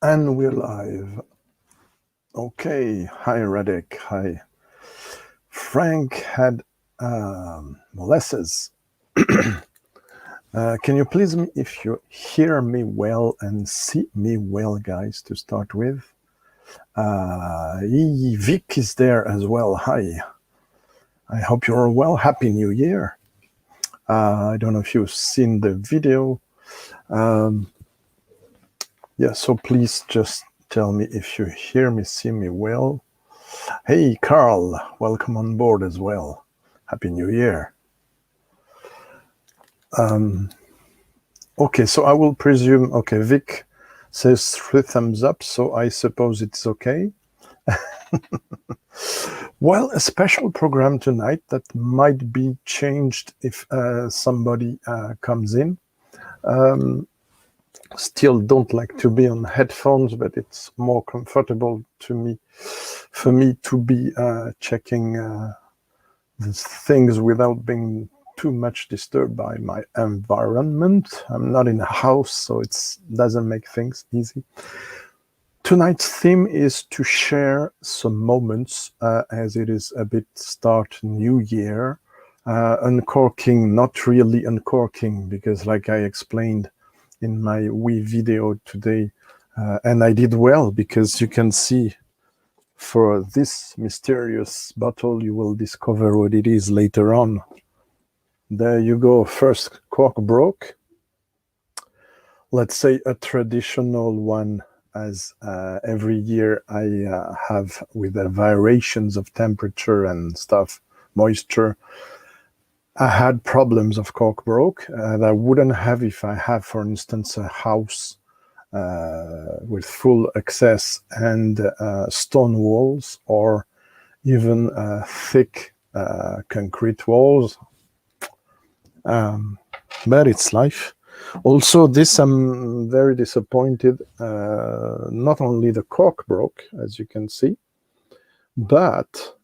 And we're live. Okay, hi Radek, hi. Frank had molasses. Can you please, if you hear me well and see me well, guys, to start with? Vic is there as well. Hi. I hope you're well. Happy New Year. I don't know if you've seen the video. Yeah, so please just tell me if you hear me, see me well. Hey, Carl, welcome on board as well. Happy New Year. Okay, so I will presume, okay, Vic says 3 thumbs up, so I suppose it's okay. Well, a special program tonight that might be changed if somebody comes in. Still don't like to be on headphones, but it's more comfortable for me to be checking these things without being too much disturbed by my environment. I'm not in a house, so it doesn't make things easy. Tonight's theme is to share some moments as it is a bit start new year. Uncorking, not really uncorking, because like I explained in my wee video today, and I did well, because you can see for this mysterious bottle, you will discover what it is later on. There you go, first cork broke. Let's say a traditional one, as every year I have with the variations of temperature and stuff, moisture. I had problems of cork broke that I wouldn't have if I have, for instance, a house with full access and stone walls, or even thick concrete walls. But it's life. Also, this I'm very disappointed. Not only the cork broke, as you can see, but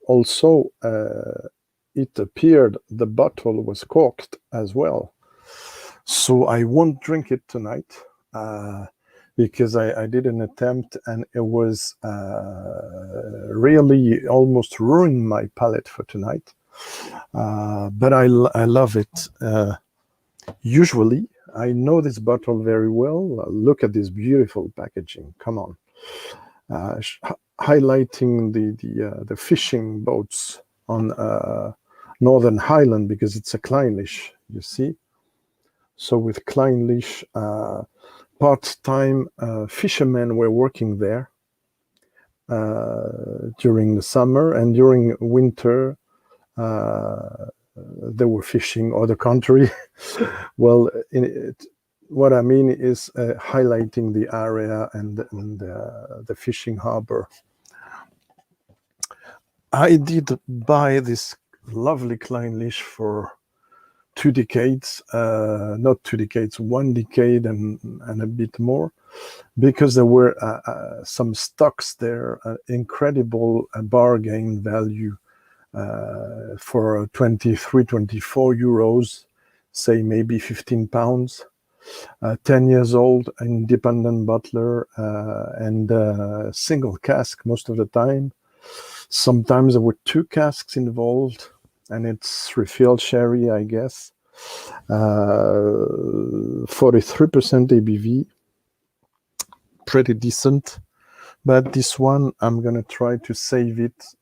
also it appeared the bottle was corked as well. So I won't drink it tonight because I did an attempt and it was really almost ruined my palate for tonight. But I love it. Usually, I know this bottle very well. Look at this beautiful packaging. Come on. Highlighting the fishing boats on Northern Highland, because it's a Clynelish, you see. So with Clynelish, part-time fishermen were working there during the summer, and during winter they were fishing other country. Well, what I mean is highlighting the area and the fishing harbor. I did buy this lovely Clynelish for 2 decades, not 2 decades, 1 decade and a bit more, because there were some stocks there, incredible bargain value for 23, 24 euros, say maybe 15 pounds, 10 years old, independent bottler, and single cask most of the time. Sometimes there were 2 casks involved, and it's refilled sherry, I guess. 43% ABV, pretty decent. But this one, I'm gonna try to save it,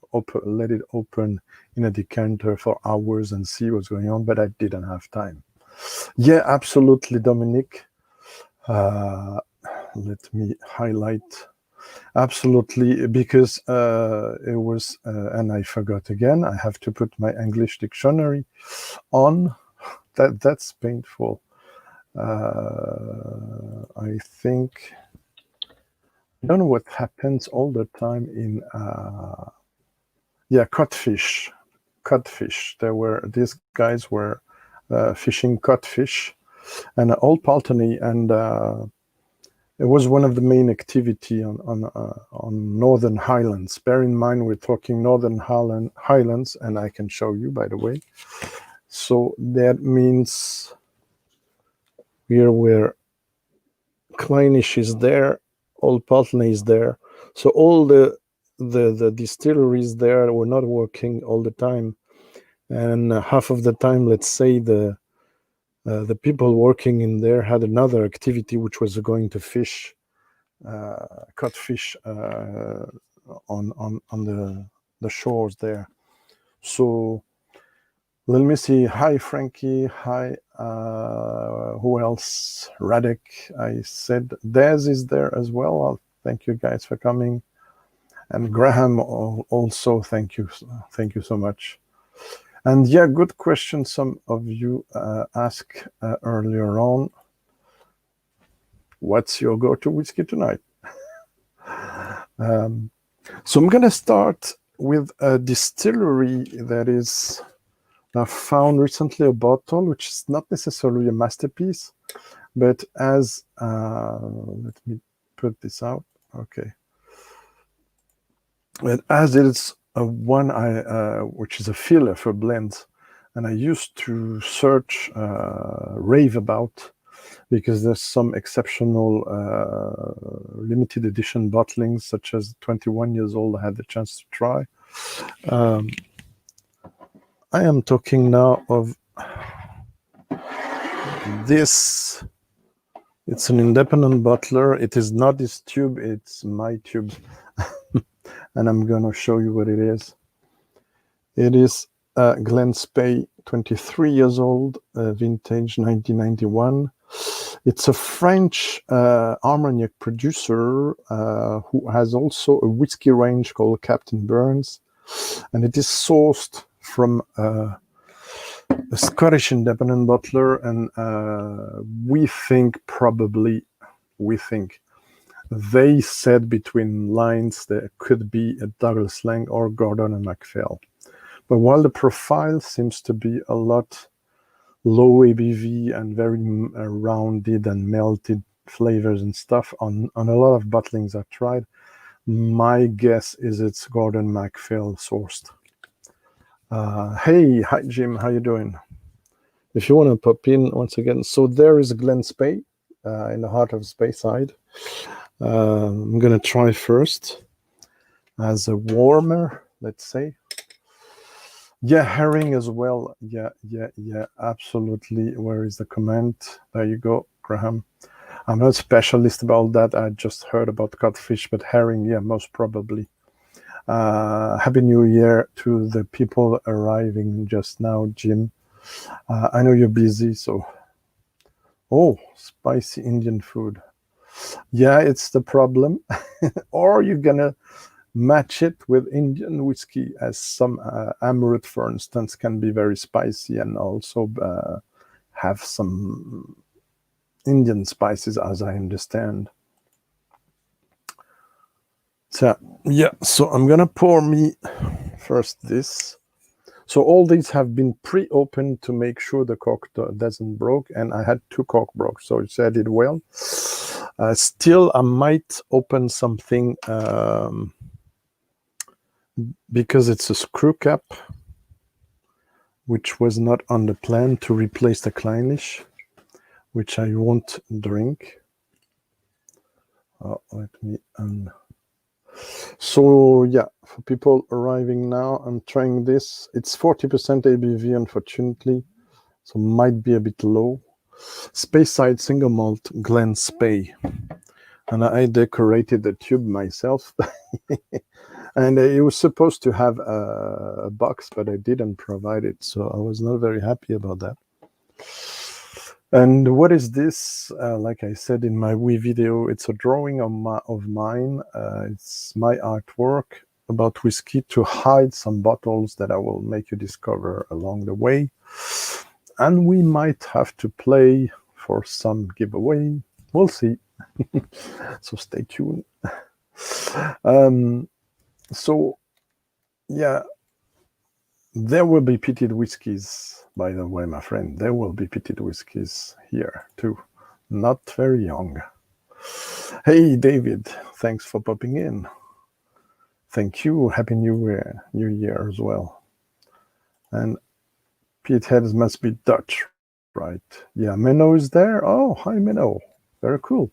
let it open in a decanter for hours and see what's going on, but I didn't have time. Yeah, absolutely, Dominic. Let me highlight. Absolutely, because it was, and I forgot again, I have to put my English dictionary on. That's painful. I think, I don't know what happens all the time in, yeah, codfish. These guys were fishing codfish, and Old Paltony, and it was one of the main activity on Northern Highlands. Bear in mind, we're talking Northern Highlands, and I can show you, by the way. So that means here we're Kleinish is there, all Pulteney is there. So all the distilleries there were not working all the time, and half of the time, let's say the people working in there had another activity, which was going to fish, cut fish on the shores there. So let me see. Hi, Frankie. Hi. Who else? Radek. I said Des is there as well. Thank you guys for coming. And Graham also. Thank you. Thank you so much. And yeah, good question. Some of you asked earlier on, what's your go-to whiskey tonight? So I'm going to start with a distillery that is found recently, a bottle, which is not necessarily a masterpiece, but as, let me put this out. Okay. But as it's one which is a filler for blends, and I used to search, rave about, because there's some exceptional limited edition bottlings, such as 21 years old I had the chance to try. I am talking now of this. It's an independent bottler. It is not this tube, it's my tube. And I'm going to show you what it is. It is GLEN SPEY, 23 years old, vintage 1991. It's a French Armagnac producer who has also a whiskey range called Captain Burns. And it is sourced from a Scottish independent bottler. And we think they said between lines there could be a Douglas Lang or Gordon and MacPhail. But while the profile seems to be a lot low ABV and very rounded and melted flavors and stuff on a lot of bottlings I've tried, my guess is it's Gordon MacPhail sourced. Hey, hi Jim, how you doing? If you want to pop in once again, so there is GLEN SPEY in the heart of Speyside. I'm going to try first as a warmer, let's say. Yeah, herring as well. Yeah, absolutely. Where is the comment? There you go, Graham. I'm not a specialist about that. I just heard about codfish, but herring, yeah, most probably. Happy New Year to the people arriving just now, Jim. I know you're busy, so... Oh, spicy Indian food. Yeah, it's the problem. Or you're gonna match it with Indian whiskey, as some Amrut, for instance, can be very spicy and also have some Indian spices, as I understand. So yeah, so I'm gonna pour me first this. So all these have been pre-opened to make sure the cork doesn't broke, and I had 2 cork broke, so I did well. Still, I might open something because it's a screw cap, which was not on the plan, to replace the Kleinish, which I won't drink. Let me So yeah, for people arriving now, I'm trying this. It's 40% ABV, unfortunately, so might be a bit low. Speyside Single Malt GLEN SPEY, and I decorated the tube myself. And it was supposed to have a box, but I didn't provide it, so I was not very happy about that. And what is this? Like I said in my wee video, it's a drawing of mine. It's my artwork about whiskey to hide some bottles that I will make you discover along the way. And we might have to play for some giveaway. We'll see. So stay tuned. So, yeah, there will be peated whiskies, by the way, my friend. There will be peated whiskies here, too. Not very young. Hey, David, thanks for popping in. Thank you. Happy New Year as well. And Pete Heads must be Dutch, right? Yeah, Menno is there. Oh, hi, Menno. Very cool.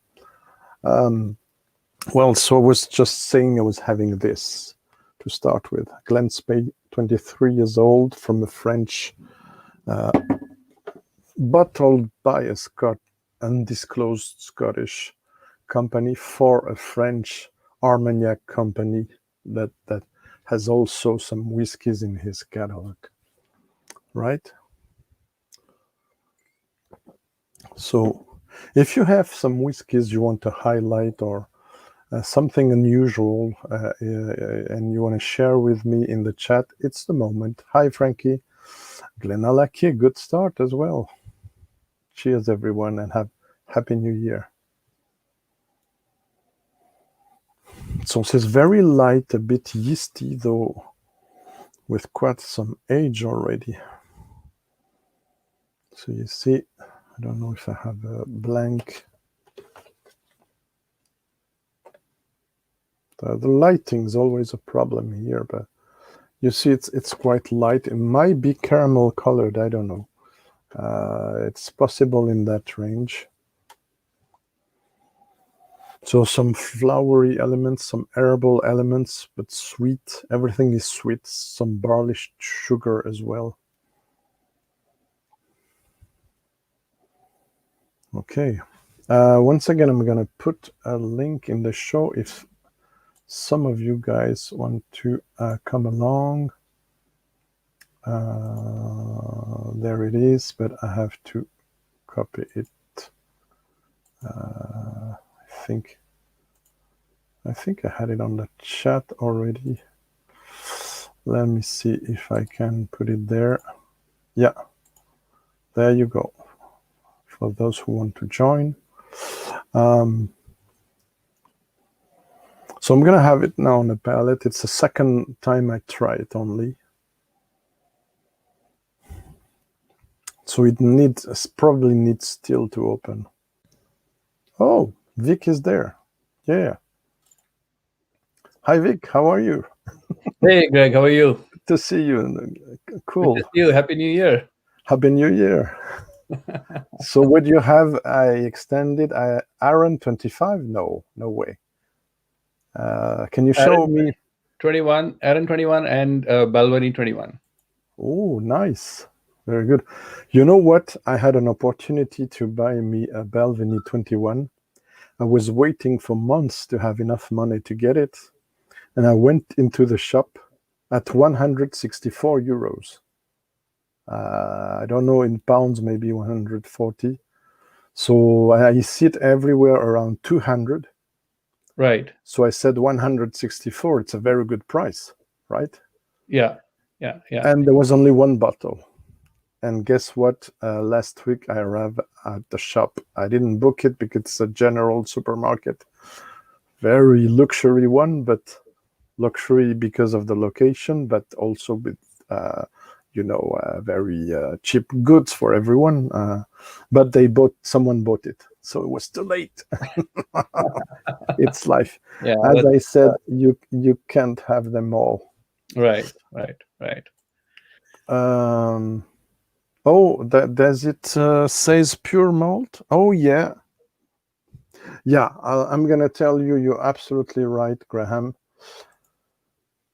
Well, so I was just saying I was having this to start with. GLEN SPEY, 23 years old, from a French, bottled by a undisclosed Scottish company for a French Armagnac company that has also some whiskies in his catalog, right? So if you have some whiskies you want to highlight, or something unusual, and you want to share with me in the chat, it's the moment. Hi, Frankie. Glenallachie, good start as well. Cheers, everyone, and Happy New Year. So this is very light, a bit yeasty, though, with quite some age already. So you see, I don't know if I have a blank. The lighting is always a problem here, but you see it's quite light. It might be caramel colored, I don't know. It's possible in that range. So some flowery elements, some herbal elements, but sweet. Everything is sweet. Some barley sugar as well. Okay. Once again, I'm going to put a link in the show if some of you guys want to come along. There it is, but I have to copy it. I think I had it on the chat already. Let me see if I can put it there. Yeah, there you go. For those who want to join. So I'm going to have it now on the palette. It's the second time I try it only. So it probably needs still to open. Oh, Vic is there. Yeah. Hi, Vic. How are you? Hey, Greg. How are you? Good to see you. Cool. Good to see you. Happy New Year. Happy New Year. So what do you have? I extended Aaron 25? No way. Can you show me? 21, Aaron 21 and Balvenie 21. Oh, nice. Very good. You know what? I had an opportunity to buy me a Balvenie 21. I was waiting for months to have enough money to get it. And I went into the shop at 164 euros. I don't know, in pounds, maybe 140. So I see it everywhere around 200. Right. So I said 164. It's a very good price, right? Yeah. And there was only one bottle. And guess what? Last week I arrived at the shop. I didn't book it because it's a general supermarket. Very luxury one, but luxury because of the location, but also with, very cheap goods for everyone. But someone bought it. So it was too late. It's life. Yeah, as I said, you can't have them all. Right. Oh, does it says pure malt? Oh, yeah. Yeah, I'm going to tell you, you're absolutely right, Graham.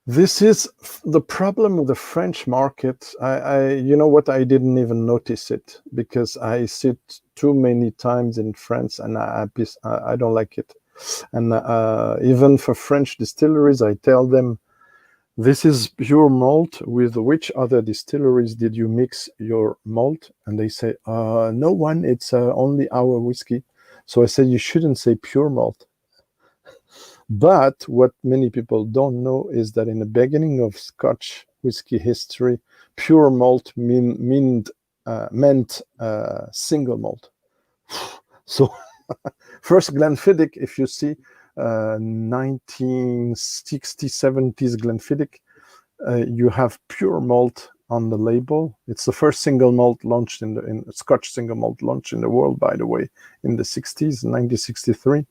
This is the problem with the French market. You know what? I didn't even notice it because I sit too many times in France and I don't like it. And even for French distilleries, I tell them, this is pure malt. With which other distilleries did you mix your malt? And they say, no one, it's only our whiskey. So I said, you shouldn't say pure malt. But what many people don't know is that in the beginning of Scotch whiskey history, pure malt meant single malt. So first Glenfiddich, if you see 1960s, 70s Glenfiddich, you have pure malt on the label. It's the first single malt launched in Scotch single malt launched in the world, by the way, in the 60s, 1963.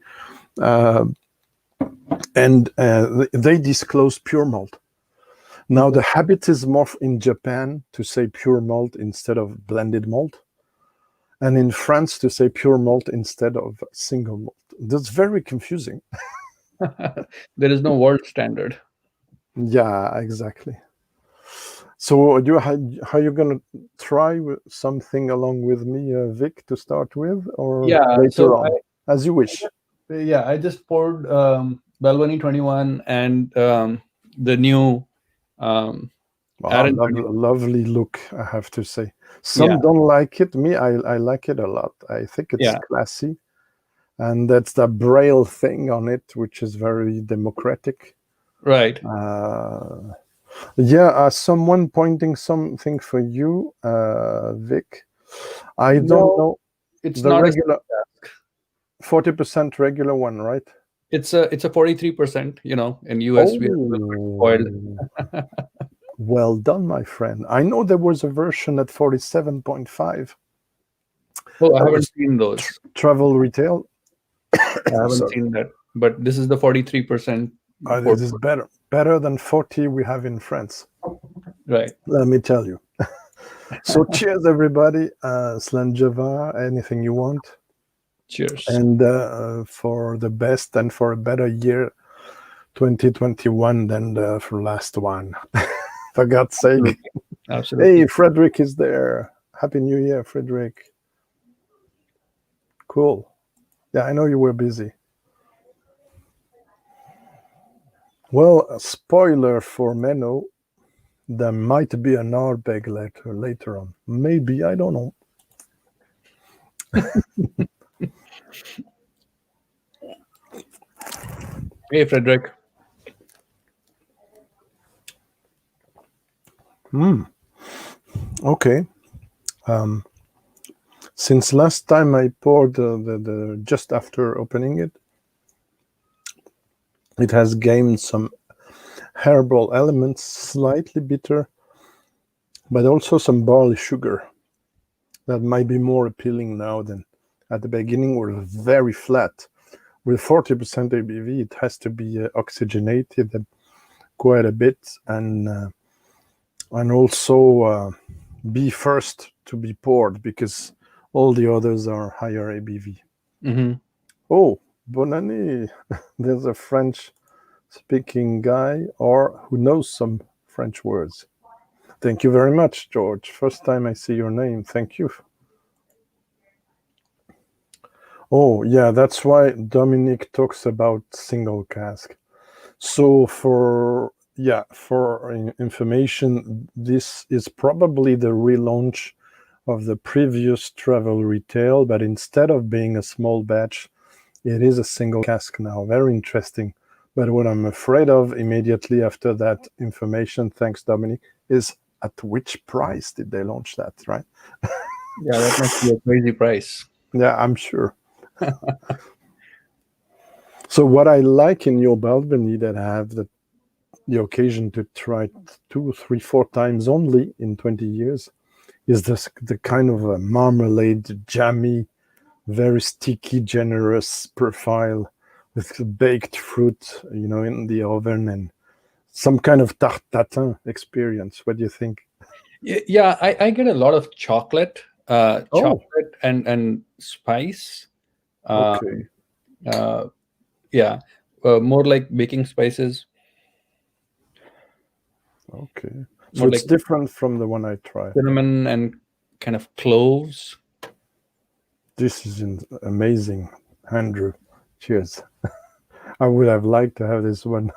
And they disclosed pure malt. Now the habit is more in Japan to say pure malt instead of blended malt, and in France to say pure malt instead of single malt. That's very confusing. There is no world standard. Yeah, exactly. So how you gonna try something along with me, Vic, to start with, or later on, as you wish? I just poured Balvenie 21 and the new lovely look, I have to say. Some don't like it. Me, I like it a lot. I think it's classy, and that's the braille thing on it, which is very democratic. Right. Someone pointing something for you, Vic. I don't know. It's the not regular 40% regular one, right? It's a 43%. In US we are spoiled. Well done, my friend. I know there was a version at 47.5. Oh, I haven't seen those. Travel retail. I haven't seen that, but this is the 43%. This is better than 40 we have in France. Right. Let me tell you. So cheers, everybody. Slanjava, anything you want. Cheers. And for the best and for a better year, 2021 than the last one. For God's sake. Absolutely. Hey, Frederick is there. Happy New Year, Frederick. Cool. Yeah, I know you were busy. Well, a spoiler for Menno, there might be an ardbeg later on. Maybe, I don't know. Hey, Frederick. Okay. Since last time I poured just after opening it, it has gained some herbal elements, slightly bitter, but also some barley sugar that might be more appealing now than at the beginning. Were very flat. With 40% ABV, it has to be oxygenated quite a bit, and also be first to be poured, because all the others are higher ABV. Mm-hmm. Oh, Bonani, there's a French-speaking guy or who knows some French words. Thank you very much, George. First time I see your name. Thank you. Oh, yeah, that's why Dominic talks about single cask. So for information, this is probably the relaunch of the previous travel retail, but instead of being a small batch, it is a single cask now. Very interesting. But what I'm afraid of immediately after that information, thanks, Dominic, is at which price did they launch that, right? Yeah, that must be a crazy price. Yeah, I'm sure. So what I like in your Balvenie that I have the occasion to try 2, 3, 4 times only in 20 years is the kind of a marmalade, jammy, very sticky, generous profile with baked fruit, in the oven, and some kind of tarte tatin experience. What do you think? Yeah, I get a lot of chocolate, chocolate and spice. Okay. More like baking spices. Okay. So it's different from the one I tried. Cinnamon and kind of cloves. This is amazing, Andrew. Cheers. I would have liked to have this one.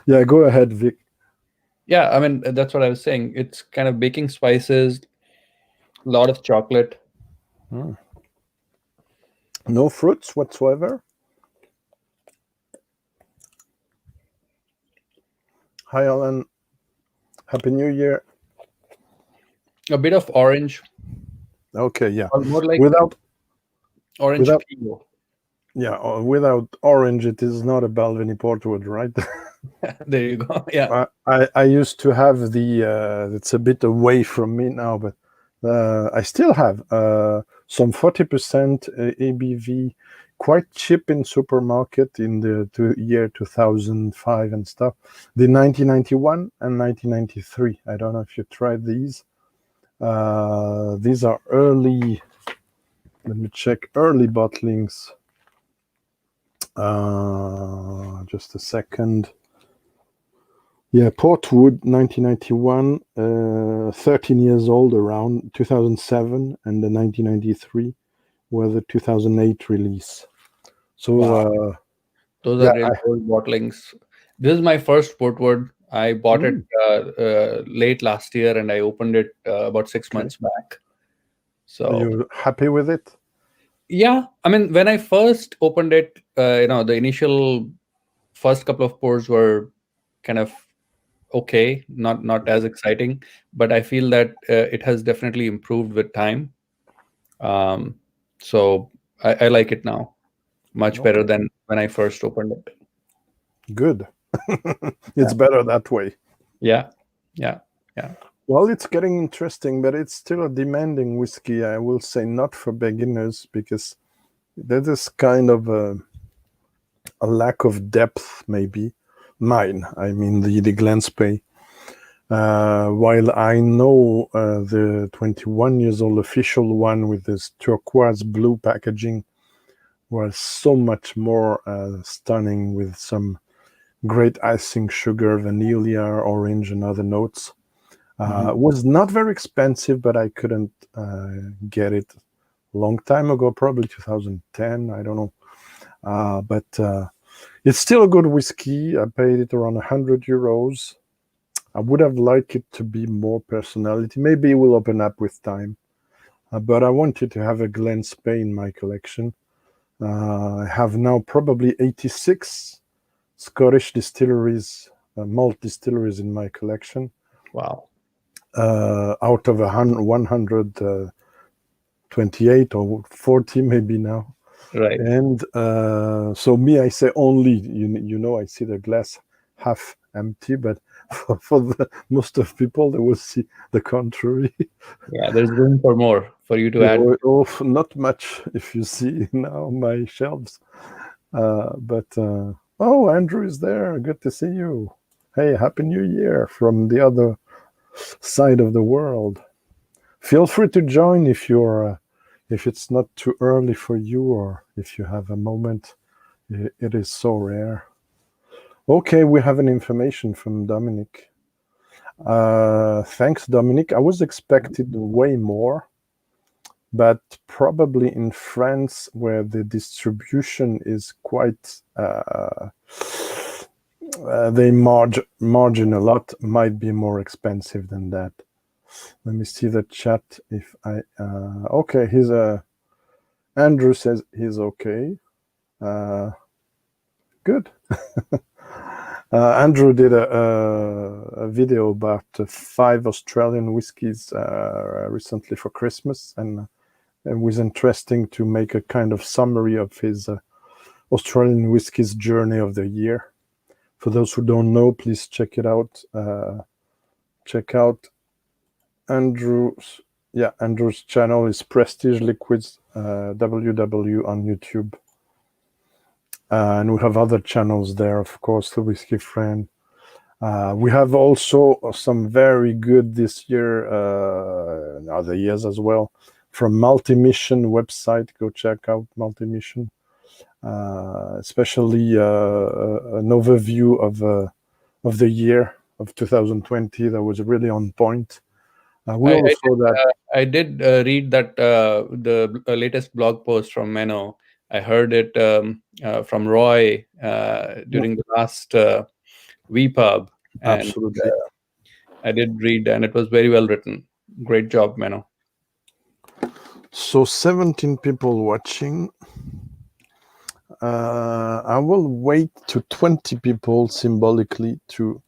Yeah, go ahead, Vic. Yeah, I mean, that's what I was saying. It's kind of baking spices, a lot of chocolate. No fruits whatsoever. Hi, Alan. Happy New Year. A bit of orange. Okay, yeah. Or more like without orange peel. Yeah, without orange, it is not a Balvenie Portwood, right? There you go. Yeah. I used to have it's a bit away from me now, but I still have some 40% ABV, quite cheap in supermarket in the year 2005 and stuff. The 1991 and 1993. I don't know if you tried these. These are early Let me check early bottlings. Just a second. Yeah, Portwood, 1991, 13 years old around 2007, and the 1993 were the 2008 release. So, Wow. Those yeah, are really old bottlings. This is my first Portwood. I bought it late last year, and I opened it about 6 months back. are So you happy with it? yeah, I mean, when I first opened it, the initial first couple of pours were kind of okay, not as exciting, but I feel that it has definitely improved with time. So I like it now much better than when I first opened it. Good. It's better that way. Yeah. Well, it's getting interesting, but it's still a demanding whiskey. I will say not for beginners, because there is kind of a lack of depth, maybe. Mine, I mean the GLEN SPEY. While I know the 21 years old official one with this turquoise blue packaging was so much more stunning, with some great icing sugar, vanilla, orange, and other notes. Was not very expensive, but I couldn't get it a long time ago, probably 2010, I don't know. But it's still a good whiskey. I paid it around 100 euros. I would have liked it to be more personality. Maybe it will open up with time. But I wanted to have a GLEN SPEY in my collection. I have now probably 86 Scottish distilleries, malt distilleries in my collection. Wow. Out of 128 or 40 maybe now. Right. And so me, I say only, I see the glass half empty, but for the most of people, they will see the contrary. Yeah, there's room for more for you to add. Not much if you see now my shelves. Oh, Andrew is there. Good to see you. Hey, Happy New Year from the other side of the world. Feel free to join if you're if it's not too early for you, or if you have a moment. It is so rare. Okay, we have an information from Dominic. Thanks, Dominic. I was expecting way more, but probably in France, where the distribution is quite they margin a lot, might be more expensive than that. Let me see the chat. If I okay, he's Andrew says he's okay. Good. Andrew did a video about 5 Australian whiskies recently for Christmas, and it was interesting to make a kind of summary of his Australian whiskies journey of the year. For those who don't know, please check it out. Check out Andrew's channel is Prestige Liquids WW on YouTube. And we have other channels there, of course, the Whiskey Friend. We have also some very good this year, other years as well, from Multi-Mission website. Go check out Multi-Mission, especially an overview of the year of 2020 that was really on point. I did read that the latest blog post from Menno. I heard it from Roy during the last VPub. And, absolutely. I did read, and it was very well written. Great job, Menno. So 17 people watching. I will wait to 20 people symbolically to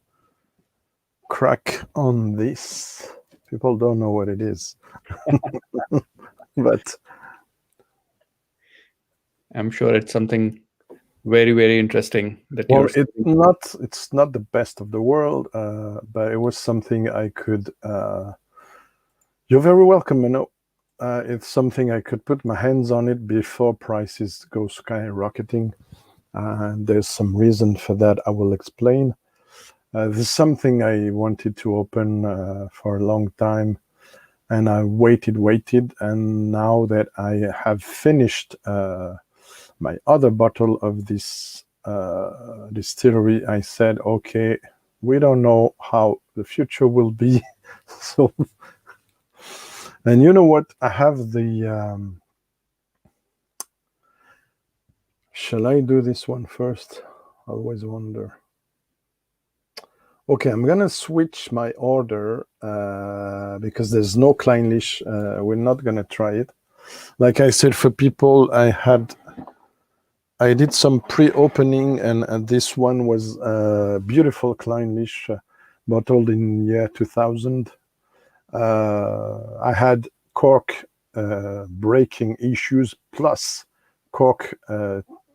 crack on this. People don't know what it is. But I'm sure it's something very, very interesting. It's not the best of the world, but it was something I could. You're very welcome, Menno. It's something I could put my hands on it before prices go skyrocketing, and there's some reason for that. I will explain. This is something I wanted to open for a long time. and I waited, and now that I have finished my other bottle of this distillery, I said, okay, we don't know how the future will be. So, and you know what? I have the, shall I do this one first? I always wonder. Okay, I'm gonna switch my order because there's no Kleinlich. We're not gonna try it. Like I said, for people, I did some pre-opening, and this one was beautiful Kleinlich, bottled in year 2000. I had cork breaking issues plus cork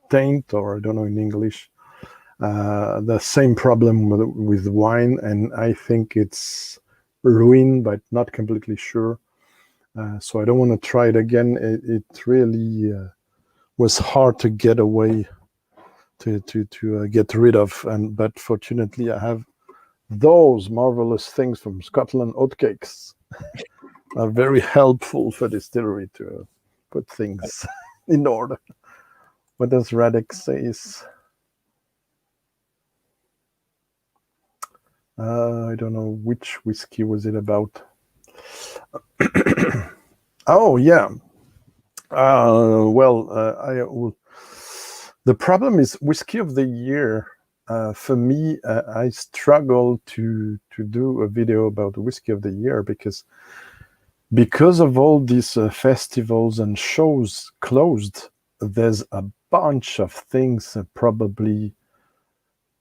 taint, or I don't know in English. The same problem with wine, and I think it's ruined, but not completely sure. So I don't want to try it again. It really was hard to get away, to get rid of, but fortunately I have those marvelous things from Scotland. Oatcakes are very helpful for distillery to put things in order. What does Radek say? I don't know which whiskey was it about. Oh yeah. I will. The problem is whiskey of the year. For me, I struggle to do a video about whiskey of the year because of all these festivals and shows closed. There's a bunch of things probably.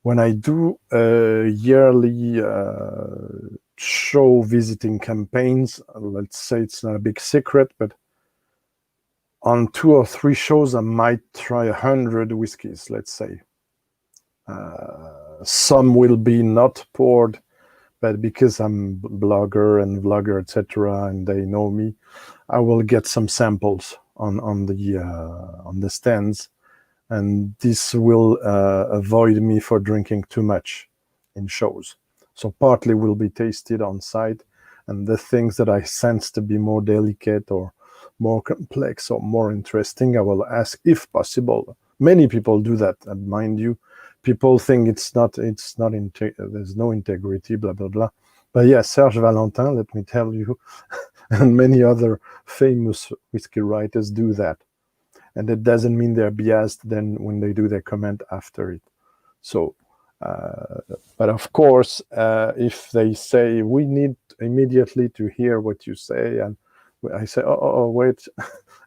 When I do yearly show visiting campaigns, let's say it's not a big secret, but on 2 or 3 shows, I might try 100 whiskeys, let's say. Some will be not poured, but because I'm blogger and vlogger, etc., and they know me, I will get some samples on the stands. And this will avoid me for drinking too much in shows. So partly will be tasted on site, and the things that I sense to be more delicate or more complex or more interesting, I will ask if possible. Many people do that, and mind you, people think there's no integrity, blah, blah, blah. But yeah, Serge Valentin, let me tell you, and many other famous whiskey writers do that. And it doesn't mean they're biased then when they do their comment after it. So, but of course, if they say, we need immediately to hear what you say, and I say, wait,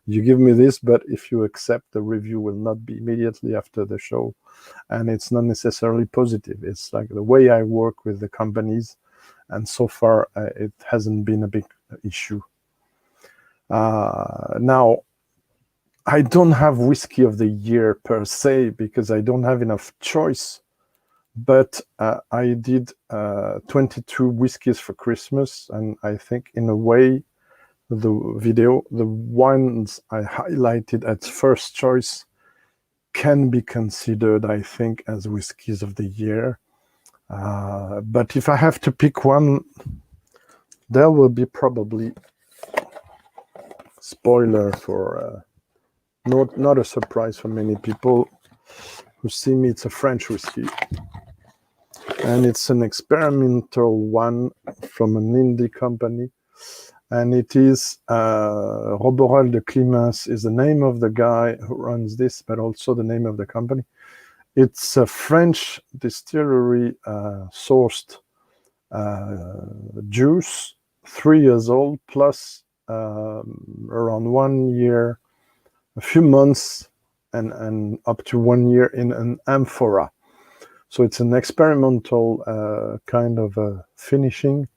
you give me this, but if you accept, the review will not be immediately after the show. And it's not necessarily positive. It's like the way I work with the companies, and so far it hasn't been a big issue. Now, I don't have whiskey of the year per se because I don't have enough choice, but I did 22 whiskeys for Christmas, and I think in a way the ones I highlighted as first choice can be considered, I think, as whiskeys of the year. But if I have to pick one, there will be probably, spoiler for not a surprise for many people who see me, it's a French whiskey. And it's an experimental one from an indie company. And it is Roboral de Climens is the name of the guy who runs this, but also the name of the company. It's a French distillery sourced juice, 3 years old, plus around 1 year, a few months, and up to 1 year in an amphora. So it's an experimental kind of finishing.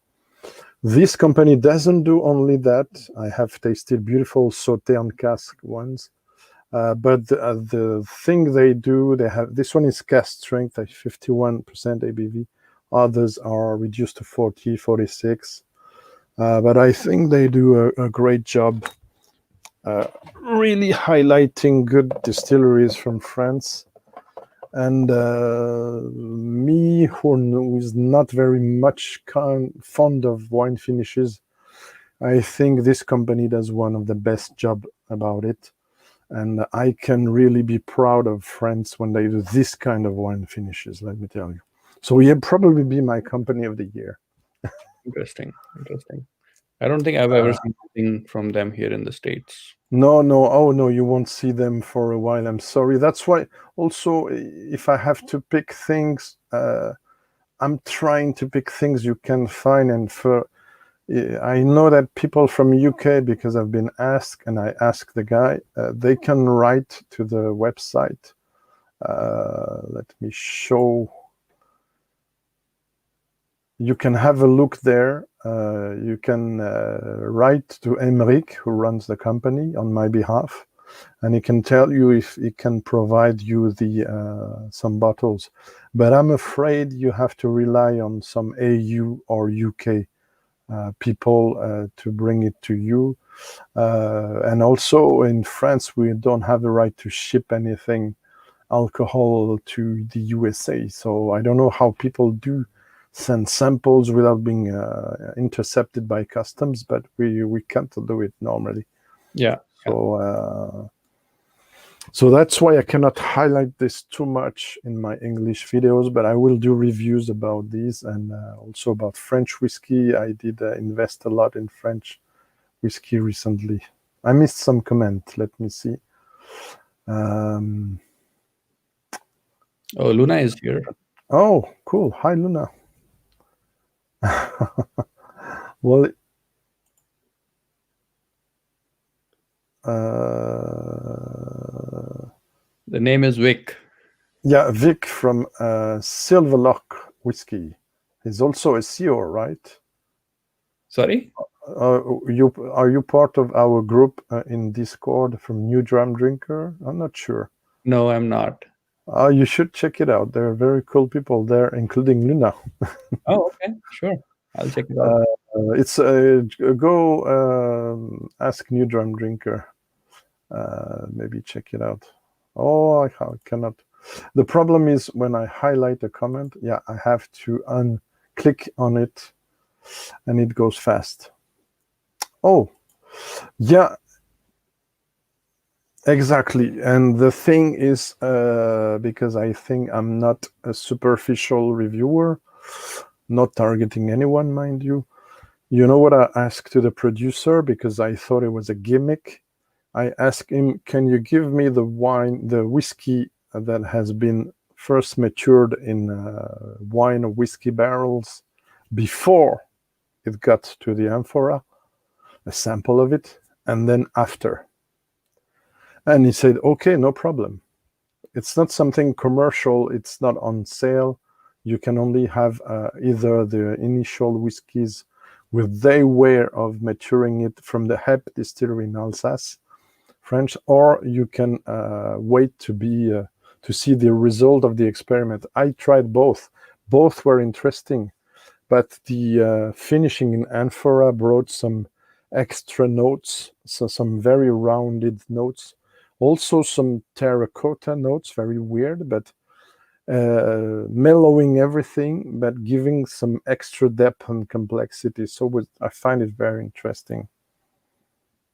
This company doesn't do only that. I have tasted beautiful sauté on cask ones. But the thing they do, they have, this one is Cask Strength at 51% ABV. Others are reduced to 40, 46. But I think they do a great job really highlighting good distilleries from France. And me, who is not very much fond of wine finishes, I think this company does one of the best job about it. And I can really be proud of France when they do this kind of wine finishes, let me tell you. So yeah, probably be my company of the year. Interesting. I don't think I've ever seen anything from them here in the States. No, oh no, you won't see them for a while. I'm sorry. That's why also, if I have to pick things, I'm trying to pick things you can find. And I know that people from UK, because I've been asked, and I asked the guy, they can write to the website. Let me show. You can have a look there. You can write to Emeric, who runs the company, on my behalf, and he can tell you if he can provide you the some bottles. But I'm afraid you have to rely on some AU or UK people to bring it to you. And also in France, we don't have the right to ship anything alcohol to the USA. So I don't know how people do send samples without being intercepted by customs, but we can't do it normally. Yeah. So that's why I cannot highlight this too much in my English videos, but I will do reviews about these, and also about French whiskey. I did invest a lot in French whiskey recently. I missed some comment. Let me see. Oh, Luna is here. Oh, cool. Hi, Luna. Well, the name is Vic. Yeah, Vic from Silverlock Whiskey. He's also a CEO, right? Sorry? Are you part of our group in Discord from New Dram Drinker? I'm not sure. No, I'm not. You should check it out. There are very cool people there, including Luna. Oh, okay, sure. I'll check it out. It's go ask New Dram Drinker. Maybe check it out. Oh, I cannot. The problem is when I highlight a comment, yeah, I have to click on it, and it goes fast. Oh, yeah, exactly. And the thing is, because I think I'm not a superficial reviewer, not targeting anyone, mind you. You know what I asked to the producer, because I thought it was a gimmick? I asked him, can you give me the whiskey that has been first matured in wine or whiskey barrels before it got to the amphora, a sample of it, and then after. And he said, okay, no problem. It's not something commercial. It's not on sale. You can only have either the initial whiskeys with their way of maturing it from the Hep distillery in Alsace, French, or you can wait to see the result of the experiment. I tried both. Both were interesting, but the finishing in amphora brought some extra notes, so some very rounded notes, also some terracotta notes, very weird, but mellowing everything, but giving some extra depth and complexity. So I find it very interesting.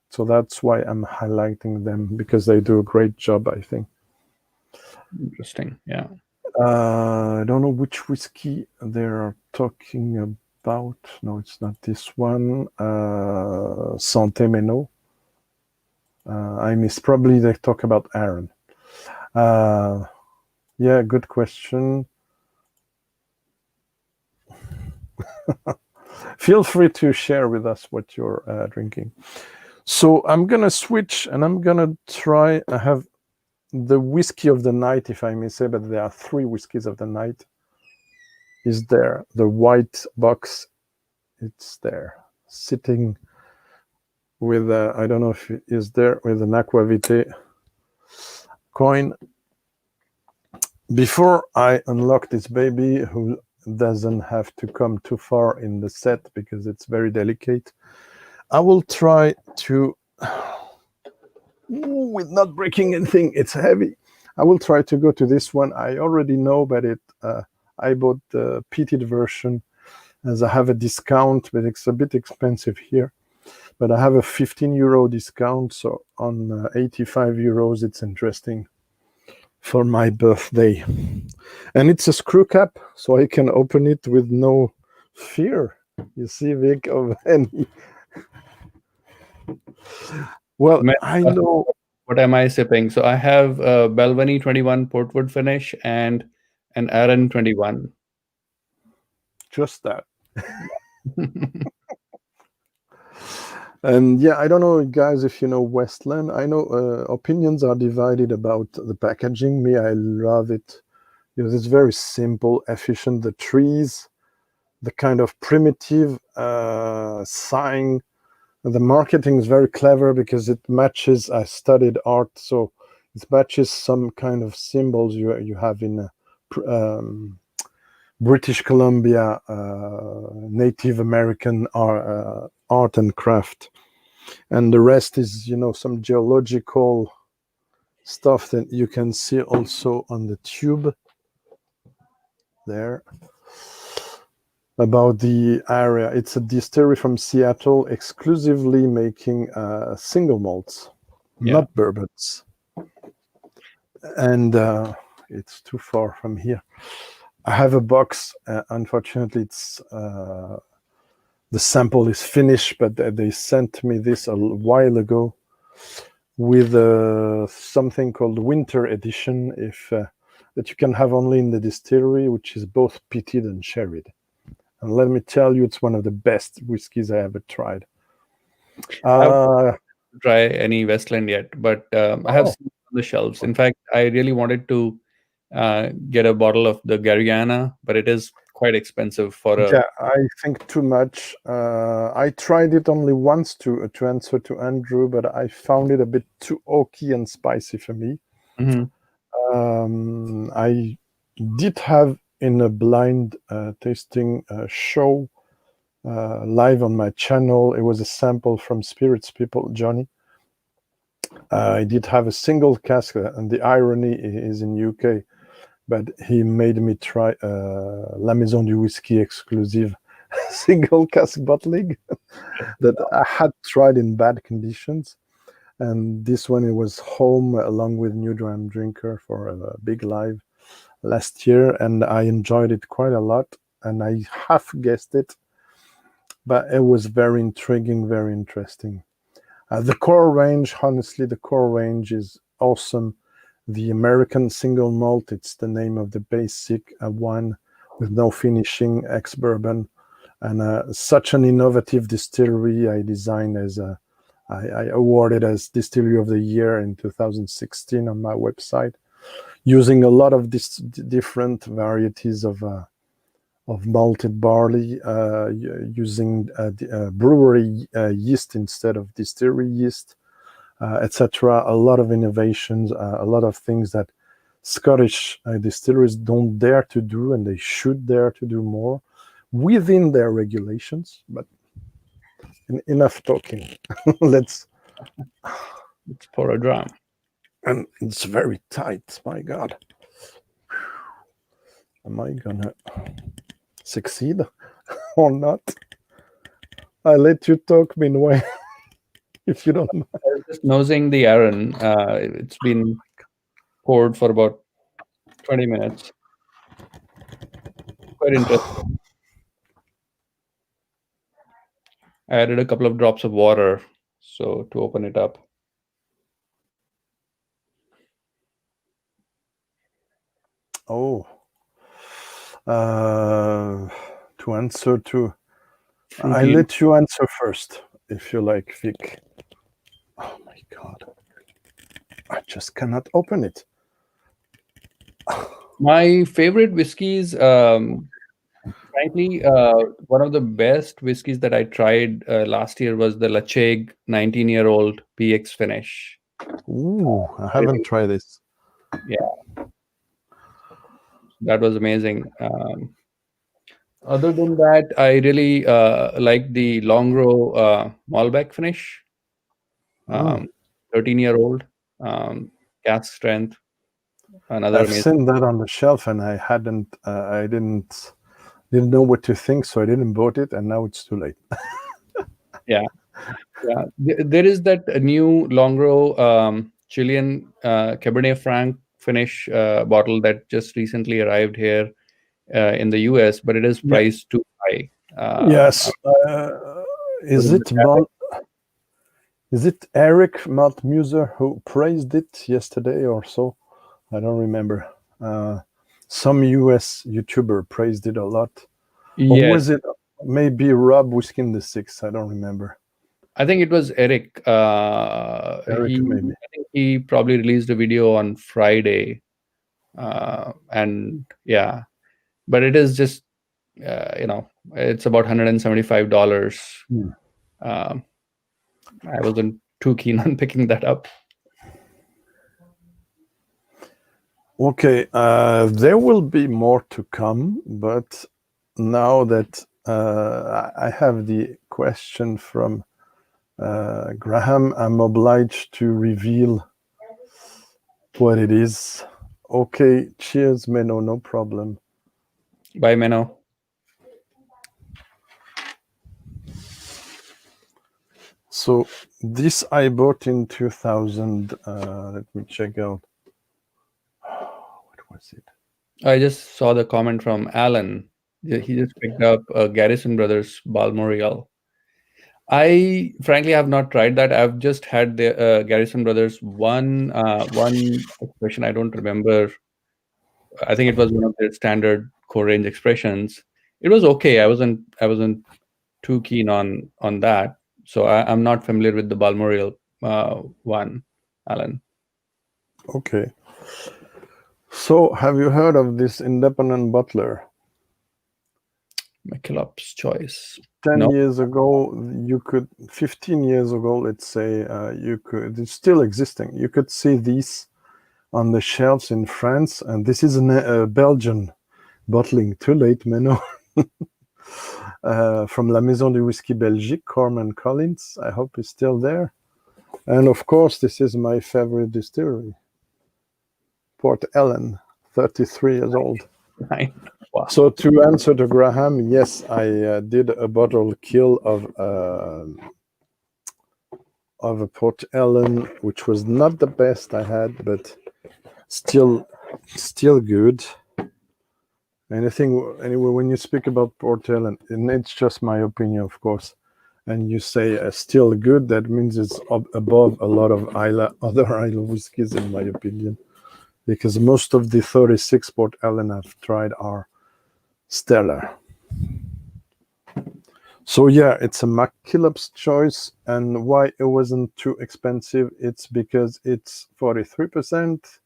So that's why I'm highlighting them, because they do a great job, I think. Interesting, yeah. I don't know which whiskey they're talking about. No, it's not this one. Santé Menot. I miss. Probably they talk about Aaron. Yeah, good question. Feel free to share with us what you're drinking. So I'm gonna switch, and I'm gonna try. I have the whiskey of the night, if I may say, but there are 3 whiskeys of the night. Is there the white box? It's there, sitting with I don't know if it is there, with an Aquavite coin. Before I unlock this baby, who doesn't have to come too far in the set because it's very delicate, I will try to, with not breaking anything, it's heavy. I will try to go to this one. I already know, but I bought the peated version as I have a discount, but it's a bit expensive here. But I have a 15 euro discount, so on 85 euros, it's interesting for my birthday. And it's a screw cap, so I can open it with no fear. You see, Vic, of any. Well, I know. What am I sipping? So I have a Balvenie 21 Portwood finish and an Aaron 21. Just that. And yeah, I don't know, guys, if you know Westland. I know opinions are divided about the packaging. Me, I love it. It's very simple, efficient. The trees, the kind of primitive sign. The marketing is very clever because it matches. I studied art, so it matches some kind of symbols you have in British Columbia, Native American art and craft, and the rest is some geological stuff that you can see also on the tube there about the area. It's a distillery from Seattle, exclusively making single malts, not bourbons. And it's too far from here. I have a box. Unfortunately, it's the sample is finished, but they sent me this a while ago with something called Winter Edition, that you can have only in the distillery, which is both peated and sherried. And let me tell you, it's one of the best whiskeys I ever tried. I haven't tried any Westland yet, but I have seen on the shelves. In fact, I really wanted to get a bottle of the Gariana, but it is quite expensive for a... Yeah, I think too much. I tried it only once to answer to Andrew, but I found it a bit too oaky and spicy for me. I did have in a blind tasting show live on my channel. It was a sample from Spirits People, Johnny. I did have a single cask, and the irony is in UK, but he made me try La Maison du Whisky Exclusive single cask bottling that I had tried in bad conditions. And this one, it was home along with New Dram Drinker for a big live last year, and I enjoyed it quite a lot, and I half guessed it, but it was very intriguing, very interesting. The core range, honestly, the core range is awesome. The American single malt, it's the name of the basic one with no finishing, ex-bourbon, and such an innovative distillery. I designed as I awarded as Distillery of the Year in 2016 on my website, using a lot of different varieties of malted barley, using brewery yeast instead of distillery yeast, etc. A lot of innovations, a lot of things that Scottish distilleries don't dare to do, and they should dare to do more within their regulations. But enough talking. Let's pour a dram. And it's very tight, my God. Am I gonna succeed or not? I'll let you talk meanwhile, if you don't mind. Just nosing the Aaron. It's been poured for about 20 minutes. Quite interesting. I added a couple of drops of water to open it up. Oh, to answer to, I let you answer first, if you like, Vic. Oh my God, I just cannot open it. My favorite whiskeys, frankly, one of the best whiskeys that I tried last year was the Lacheg 19-year-old P.X. finish. Ooh, I haven't tried this. Yeah. That was amazing. Other than that, I really like the Longrow Malbec finish. 13-year-old Cask Strength. I've seen that on the shelf, and I didn't know what to think, so I didn't bought it, and now it's too late. Yeah, Yeah, there is that new Longro Chilean Cabernet Franc finish bottle that just recently arrived here in the US, but it is Yeah. priced too high. Yes. Is it Eric Maltmuser who praised it yesterday or so? I don't remember. Some US YouTuber praised it a lot. Or Yes, was it maybe Rob Whisky in the Six? I don't remember. I think it was Eric. Eric, maybe. I think he probably released a video on Friday, and yeah, but it is just it's about $175. I wasn't too keen on picking that up. Okay, there will be more to come, but now that I have the question from Graham, I'm obliged to reveal what it is. Okay, cheers, Menno, no problem. Bye, Menno. So this I bought in 2000. Let me check out. What was it? I just saw the comment from Alan. He just picked up Garrison Brothers Balmoral. I frankly have not tried that. I've just had the Garrison Brothers one expression. I don't remember. I think it was one of their standard core range expressions. It was okay. I wasn't too keen on that. So I'm not familiar with the Balmoral one, Alan. Okay. So have you heard of this independent bottler? MacKILLOP's Choice. 10 years ago, 15 years ago, let's say, it's still existing. You could see these on the shelves in France, and this is a Belgian bottling. Too late, Menno. From La Maison du Whisky Belgique, Cormans Collins. I hope it's still there. And of course, this is my favorite distillery, Port Ellen, 33 years old. Wow. So to answer to Graham, yes, I did a bottle kill of a Port Ellen, which was not the best I had, but still good. Anyway, when you speak about Port Ellen, and it's just my opinion, of course, and you say still good, that means it's above a lot of other Islay whiskies, in my opinion, because most of the 36 Port Ellen I've tried are stellar. So yeah, it's a MacKILLOP's Choice, and why it wasn't too expensive, it's because it's 43%,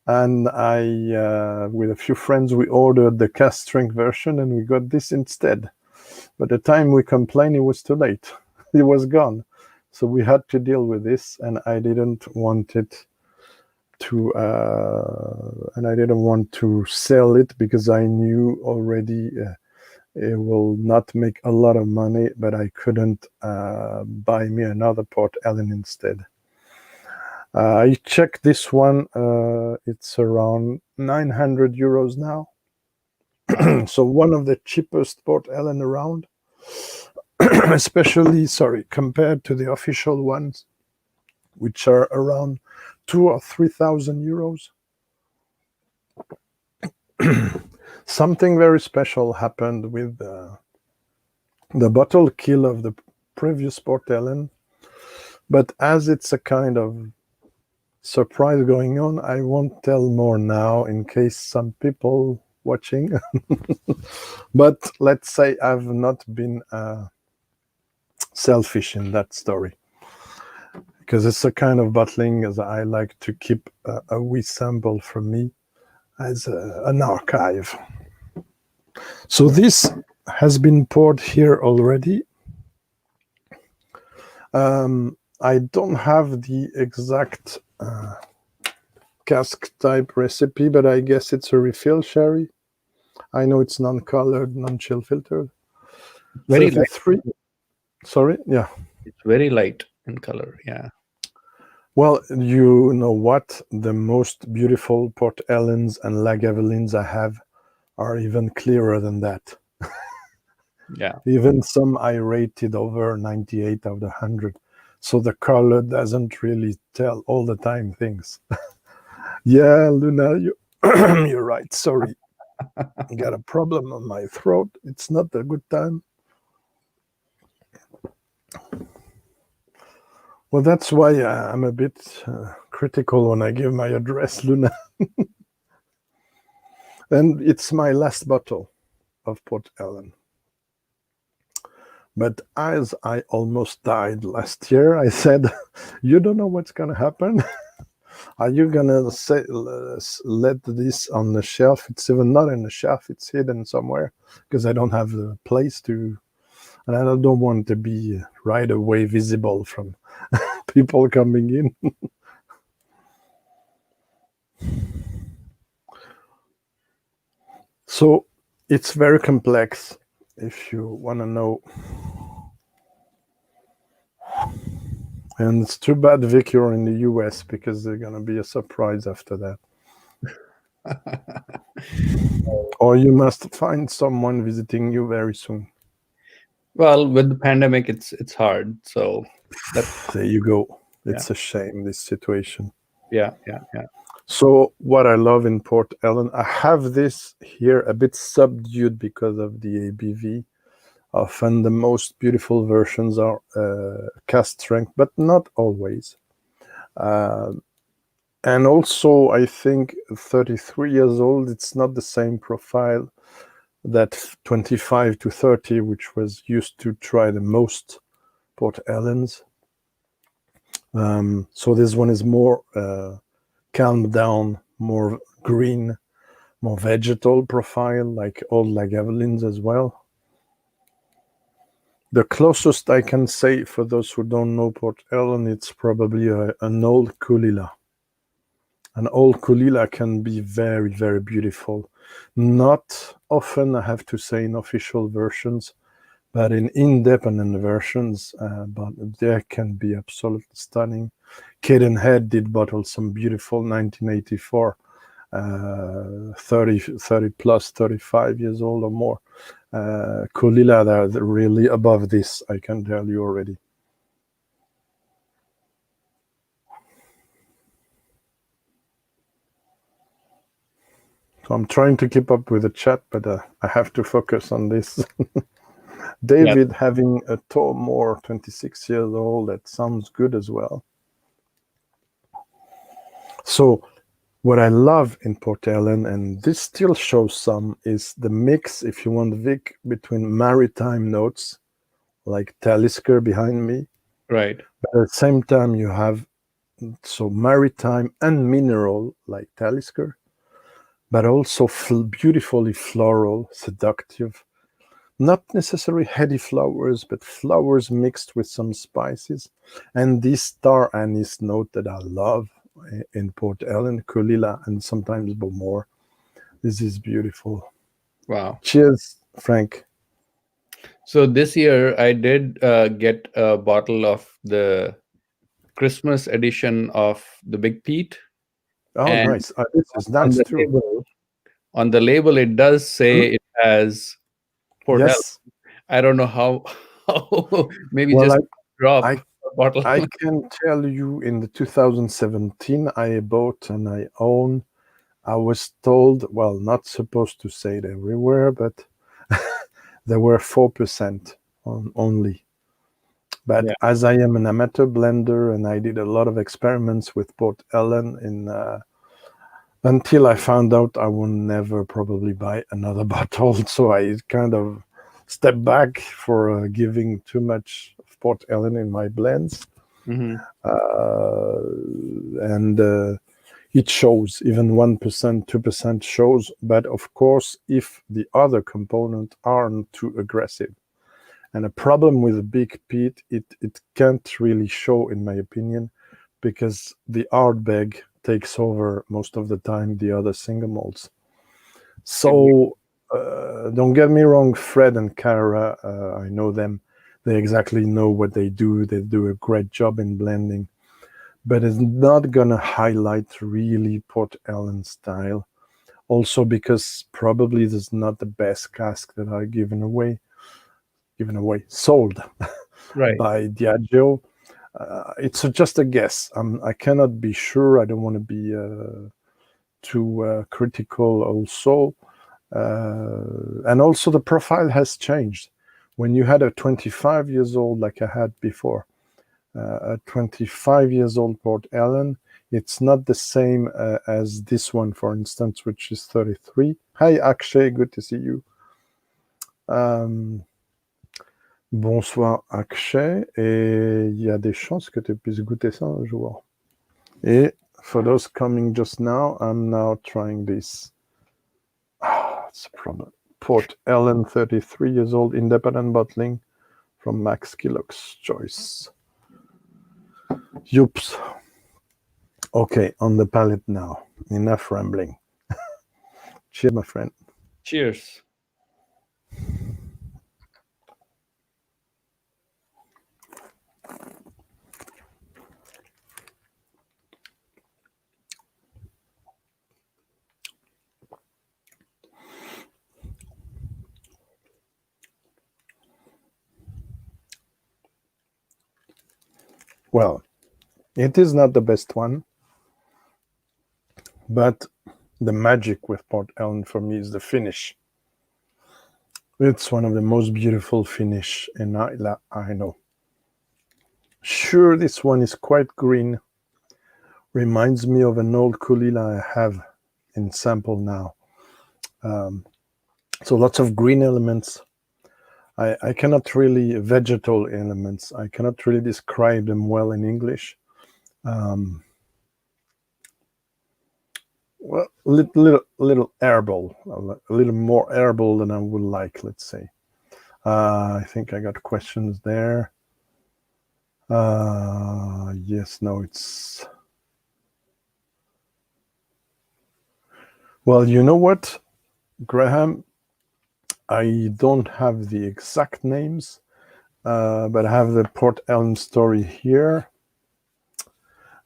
and I with a few friends we ordered the Cask Strength version and we got this instead. By the time we complained, it was too late. It was gone. So we had to deal with this, and I didn't want it to sell it because I knew already it will not make a lot of money, but I couldn't buy me another Port Ellen instead. I checked this one, it's around 900 euros now. So one of the cheapest Port Ellen around, especially, compared to the official ones, which are around 2,000 or 3,000 euros. Something very special happened with the bottle kill of the previous Port Ellen, but as it's a kind of surprise going on, I won't tell more now in case some people watching. But let's say I've not been selfish in that story, because it's a kind of bottling as I like to keep a wee sample from me as an archive. So this has been poured here already. I don't have the exact cask type recipe, but I guess it's a refill sherry. I know it's non-colored, non-chill filtered. Very 33. light. Sorry, yeah. It's very light in color, yeah. Well, you know what? The most beautiful Port Ellens and Lagavulins I have are even clearer than that. Yeah. Even some I rated over 98 out of 100. So the color doesn't really tell all the time things. Yeah, Luna, you're right. Sorry. I got a problem on my throat. It's not a good time. Well, that's why I'm a bit critical when I give my address, Luna. And it's my last bottle of Port Ellen. But as I almost died last year, I said, you don't know what's going to happen. Are you going to let this on the shelf? It's even not in the shelf. It's hidden somewhere because I don't have the place to, and I don't want to be right away visible from people coming in. So it's very complex if you want to know. And it's too bad, Vic, you're in the US because there's going to be a surprise after that. Or you must find someone visiting you very soon. Well, with the pandemic, it's hard. So there you go. It's a shame, this situation. Yeah. So what I love in Port Ellen, I have this here a bit subdued because of the ABV. Often the most beautiful versions are cask strength, but not always. And also, I think 33 years old, it's not the same profile that 25 to 30, which was used to try the most Port Ellens. So this one is more calmed down, more green, more vegetal profile, like old Lagavulins as well. The closest I can say, for those who don't know Port Ellen, it's probably an old Kulila. An old Kulila can be very, very beautiful. Not often, I have to say, in official versions, but in independent versions, but they can be absolutely stunning. Cadenhead did bottle some beautiful 1984, 30 plus, 35 years old or more. Kulila, they're really above this, I can tell you already. So I'm trying to keep up with the chat, but I have to focus on this. David having a Tomore, 26 years old, that sounds good as well. So what I love in Port Ellen, and this still shows some, is the mix, if you want, Vic, between maritime notes, like Talisker behind me. Right. But at the same time, you have so maritime and mineral, like Talisker, but also beautifully floral, seductive. Not necessarily heady flowers, but flowers mixed with some spices. And this star anise note that I love in Port Ellen, Kulila, and sometimes bowmore. This is beautiful. Wow. Cheers, Frank. So this year I did get a bottle of the Christmas edition of the Big Pete. Oh, nice. This is nice too. On the label, it does say it has Port Ellen. I don't know how maybe just drop a bottle. I can tell you in the 2017 I bought and I own, I was told, well, not supposed to say it everywhere, but there were 4% only. But as I am an amateur blender and I did a lot of experiments with Port Ellen until I found out I will never probably buy another bottle. So I kind of stepped back for giving too much of Port Ellen in my blends. Mm-hmm. And it shows, even 1%, 2% shows. But of course, if the other components aren't too aggressive. And a problem with a Big Pete, it can't really show, in my opinion, because the ardbeg takes over most of the time the other single malts. So don't get me wrong, Fred and Cara, I know them. They exactly know what they do. They do a great job in blending. But it's not going to highlight really Port Ellen style. Also because probably this is not the best cask that I've given away. given away, sold Right. by Diageo. It's just a guess. I cannot be sure. I don't want to be too critical also. And also the profile has changed. When you had a 25 years old, like I had before, a 25 years old Port Ellen, it's not the same as this one, for instance, which is 33. Hi Akshay, good to see you. Bonsoir Akshay, et il y a des chances que tu puisses goûter ça un jour. Et for those coming just now, I'm now trying this. It's a problem. Port Ellen, 33 years old, independent bottling from MacKILLOP's choice. Oops. Okay, on the palate now. Enough rambling. Cheers, my friend. Cheers. Well, it is not the best one, but the magic with Port Ellen for me is the finish. It's one of the most beautiful finish in Islay I know. Sure, this one is quite green. Reminds me of an old Kulila I have in sample now. So lots of green elements. I cannot really, vegetal elements, I cannot really describe them well in English. Well, little herbal, a little more herbal than I would like, let's say. I think I got questions there. Yes, no, it's... Well, you know what, Graham? I don't have the exact names, but I have the Port Ellen story here.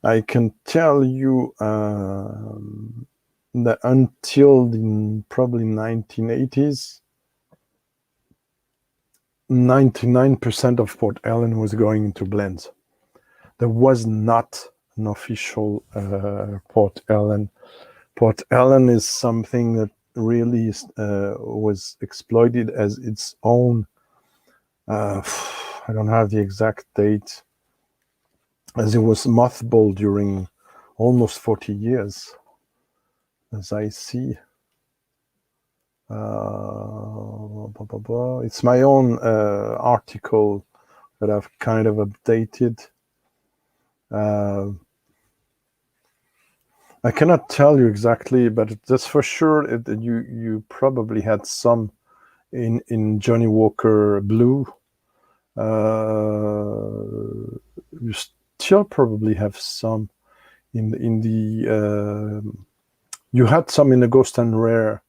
I can tell you that until the probably 1980s, 99% of Port Ellen was going into blends. There was not an official Port Ellen. Port Ellen is something that really was exploited as its own. I don't have the exact date, as it was mothballed during almost 40 years, as I see. It's my own article that I've kind of updated. I cannot tell you exactly, but that's for sure. You probably had some in Johnny Walker Blue. You still probably have some in the. You had some in the Ghost and Rare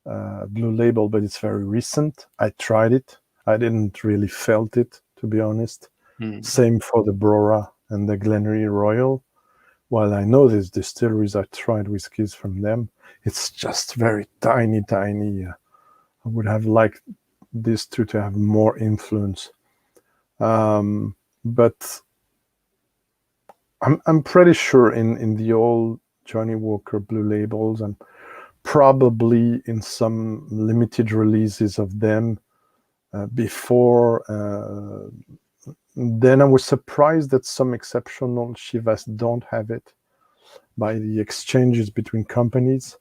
Blue Label, but it's very recent. I tried it. I didn't really felt it, to be honest. Same for the Brora and the Glenry Royal. While I know these distilleries, I tried whiskies from them. It's just very tiny. I would have liked these two to have more influence. But I'm pretty sure in the old Johnny Walker Blue Labels, and probably in some limited releases of them before. Then I was surprised that some exceptional Shivas don't have it by the exchanges between companies.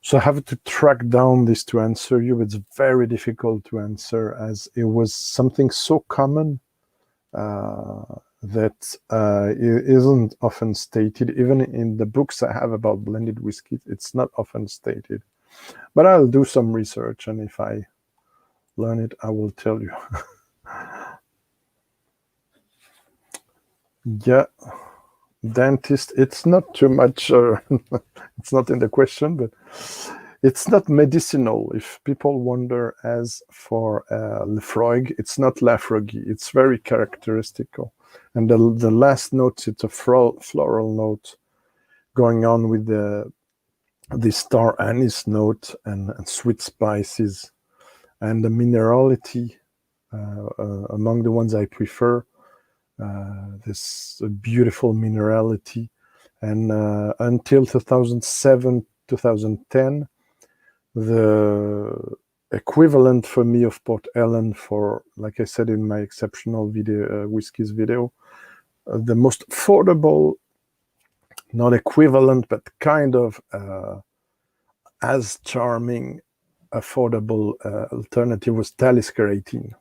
So I have to track down this to answer you. It's very difficult to answer, as it was something so common that it isn't often stated. Even in the books I have about blended whiskey, it's not often stated. But I'll do some research, and if I learn it, I will tell you. Yeah, dentist, it's not too much, it's not in the question, but it's not medicinal. If people wonder, as for Lefroy, it's not Lafrogy, it's very characteristical. And the last note, it's a floral note going on with the star anise note and sweet spices, and the minerality among the ones I prefer. This beautiful minerality, and until 2007, 2010, the equivalent for me of Port Ellen, for, like I said in my exceptional video, whiskies video, the most affordable, not equivalent, but kind of as charming, affordable alternative was Talisker 18.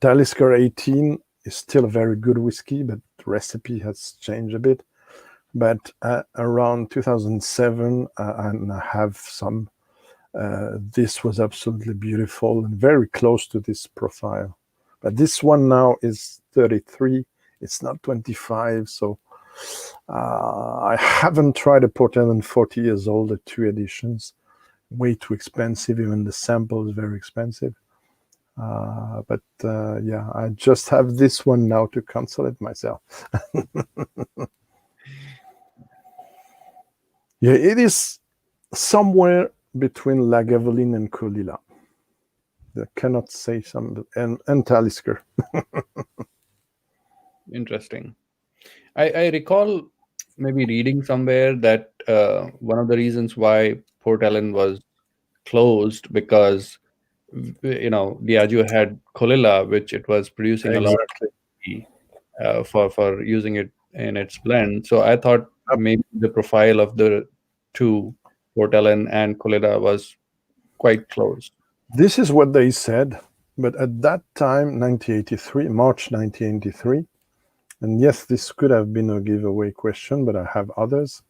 Talisker 18 is still a very good whiskey, but the recipe has changed a bit. But around 2007, and I have some, this was absolutely beautiful and very close to this profile. But this one now is 33. It's not 25, so I haven't tried a Port Ellen 40 years old at 2 editions. Way too expensive. Even the sample is very expensive. But yeah, I just have this one now to consolate myself. Yeah, it is somewhere between Lagavulin and Caol Ila. I cannot say some, and Talisker. Interesting. I recall maybe reading somewhere that one of the reasons why Port Ellen was closed, because Diageo had Caol Ila, which it was producing a lot of whiskey, for using it in its blend. So I thought maybe the profile of the two, Port Ellen and Caol Ila, was quite close. This is what they said, but at that time, March 1983, and yes, this could have been a giveaway question, but I have others.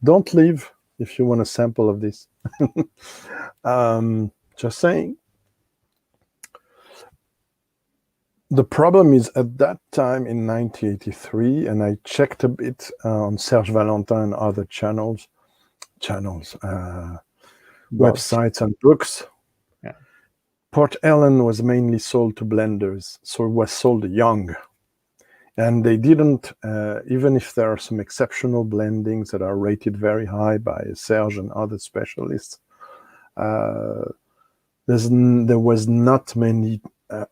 Don't leave if you want a sample of this. Just saying. The problem is, at that time in 1983, and I checked a bit on Serge Valentin and other websites and books. Yeah. Port Ellen was mainly sold to blenders, so it was sold young. And they didn't, even if there are some exceptional blendings that are rated very high by Serge and other specialists, there was not many there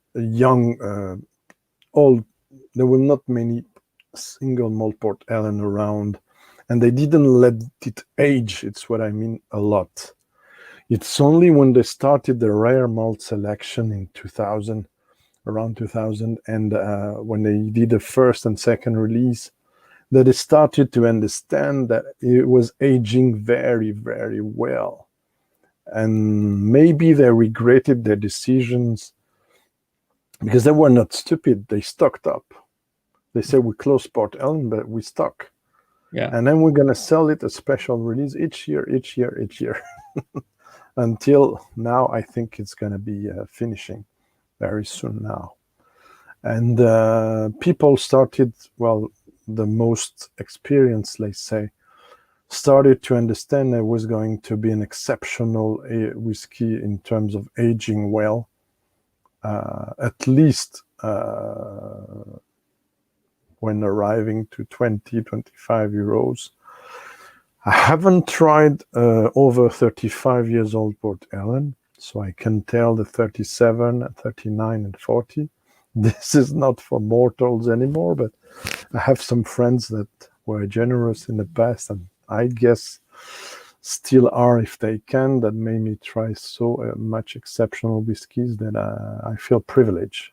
were not many single malt Port Ellen around, and they didn't let it age. It's what I mean a lot. It's only when they started the rare malt selection in 2000, around 2000, and when they did the first and second release, that they started to understand that it was aging very, very well. And maybe they regretted their decisions, because they were not stupid. They stocked up. They said, we closed Port Ellen, but we stock. Yeah. And then we're going to sell it a special release each year. Until now, I think it's going to be finishing very soon now. And people started, well, the most experienced, let's say, started to understand there was going to be an exceptional whiskey in terms of aging well. At least when arriving to 20, 25 euros. I haven't tried over 35 years old Port Ellen, so I can tell the 37, 39, and 40. This is not for mortals anymore, but I have some friends that were generous in the past, and I guess still are if they can, that made me try so much exceptional whiskies that I feel privileged.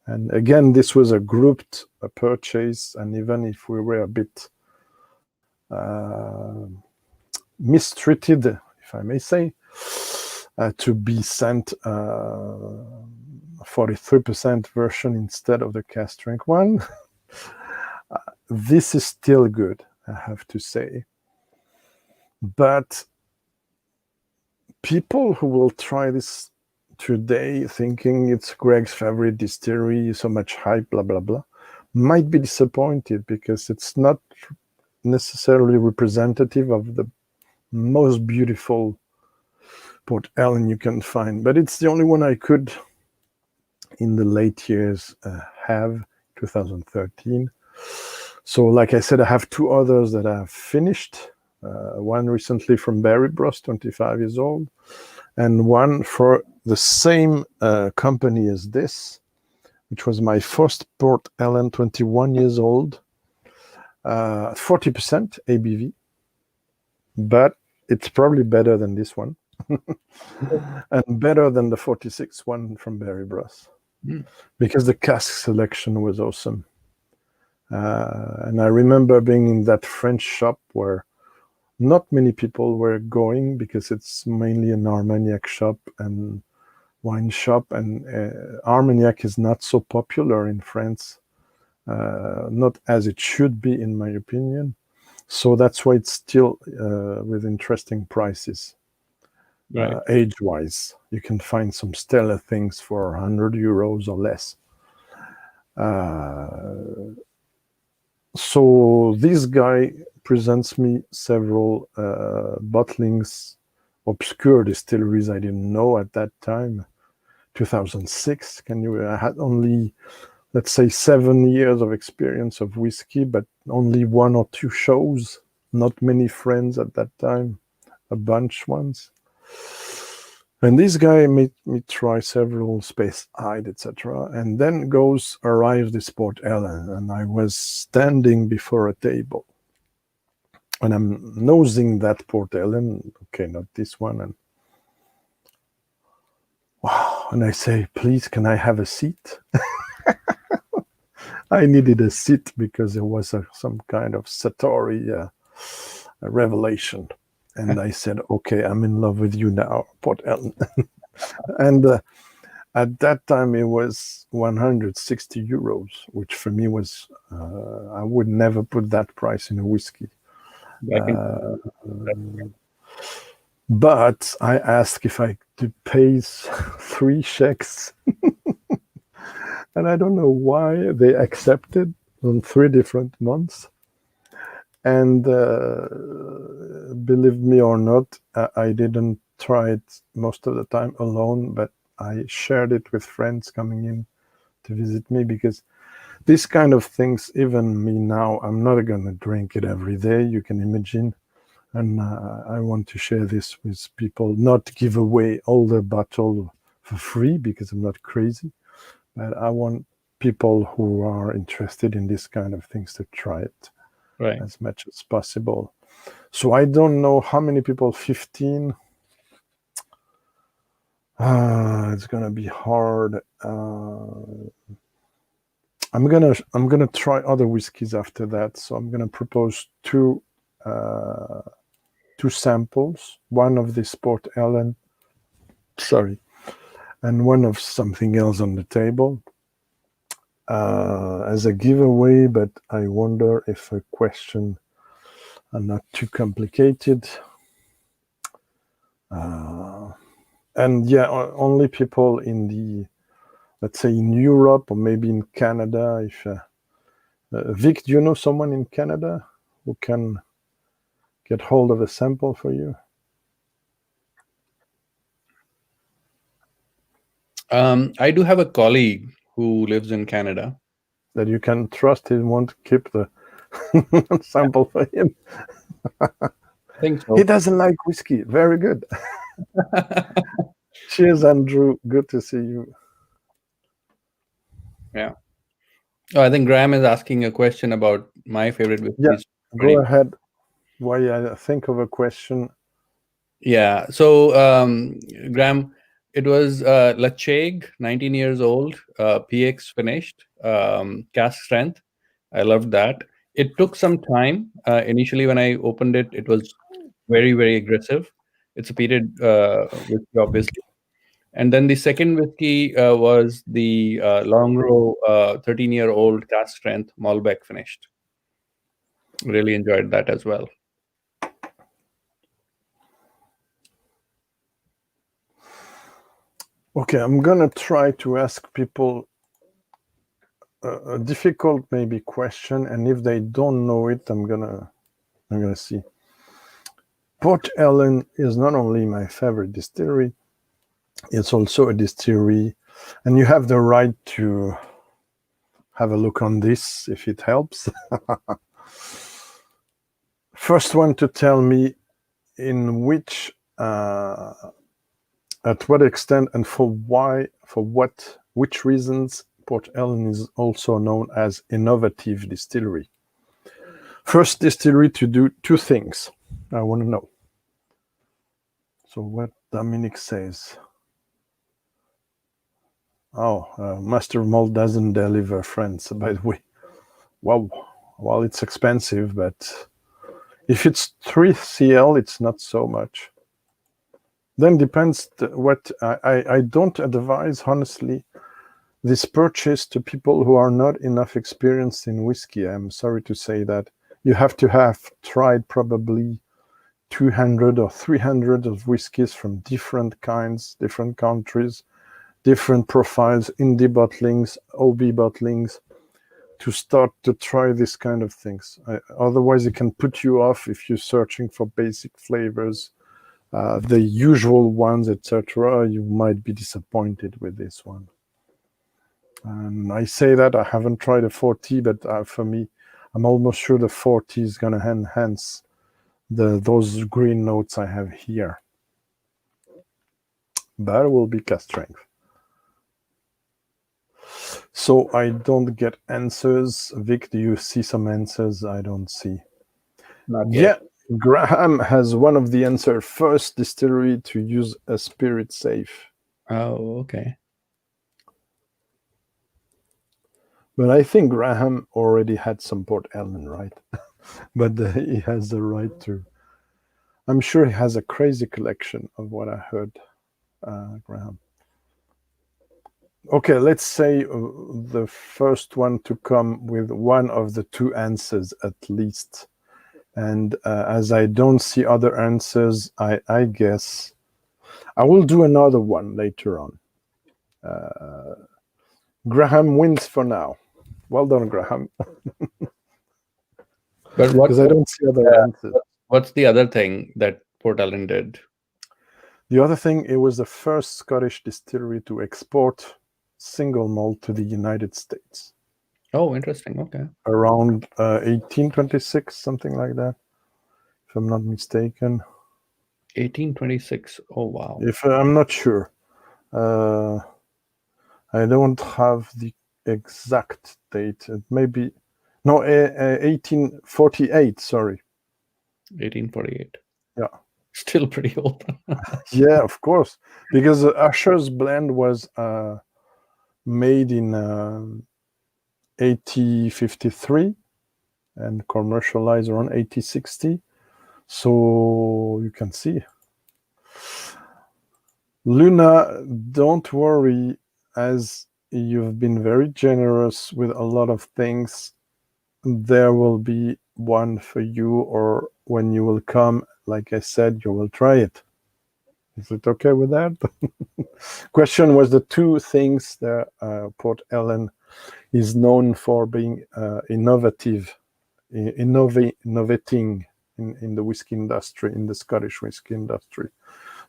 And again, this was a grouped purchase, and even if we were a bit mistreated, if I may say, to be sent 43% version instead of the Cask Strength one, this is still good, I have to say. But people who will try this today thinking it's Greg's favorite distillery, so much hype, blah, blah, blah, might be disappointed, because it's not necessarily representative of the most beautiful Port Ellen you can find. But it's the only one I could, in the late years, have, 2013. So like I said, I have two others that I've finished. One recently from Barry Bros, 25 years old, and one for the same company as this, which was my first Port Ellen, 21 years old, 40% ABV, but it's probably better than this one, and better than the 46 one from Barry Bruss, because the cask selection was awesome. And I remember being in that French shop where not many people were going, because it's mainly an Armagnac shop and wine shop, and Armagnac is not so popular in France, not as it should be, in my opinion. So that's why it's still with interesting prices. Right. Age-wise, you can find some stellar things for 100 euros or less. So this guy presents me several bottlings, obscure distilleries I didn't know at that time. 2006, I had only, let's say, 7 years of experience of whiskey, but only 1 or 2 shows, not many friends at that time, a bunch once. And this guy made me try several Speyside, etc. And then arrived this Port Ellen, and I was standing before a table. And I'm nosing that Port Ellen, okay, not this one. And wow, and I say, please, can I have a seat? I needed a seat because there was some kind of Satori revelation. And I said, okay, I'm in love with you now, Port Ellen. And at that time, it was 160 euros, which for me was, I would never put that price in a whiskey. But I asked if I could pay 3 shekels. And I don't know why they accepted on 3 different months. And believe me or not, I didn't try it most of the time alone, but I shared it with friends coming in to visit me, because this kind of things, even me now, I'm not going to drink it every day, you can imagine. And I want to share this with people, not give away all the bottle for free, because I'm not crazy. But I want people who are interested in this kind of things to try it. Right. As much as possible. So I don't know how many people, 15. It's gonna be hard. I'm gonna try other whiskeys after that. So I'm gonna propose 2 samples, one of this Port Ellen, and one of something else on the table. As a giveaway, but I wonder if a question are not too complicated. And yeah, only people in the, let's say, in Europe or maybe in Canada. If Vic, do you know someone in Canada who can get hold of a sample for you? I do have a colleague who lives in Canada. That you can trust he won't keep the sample for him. I think so. He doesn't like whiskey. Very good. Cheers, Andrew. Good to see you. Yeah. Oh, I think Graham is asking a question about my favorite whiskeys. Yeah, go ahead. Why I think of a question. Yeah. So, Graham, it was Lacheg, 19 years old, P.X finished, Cask Strength. I loved that. It took some time. Initially, when I opened it, it was very, very aggressive. It's a peated whiskey, obviously. And then the second whiskey was the Longrow 13-year-old Cask Strength Malbec finished. Really enjoyed that as well. Okay, I'm gonna try to ask people a difficult maybe question, and if they don't know it, I'm gonna see. Port Ellen is not only my favorite distillery, it's also a distillery, and you have the right to have a look on this if it helps. First one to tell me in which at what extent and which reasons Port Ellen is also known as innovative distillery. First distillery to do two things. I want to know. So what Dominic says. Oh, Master Malt doesn't deliver, friends, by the way. Wow. Well, it's expensive, but if it's 3 CL, it's not so much. Then depends what I don't advise, honestly, this purchase to people who are not enough experienced in whiskey. I'm sorry to say that. You have to have tried probably 200 or 300 of whiskeys from different kinds, different countries, different profiles, indie bottlings, OB bottlings, to start to try this kind of things. Otherwise, it can put you off if you're searching for basic flavors, the usual ones, etc. You might be disappointed with this one. And I say that I haven't tried a 40, but for me, I'm almost sure the 40 is going to enhance those green notes I have here. That will be Cask Strength. So I don't get answers. Vic, do you see some answers? I don't see. Not yet. Yeah, Graham has one of the answer. First distillery to use a spirit safe. Oh, okay. But I think Graham already had some Port Ellen, right? But he has the right to. I'm sure he has a crazy collection of what I heard, Graham. Okay, let's say the first one to come with one of the two answers at least. And as I don't see other answers, I guess I will do another one later on. Graham wins for now. Well done, Graham. But what? Because I don't see other answers. What's the other thing that Port Ellen did? The other thing, it was the first Scottish distillery to export single malt to the United States. Oh, interesting. Okay. Around 1826, something like that, if I'm not mistaken. 1826. Oh, wow. If I'm not sure. I don't have the exact date. It may be... No, 1848, sorry. 1848. Yeah. Still pretty old. Yeah, of course. Because Usher's blend was made in 1853 and commercialized around 1860. So you can see. Luna, don't worry, as you've been very generous with a lot of things. There will be one for you, or when you will come, like I said, you will try it. Is it okay with that? Question was the two things that Port Ellen is known for being innovating in the whiskey industry, in the Scottish whiskey industry.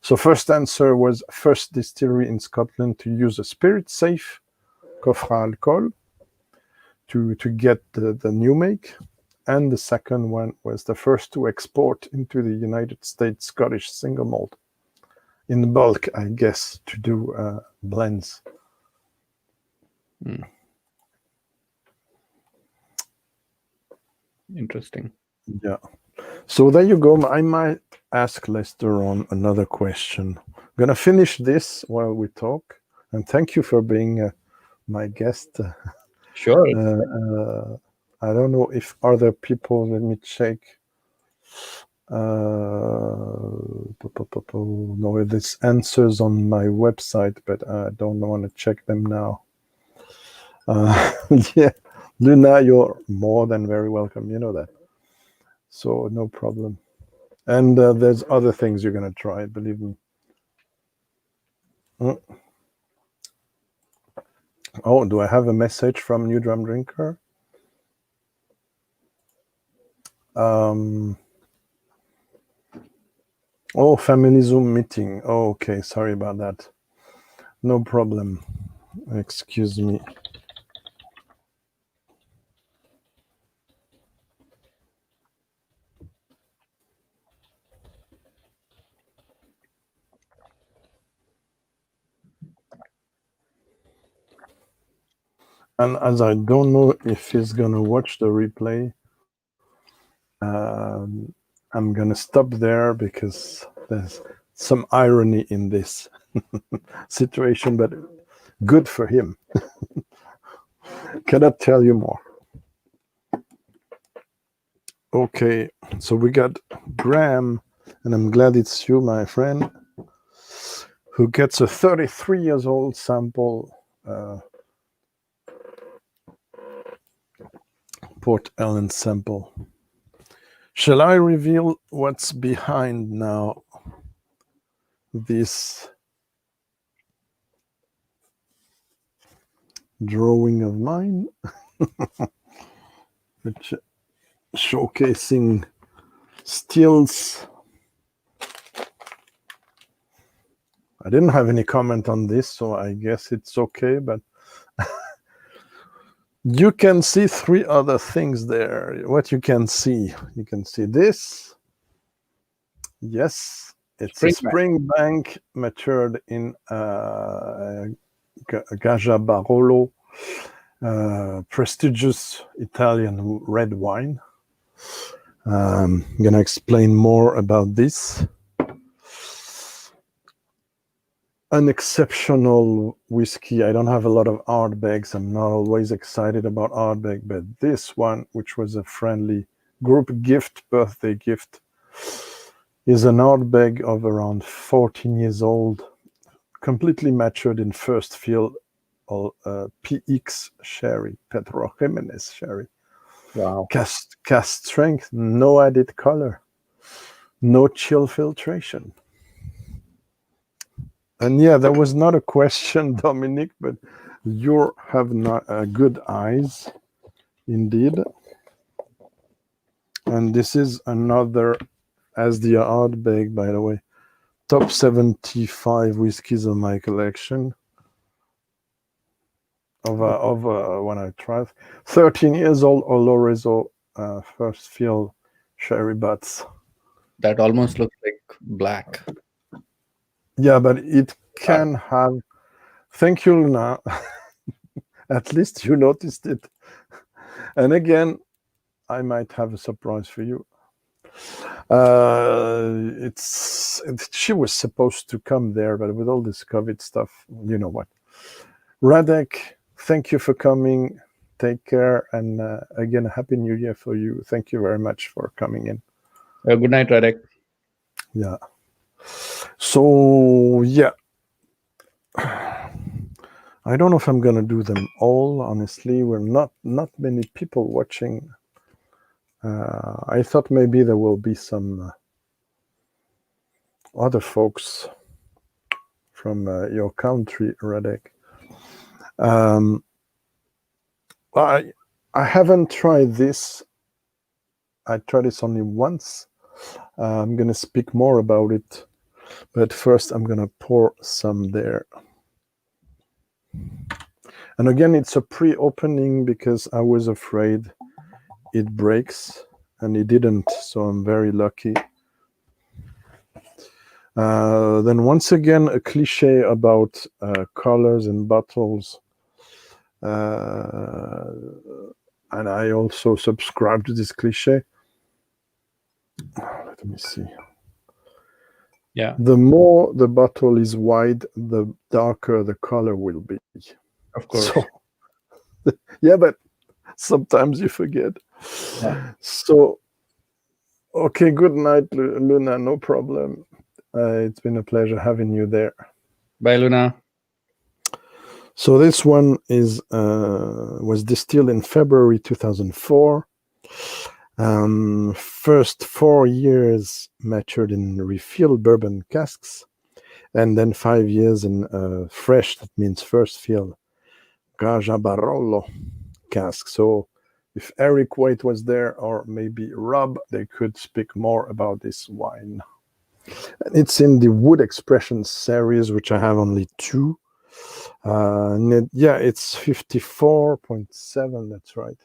So first answer was first distillery in Scotland to use a spirit safe coffre alcool to get the new make. And the second one was the first to export into the United States Scottish single malt in bulk, I guess, to do blends. Interesting. Yeah. So there you go. I might ask Lester on another question. I'm going to finish this while we talk. And thank you for being my guest. Sure. I don't know if other people, let me check. No, there's answers on my website, but I don't want to check them now. Yeah, Luna, you're more than very welcome. You know that. So no problem. And there's other things you're going to try, believe me. Oh, do I have a message from New Drum Drinker? Oh, family Zoom meeting. Oh, okay, sorry about that. No problem. Excuse me. And as I don't know if he's gonna watch the replay, I'm gonna stop there because there's some irony in this situation, but good for him. Cannot tell you more. Okay, so we got Graham, and I'm glad it's you, my friend, who gets a 33 years old sample Port Ellen sample. Shall I reveal what's behind now this drawing of mine? Which showcasing stills. I didn't have any comment on this, so I guess it's okay, but you can see three other things there. What you can see this. Yes, it's a springbank matured in Gaja Barolo, prestigious Italian red wine. I'm gonna explain more about this. An exceptional whiskey. I don't have a lot of ardbegs. I'm not always excited about ardbeg, but this one, which was a friendly group gift, birthday gift, is an ardbeg of around 14 years old, completely matured in first fill P.X. sherry, Pedro Jimenez sherry. Wow. Cask Strength, no added color, no chill filtration. And yeah, that was not a question, Dominic, but you have not good eyes, indeed. And this is another, as the ardbeg, by the way, top 75 whiskeys of my collection. Of when I tried, 13 years old Oloroso first fill sherry butts. That almost looks like black. Yeah, but it can have. Thank you, Luna. At least you noticed it. And again, I might have a surprise for you. She was supposed to come there, but with all this COVID stuff, you know what. Radek, thank you for coming. Take care, and again, Happy New Year for you. Thank you very much for coming in. Good night, Radek. Yeah. So yeah, I don't know if I'm gonna do them all. Honestly, we're not many people watching. I thought maybe there will be some other folks from your country, Radek. I haven't tried this. I tried this only once. I'm gonna speak more about it, but first I'm gonna pour some there. And again, it's a pre-opening because I was afraid it breaks, and it didn't, so I'm very lucky. Then once again, a cliche about colors and bottles. And I also subscribe to this cliche. Let me see. Yeah. The more the bottle is wide, the darker the color will be. Of course. So, yeah, but sometimes you forget. Yeah. So, okay, good night, Luna. No problem. It's been a pleasure having you there. Bye, Luna. So this one is was distilled in February 2004. First 4 years matured in Refill Bourbon casks, and then 5 years in fresh, that means first fill, Gaja Barolo cask. So if Eric Waite was there, or maybe Rob, they could speak more about this wine. And it's in the Wood Expressions series, which I have only 2. Yeah, it's 54.7, that's right.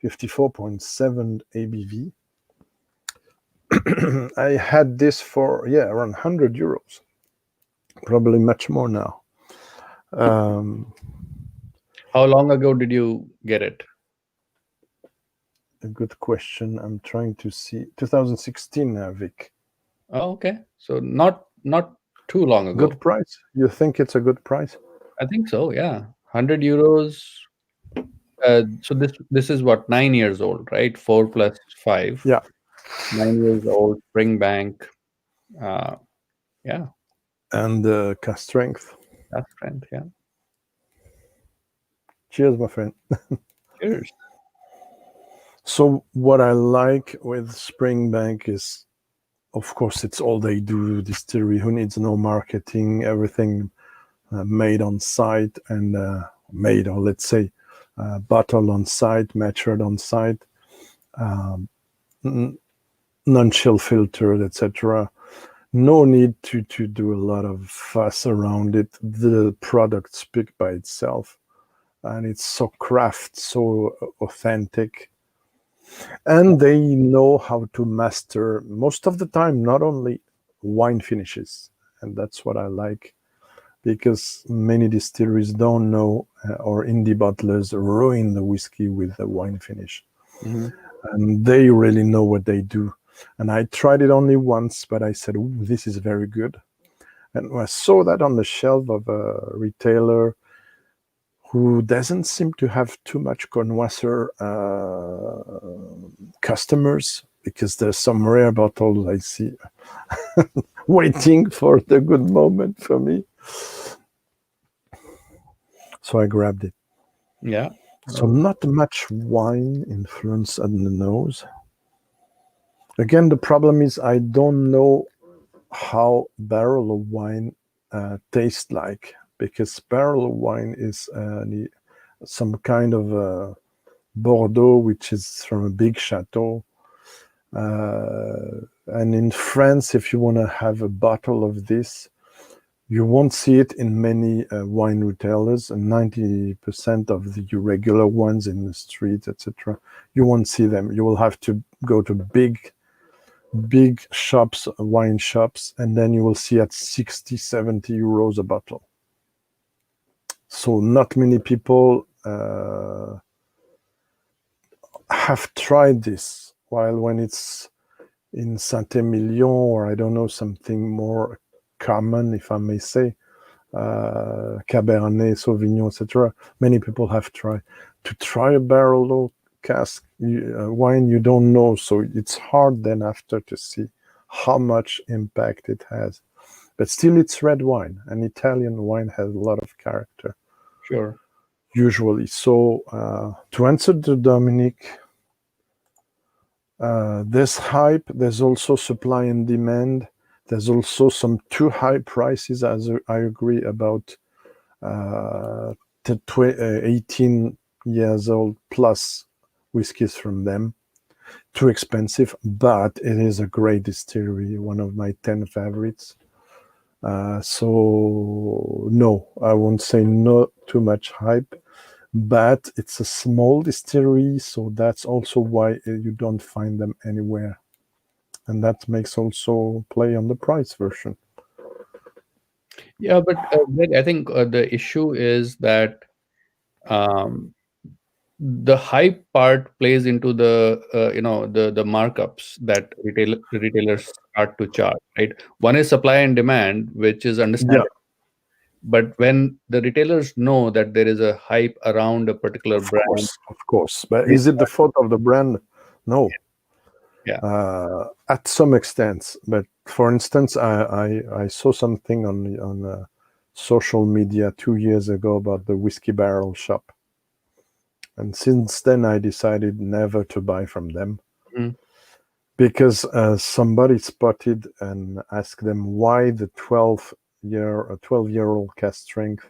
54.7 ABV. I had this for, yeah, around 100 euros. Probably much more now. How long ago did you get it? A good question. I'm trying to see. 2016, Vic. Oh, okay. So not too long ago. Good price. You think it's a good price? I think so. Yeah, €100. So this is what, 9 years old, right? 4 plus 5. Yeah. 9 years old. Springbank. Yeah. And Cask Strength. Cask Strength. Yeah. Cheers, my friend. Cheers. So what I like with Springbank is, of course, it's all they do. Distillery who needs no marketing, everything made on site and made, or let's say, bottled on site, matured on site, non-chill filtered, etc. No need to do a lot of fuss around it. The product speaks by itself, and it's so craft, so authentic. And they know how to master, most of the time, not only wine finishes. And that's what I like, because many distilleries don't know, or indie bottlers ruin the whiskey with the wine finish. Mm-hmm. And they really know what they do. And I tried it only once, but I said, "Ooh, this is very good." And I saw that on the shelf of a retailer who doesn't seem to have too much connoisseur customers, because there's some rare bottles I see waiting for the good moment for me. So I grabbed it. Yeah. So not much wine influence on the nose. Again, the problem is I don't know how barrel of wine tastes like, because barrel of wine is some kind of Bordeaux, which is from a big chateau. And in France, if you want to have a bottle of this, you won't see it in many wine retailers, and 90% of the regular ones in the street, etc., you won't see them. You will have to go to big shops, wine shops, and then you will see at 60, 70 euros a bottle. So not many people have tried this, while when it's in Saint-Emilion, or I don't know, something more common, if I may say, Cabernet, Sauvignon, etc., many people have tried. To try a barrel cask wine, you don't know, so it's hard then after to see how much impact it has. But still, it's red wine, and Italian wine has a lot of character. Sure. Usually. So to answer to Dominic, there's hype, there's also supply and demand. There's also some too high prices, as I agree about 18 years old plus whiskies from them. Too expensive, but it is a great distillery, one of my 10 favorites. So no, I won't say no too much hype, but it's a small distillery, so that's also why you don't find them anywhere. And that makes also play on the price version. Yeah, but Greg, I think the issue is that the hype part plays into the the markups that retailers start to charge, right? One is supply and demand, which is understandable. But when the retailers know that there is a hype around a particular brand, of course. But is it the fault of the brand? No. Yeah. At some extent. But for instance, I saw something on social media 2 years ago about the Whiskey Barrel shop. And since then, I decided never to buy from them. Mm. Because somebody spotted and asked them why the 12-year-old Cask Strength,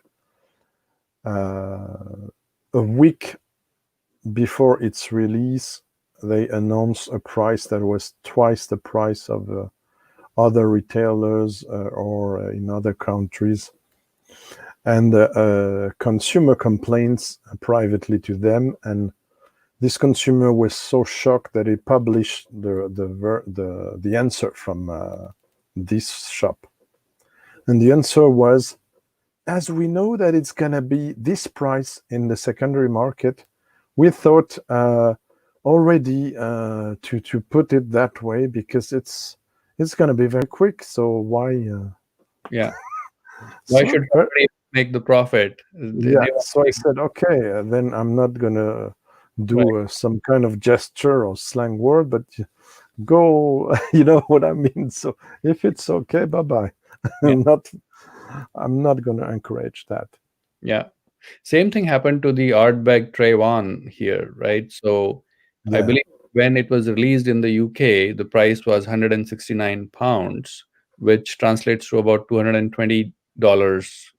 a week before its release, they announced a price that was twice the price of other retailers or in other countries. And consumer complaints privately to them, and this consumer was so shocked that he published the answer from this shop. And the answer was, as we know that it's gonna be this price in the secondary market, we thought already to put it that way, because it's gonna be very quick. So why? Yeah. Why should somebody make the profit? Yeah. So I said, okay, then I'm not gonna do some kind of gesture or slang word, but go. You know what I mean. So if it's okay, bye bye. Yeah. I'm not gonna encourage that. Yeah. Same thing happened to the ardbeg tray one here, right? So I Yeah. believe when it was released in the UK, the price was £169, which translates to about $220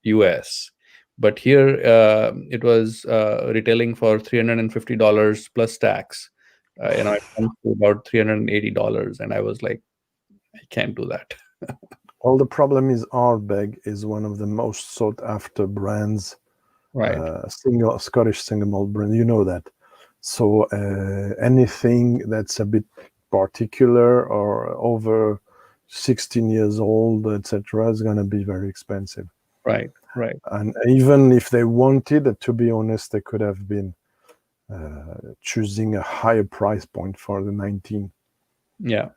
US. But here it was retailing for $350 plus tax. It comes to about $380, and I was like, I can't do that. Well, the problem is ardbeg is one of the most sought after brands, Right. Scottish single malt brand. You know that. So anything that's a bit particular or over 16 years old, etc., is going to be very expensive. Right. Right. And even if they wanted, to be honest, they could have been choosing a higher price point for the 19. Yeah.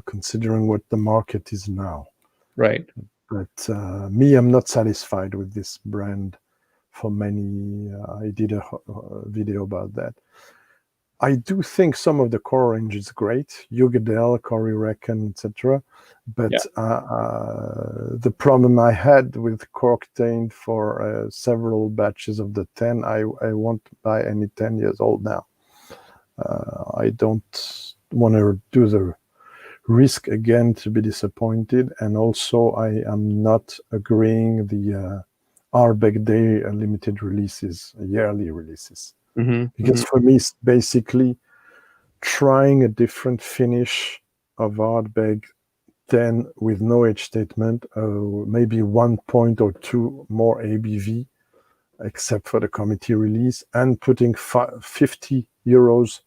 Considering what the market is now. Right. But me, I'm not satisfied with this brand for many. I did a video about that. I do think some of the core range is great, Ugadel, Corey Reckon, etc. But the problem I had with Corktained for several batches of the 10, I won't buy any 10 years old now. I don't want to do the risk again to be disappointed, and also I am not agreeing the ardbeg Day limited releases, yearly releases, because for me it's basically trying a different finish of ardbeg 10 with no age statement, maybe 1 point or 2 more ABV, except for the committee release, and putting 50 euros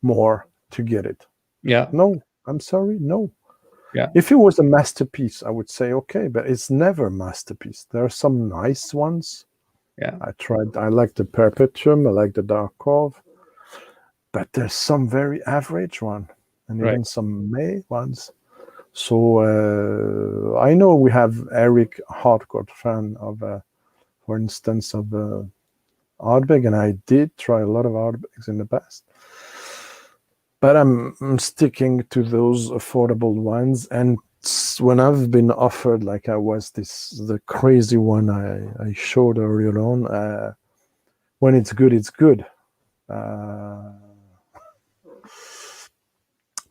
more to get it. Yeah. No, I'm sorry, no. Yeah. If it was a masterpiece, I would say okay, but it's never a masterpiece. There are some nice ones. Yeah. I like the Perpetuum, I like the Dark Cove, but there's some very average one, and even some May ones. So I know we have Eric, hardcore fan of, for instance, of ardbeg, and I did try a lot of ardbegs in the past. But I'm sticking to those affordable ones, and when I've been offered, like I was the crazy one I showed earlier on, when it's good, it's good.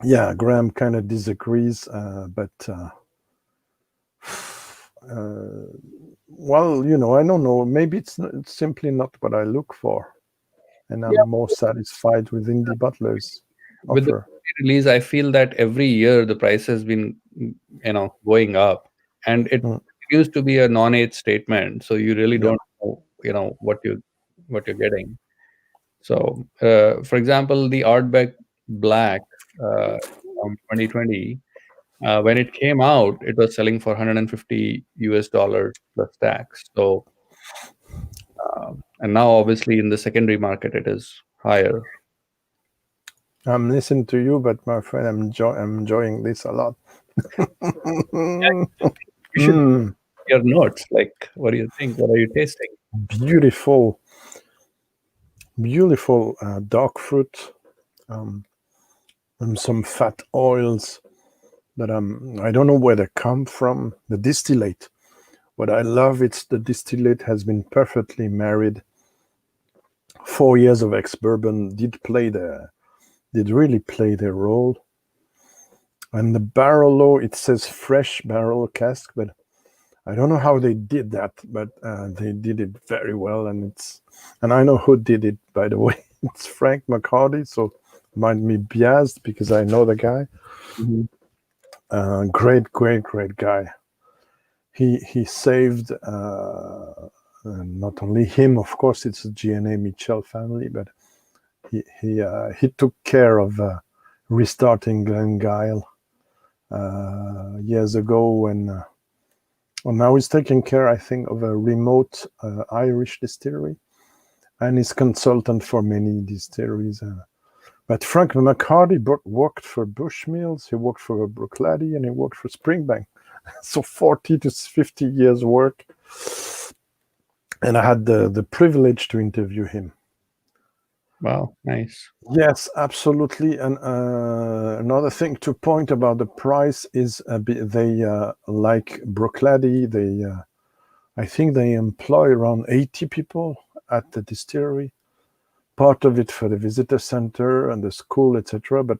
Yeah, Graham kind of disagrees, but well, I don't know. Maybe it's simply not what I look for, and I'm more satisfied with indie bottlers. With the release, I feel that every year the price has been, going up, and it used to be a non-age statement, so you really don't know, what you're getting. So, for example, the ardbeg Black from 2020, when it came out, it was selling for $150 plus tax. So, and now obviously in the secondary market it is higher. I'm listening to you, but my friend, I'm enjoying this a lot. You should your notes. Like, what do you think? What are you tasting? Beautiful dark fruit, and some fat oils that I don't know where they come from. The distillate. What I love, it's the distillate has been perfectly married. 4 years of ex-bourbon did really play their role. And the Barolo, it says fresh barrel cask, but I don't know how they did that, but they did it very well. And I know who did it, by the way. It's Frank McCarty, so might be biased because I know the guy. Great guy. He saved not only him, of course, it's a GNA Mitchell family, but he took care of restarting Glengyle years ago when Well, now he's taking care, I think, of a remote Irish distillery, and he's consultant for many distilleries. But Frank McCarty worked for Bushmills, he worked for Bruichladdich, and he worked for Springbank. So 40 to 50 years work. And I had the privilege to interview him. Wow, nice. Yes, absolutely. And another thing to point about the price is they like Bruichladdich, I think they employ around 80 people at the distillery. Part of it for the visitor center and the school, etc., but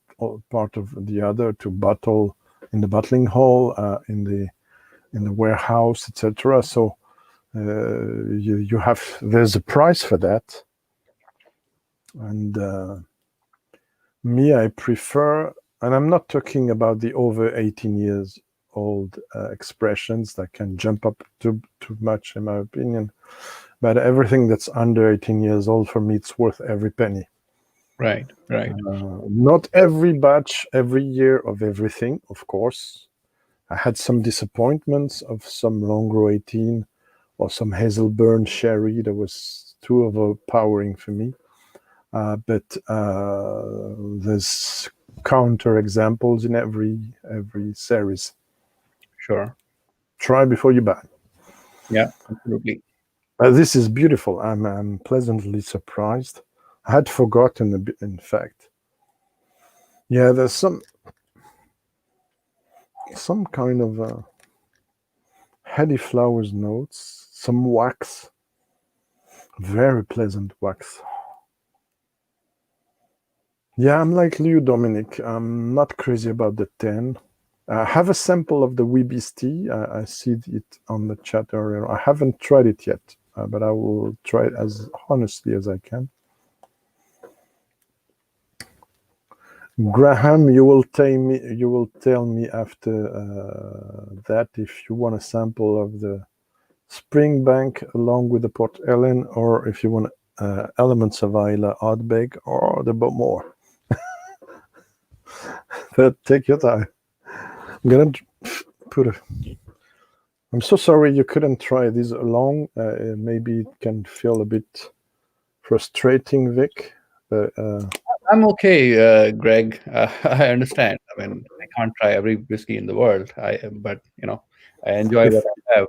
part of the other to bottle in the bottling hall, in the warehouse, etc. So there's a price for that. And me, I prefer, and I'm not talking about the over 18 years old expressions that can jump up too much, in my opinion. But everything that's under 18 years old, for me, it's worth every penny. Right. Not every batch, every year of everything, of course. I had some disappointments of some Longrow 18 or some Hazelburn Sherry that was too overpowering for me. But there's counter examples in every series. Sure. Try before you buy. Yeah, absolutely. This is beautiful. I'm pleasantly surprised. I had forgotten a bit, in fact. Yeah, there's some kind of heady flowers notes, some wax, very pleasant wax. Yeah, I'm like you, Dominic. I'm not crazy about the 10. I have a sample of the Weeby's tea. I see it on the chat earlier. I haven't tried it yet, but I will try it as honestly as I can. Graham, you will tell me after that if you want a sample of the Springbank along with the Port Ellen, or if you want elements of Islay, ardbeg, or the bowmore. But take your time. I'm gonna I'm so sorry you couldn't try these along. Maybe it can feel a bit frustrating, Vic. But I'm okay, Greg. I understand. I mean, I can't try every whiskey in the world. But I enjoy what I have.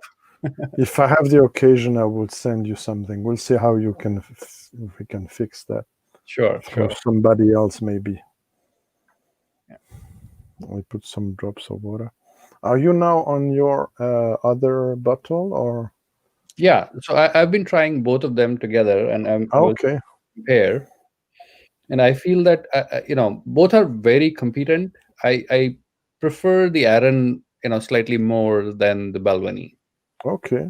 if I have the occasion, I will send you something. We'll see how you can, if we can fix that. Sure. Somebody else, maybe. Yeah. We put some drops of water. Are you now on your other bottle, or? Yeah. So I've been trying both of them together, and I'm okay. Compare. And I feel that both are very competent. I prefer the Arran slightly more than the Balvenie. Okay.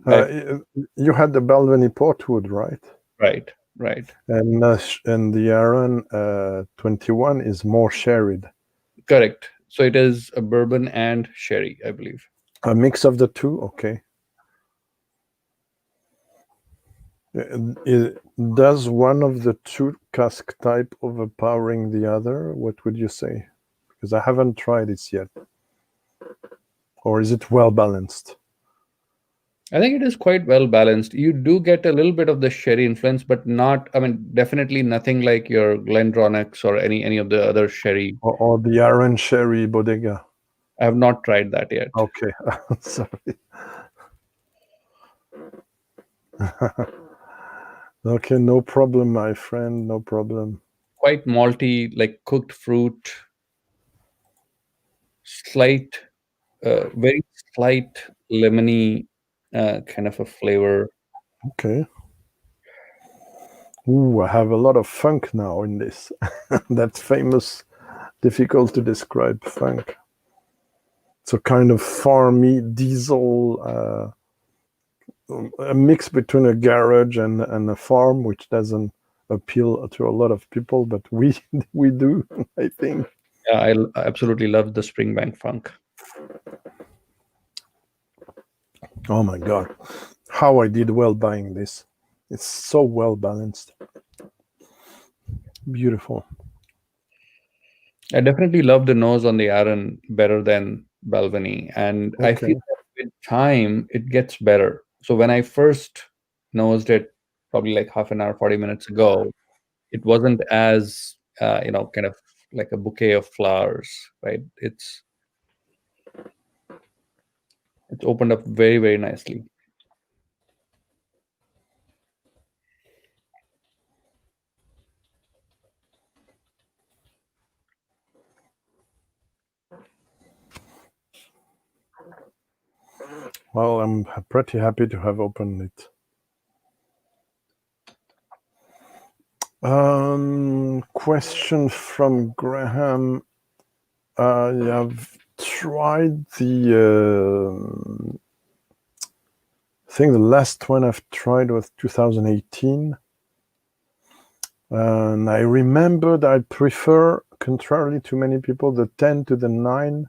You had the Balvenie Portwood, right? Right. And the Arran 21 is more sherried. Correct. So it is a bourbon and sherry, I believe. A mix of the two. Okay. Does one of the two cask type overpowering the other? What would you say? Because I haven't tried it yet. Or is it well balanced? I think it is quite well balanced. You do get a little bit of the sherry influence, but not, definitely nothing like your GlenDronachs or any of the other sherry. Or the Arran Sherry Bodega. I have not tried that yet. Okay. Sorry. Okay, no problem, my friend, no problem. Quite malty, like cooked fruit, very slight lemony kind of a flavor. Okay. Ooh, I have a lot of funk now in this. That famous, difficult to describe funk. It's a kind of farmy diesel, a mix between a garage and a farm, which doesn't appeal to a lot of people, but we do, I think. Yeah, I absolutely love the Springbank funk. Oh my God, how I did well buying this. It's so well balanced. Beautiful. I definitely love the nose on the Arran better than Balvenie, and okay. I feel that with time, it gets better. So when I first nosed it, probably like half an hour, 40 minutes ago, it wasn't as, kind of like a bouquet of flowers, right? It's opened up very, very nicely. Well, I'm pretty happy to have opened it. Question from Graham. I've tried the. I think the last one I've tried was 2018. And I remember that I prefer, contrarily to many people, the 10 to the 9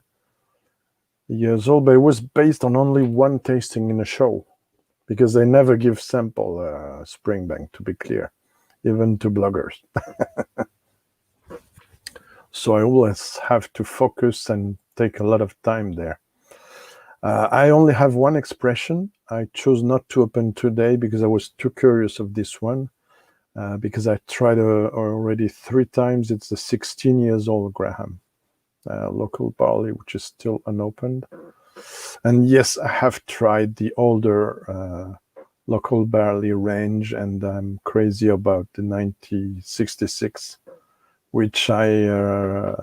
years old, but it was based on only one tasting in a show, because they never give sample springbank, to be clear, even to bloggers. So I always have to focus and take a lot of time there. I only have one expression. I chose not to open today because I was too curious of this one, because I tried already 3 times. It's the 16 years old Graham, local barley, which is still unopened. And yes, I have tried the older local barley range, and I'm crazy about the 1966, which I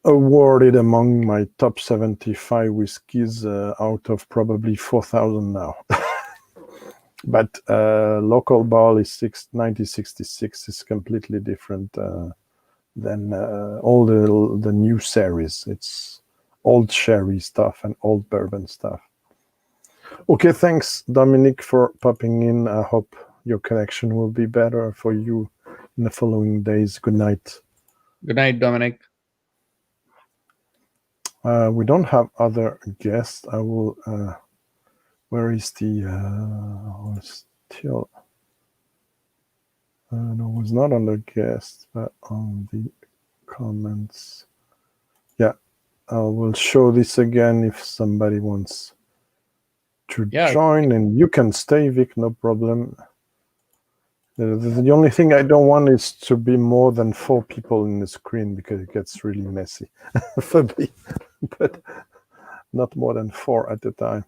awarded among my top 75 whiskies out of probably 4,000 now. But local barley 1966 is completely different than all the new series. It's old sherry stuff and old bourbon stuff. Okay, thanks, Dominic, for popping in. I hope your connection will be better for you in the following days. Good night. Good night, Dominic. We don't have other guests. I will. Where is the? Still. No, it's not on the guest, but on the comments. Yeah, I will show this again if somebody wants to join, and you can stay, Vic, no problem. The only thing I don't want is to be more than 4 people in the screen, because it gets really messy for me. But not more than 4 at a time.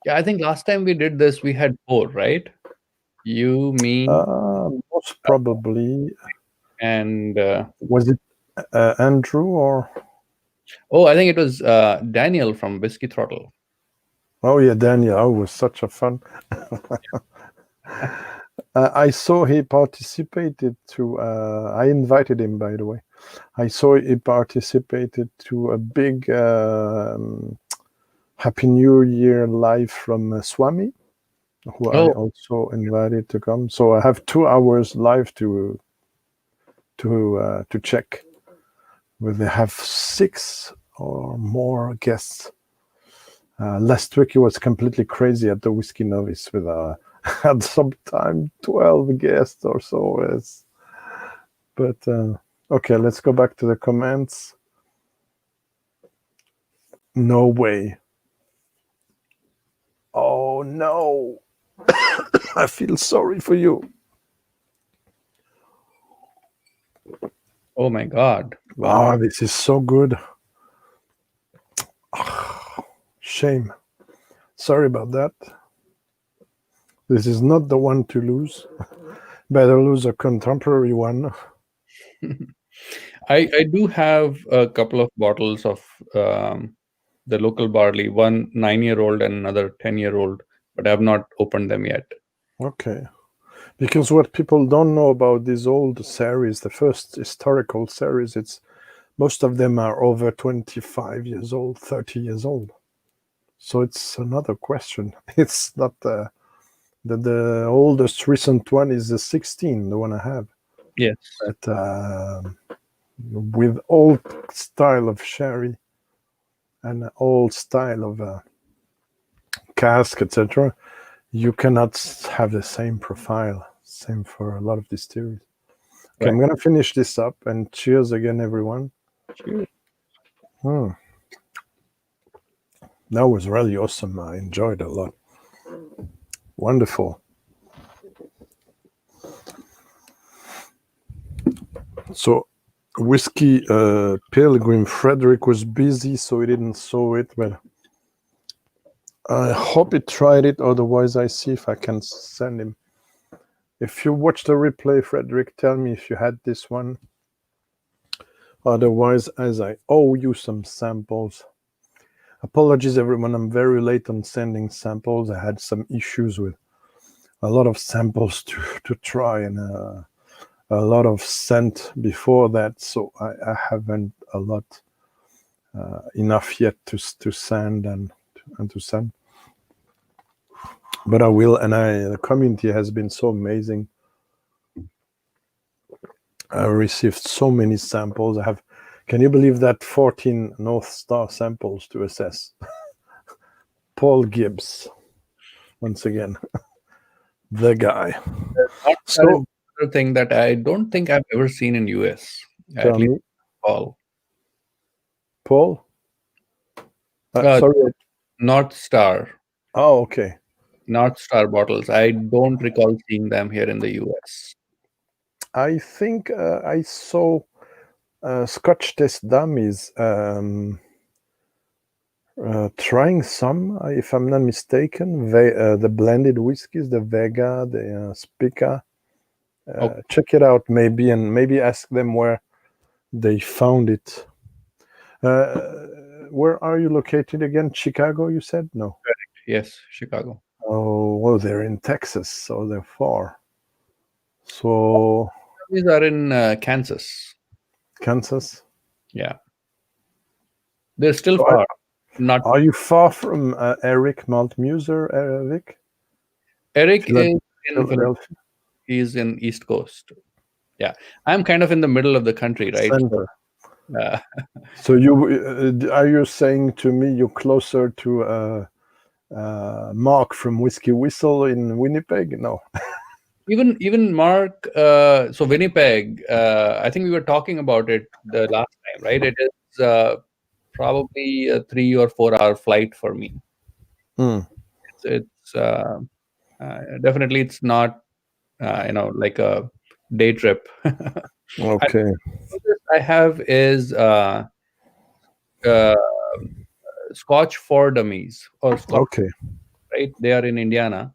Yeah, I think last time we did this, we had 4, right? You, me, most probably. And was it Andrew or? Oh, I think it was Daniel from Whiskey Throttle. Oh yeah, Daniel. Oh, it was such a fun. I saw he participated to. I invited him, by the way. I saw he participated to a big Happy New Year live from Swami, who I also invited to come. So I have 2 hours live to check. Where they have 6 or more guests. Last week it was completely crazy at the Whiskey Novice with had sometime 12 guests or so. But okay, let's go back to the comments. No way. Oh no. I feel sorry for you. Oh my God. Wow, this is so good. Shame. Sorry about that. This is not the one to lose. Better lose a contemporary one. I do have a couple of bottles of the local barley, one 9-year-old and another 10-year-old, but I have not opened them yet. Okay. Because what people don't know about these old series, the first historical series, it's most of them are over 25 years old, 30 years old. So it's another question. It's not the oldest recent one is the 16, the one I have. Yes. But with old style of sherry and old style of cask, etc., you cannot have the same profile. Same for a lot of distilleries. Okay, right. I'm going to finish this up, and cheers again, everyone. Cheers. That was really awesome. I enjoyed it a lot. Wonderful. So, Whiskey Pilgrim Frederick was busy, so he didn't saw it, but I hope he tried it. Otherwise, I see if I can send him. If you watch the replay, Frederick, tell me if you had this one. Otherwise, as I owe you some samples. Apologies, everyone. I'm very late on sending samples. I had some issues with a lot of samples to try, and a lot of scent before that, so I haven't a lot enough yet to send and to send. But I will, and the community has been so amazing. I received so many samples. I have, can you believe that, 14 North Star samples to assess? Paul Gibbs, once again, the guy. So thing that I don't think I've ever seen in US. At least Paul. Paul? Sorry. North Star. Oh, okay. North Star bottles. I don't recall seeing them here in the US. I think I saw Scotch Test Dummies trying some, if I'm not mistaken, the blended whiskies, the Vega, the Spica. Okay. Check it out, maybe, and maybe ask them where they found it. Where are you located again? Chicago, you said? No. Correct. Yes, Chicago. Oh, well, they're in Texas, so they're far. So these are in Kansas. Kansas? Yeah. They're still far. Not. Are you far from Eric Maltmuser, Vic? Eric is in Philadelphia. He's in East Coast. Yeah, I'm kind of in the middle of the country, right? Center. So you are you saying to me you're closer to Mark from Whiskey Whistle in Winnipeg? No. Even Mark. So Winnipeg. I think we were talking about it the last time, right? It is probably a 3 or 4 hour flight for me. It's definitely it's not like a day trip. Okay. I have is Scotch for Dummies or Scotch. Okay. Right, they are in Indiana,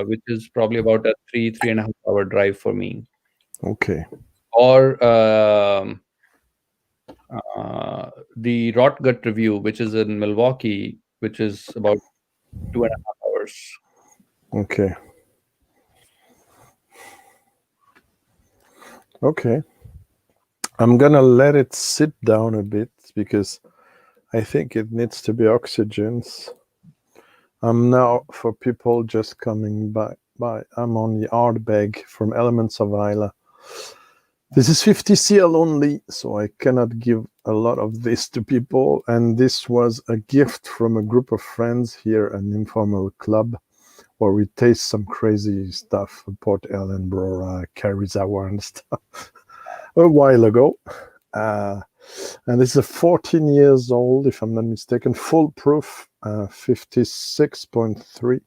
which is probably about a 3.5 hour drive for me. Okay. Or the Rot Gut Review, which is in Milwaukee, which is about 2.5 hours. Okay. Okay. I'm gonna let it sit down a bit because I think it needs to be oxygens. I'm now, for people just coming by, I'm on the ardbeg from Elements of Islay. This is 50 CL only, so I cannot give a lot of this to people. And this was a gift from a group of friends here, an informal club, where we taste some crazy stuff, Port Ellen, Brora, Karizawa and stuff, a while ago. And this is a 14 years old, if I'm not mistaken, full proof, 56.3.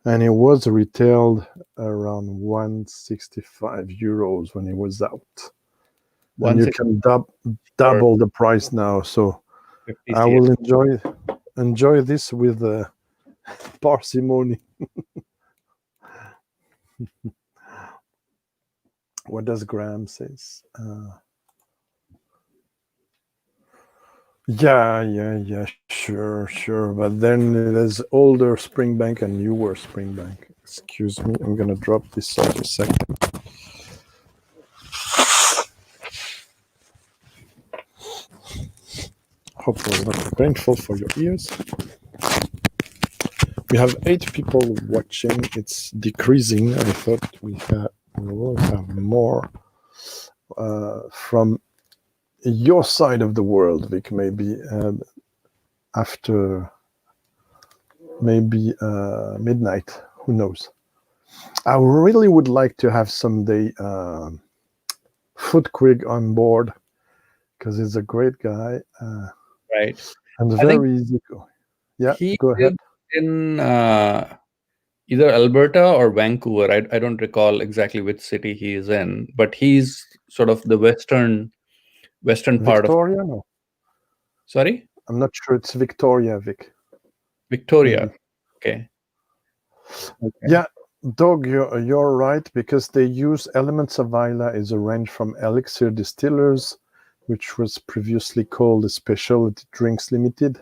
And it was retailed around 165 euros when it was out. And you can double the price now. So I will enjoy this with parsimony. What does Graham says? Yeah, sure. But then there's older Springbank and newer Springbank. Excuse me, I'm gonna drop this off a second. Hopefully it's not painful for your ears. We have 8 people watching. It's decreasing. I thought we will have more from your side of the world, Vic, maybe after midnight, who knows. I really would like to have someday Footquig on board because he's a great guy, right? And very easy going. Yeah, He go ahead. lived in either Alberta or Vancouver. I don't recall exactly which city he is in, but he's sort of the western part of. Victoria? No, Sorry, I'm not sure. It's Victoria, Vic. Victoria. Maybe. Okay. Yeah, Doug, you're right, because they use Elements of Isla is a range from Elixir Distillers, which was previously called the Specialty Drinks Limited.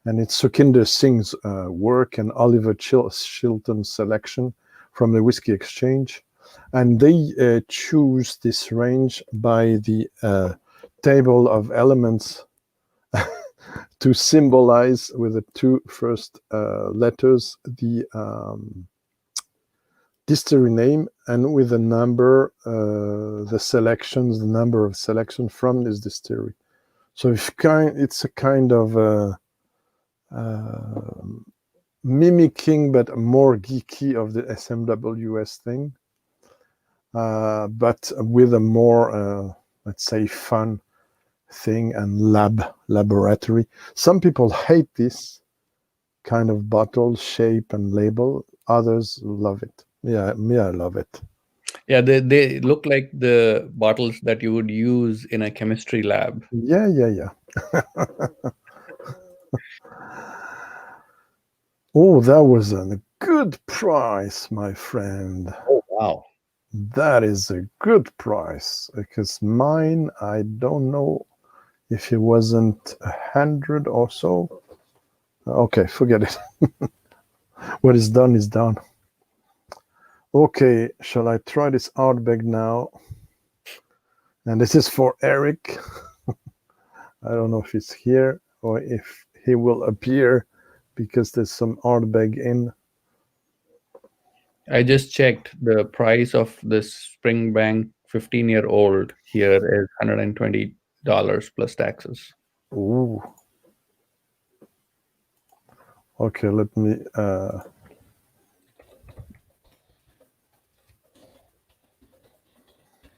And it's Sukinder Singh's work and Oliver Chilton's selection from the Whisky Exchange. And they choose this range by the table of elements to symbolize with the two first letters the distillery name, and with a number, the number of selections from this distillery. So it's a kind of mimicking, but more geeky of the SMWS thing, but with a more, let's say, fun thing and laboratory. Some people hate this kind of bottle shape and label. Others love it. Yeah, me, I love it. Yeah, they look like the bottles that you would use in a chemistry lab. Yeah. Oh, that was a good price, my friend. Oh, wow. That is a good price, because mine, I don't know if it wasn't 100 or so. Okay, forget it. What is done is done. Okay, shall I try this ardbeg now? And this is for Eric. I don't know if he's here or if he will appear, because there's some ardbeg in. I just checked the price of this springbank 15-year-old here is $120 plus taxes. Ooh. Okay, let me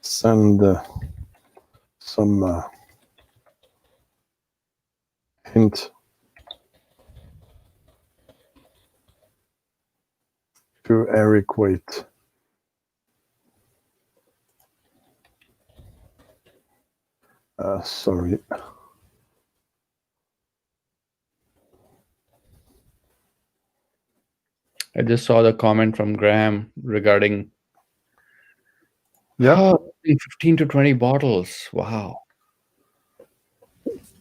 send some hint to Eric. Wait. Sorry. I just saw the comment from Graham regarding 15 to 20 bottles. Wow.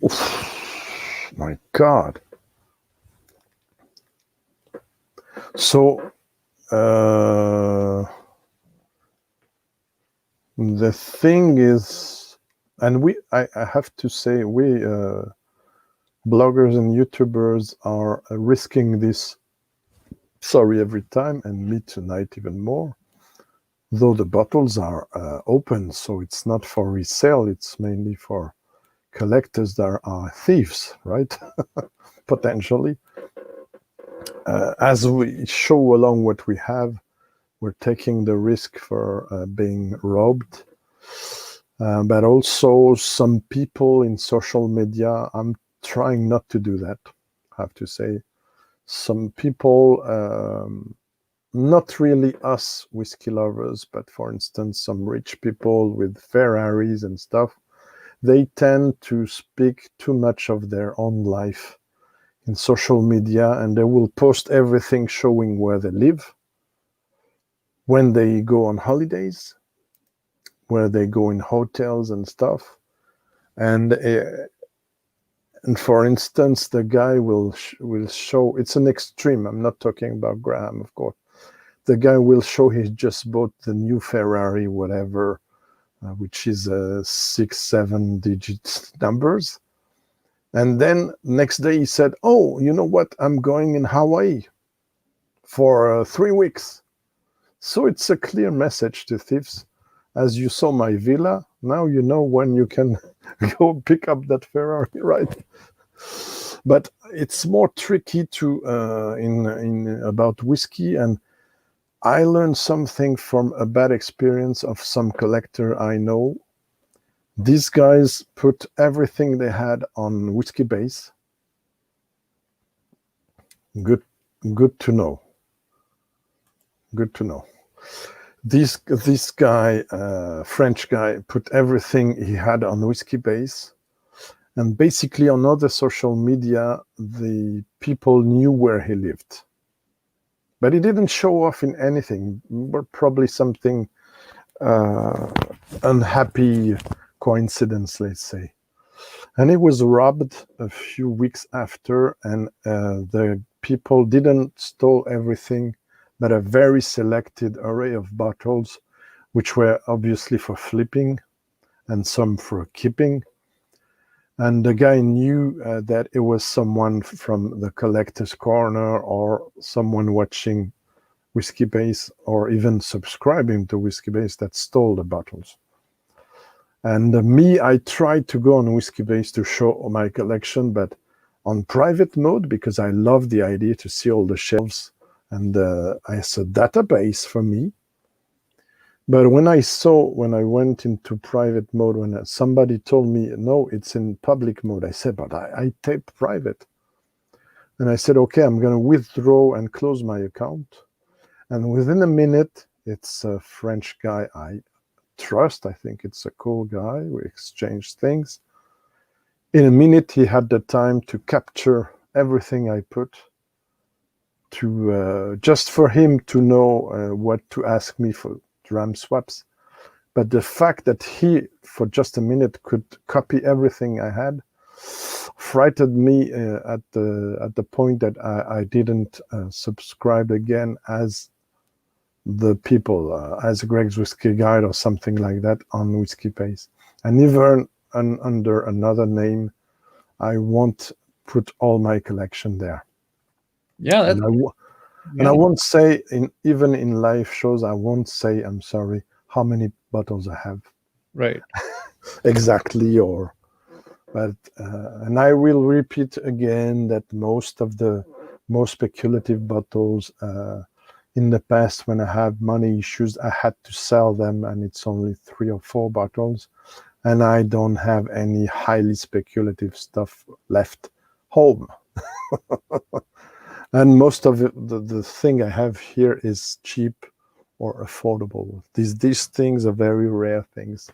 Oof, my God. So the thing is, and I have to say, we bloggers and YouTubers are risking this, sorry, every time, and me tonight even more, though the bottles are open, so it's not for resale, it's mainly for collectors that are thieves, right? Potentially. As we show along what we have, we're taking the risk for being robbed. But also some people in social media, I'm trying not to do that, I have to say. Some people, not really us whiskey lovers, but for instance, some rich people with Ferraris and stuff, they tend to speak too much of their own life in social media, and they will post everything showing where they live, when they go on holidays, where they go in hotels and stuff. And for instance, the guy will show, it's an extreme, I'm not talking about Graham, of course. The guy will show he just bought the new Ferrari, whatever, which is 6-7 digit numbers. And then next day he said, oh, you know what? I'm going in Hawaii for 3 weeks. So it's a clear message to thieves. As you saw my villa, now you know when you can go pick up that Ferrari, right? But it's more tricky to about whiskey, and I learned something from a bad experience of some collector I know. These guys put everything they had on whiskey base, Good to know. Good to know. This guy, French guy, put everything he had on Whiskey Base, and basically on other social media, the people knew where he lived, but he didn't show off in anything. Probably something unhappy coincidence, let's say. And he was robbed a few weeks after, and the people didn't steal everything, but a very selected array of bottles, which were obviously for flipping and some for keeping. And the guy knew that it was someone from the collector's corner or someone watching Whiskey Base or even subscribing to Whiskey Base that stole the bottles. And me, I tried to go on Whiskey Base to show my collection, but on private mode, because I love the idea to see all the shelves, and it's a database for me. But when I went into private mode, when somebody told me, no, it's in public mode, I said, but I tape private. And I said, okay, I'm going to withdraw and close my account. And within a minute, it's a French guy I trust. I think it's a cool guy. We exchanged things. In a minute, he had the time to capture everything I put, to just for him to know what to ask me for dram swaps. But the fact that he, for just a minute, could copy everything I had frightened me at the point that I didn't subscribe again as the people, as Greg's Whiskey Guide or something like that on Whiskey Base. And even under another name, I won't put all my collection there. Yeah, and I won't say, even in live shows, I won't say, I'm sorry, how many bottles I have. Right. Exactly, but and I will repeat again that most of the most speculative bottles in the past, when I have money issues, I had to sell them, and it's only 3 or 4 bottles, and I don't have any highly speculative stuff left home. And most of the thing I have here is cheap or affordable. These things are very rare things,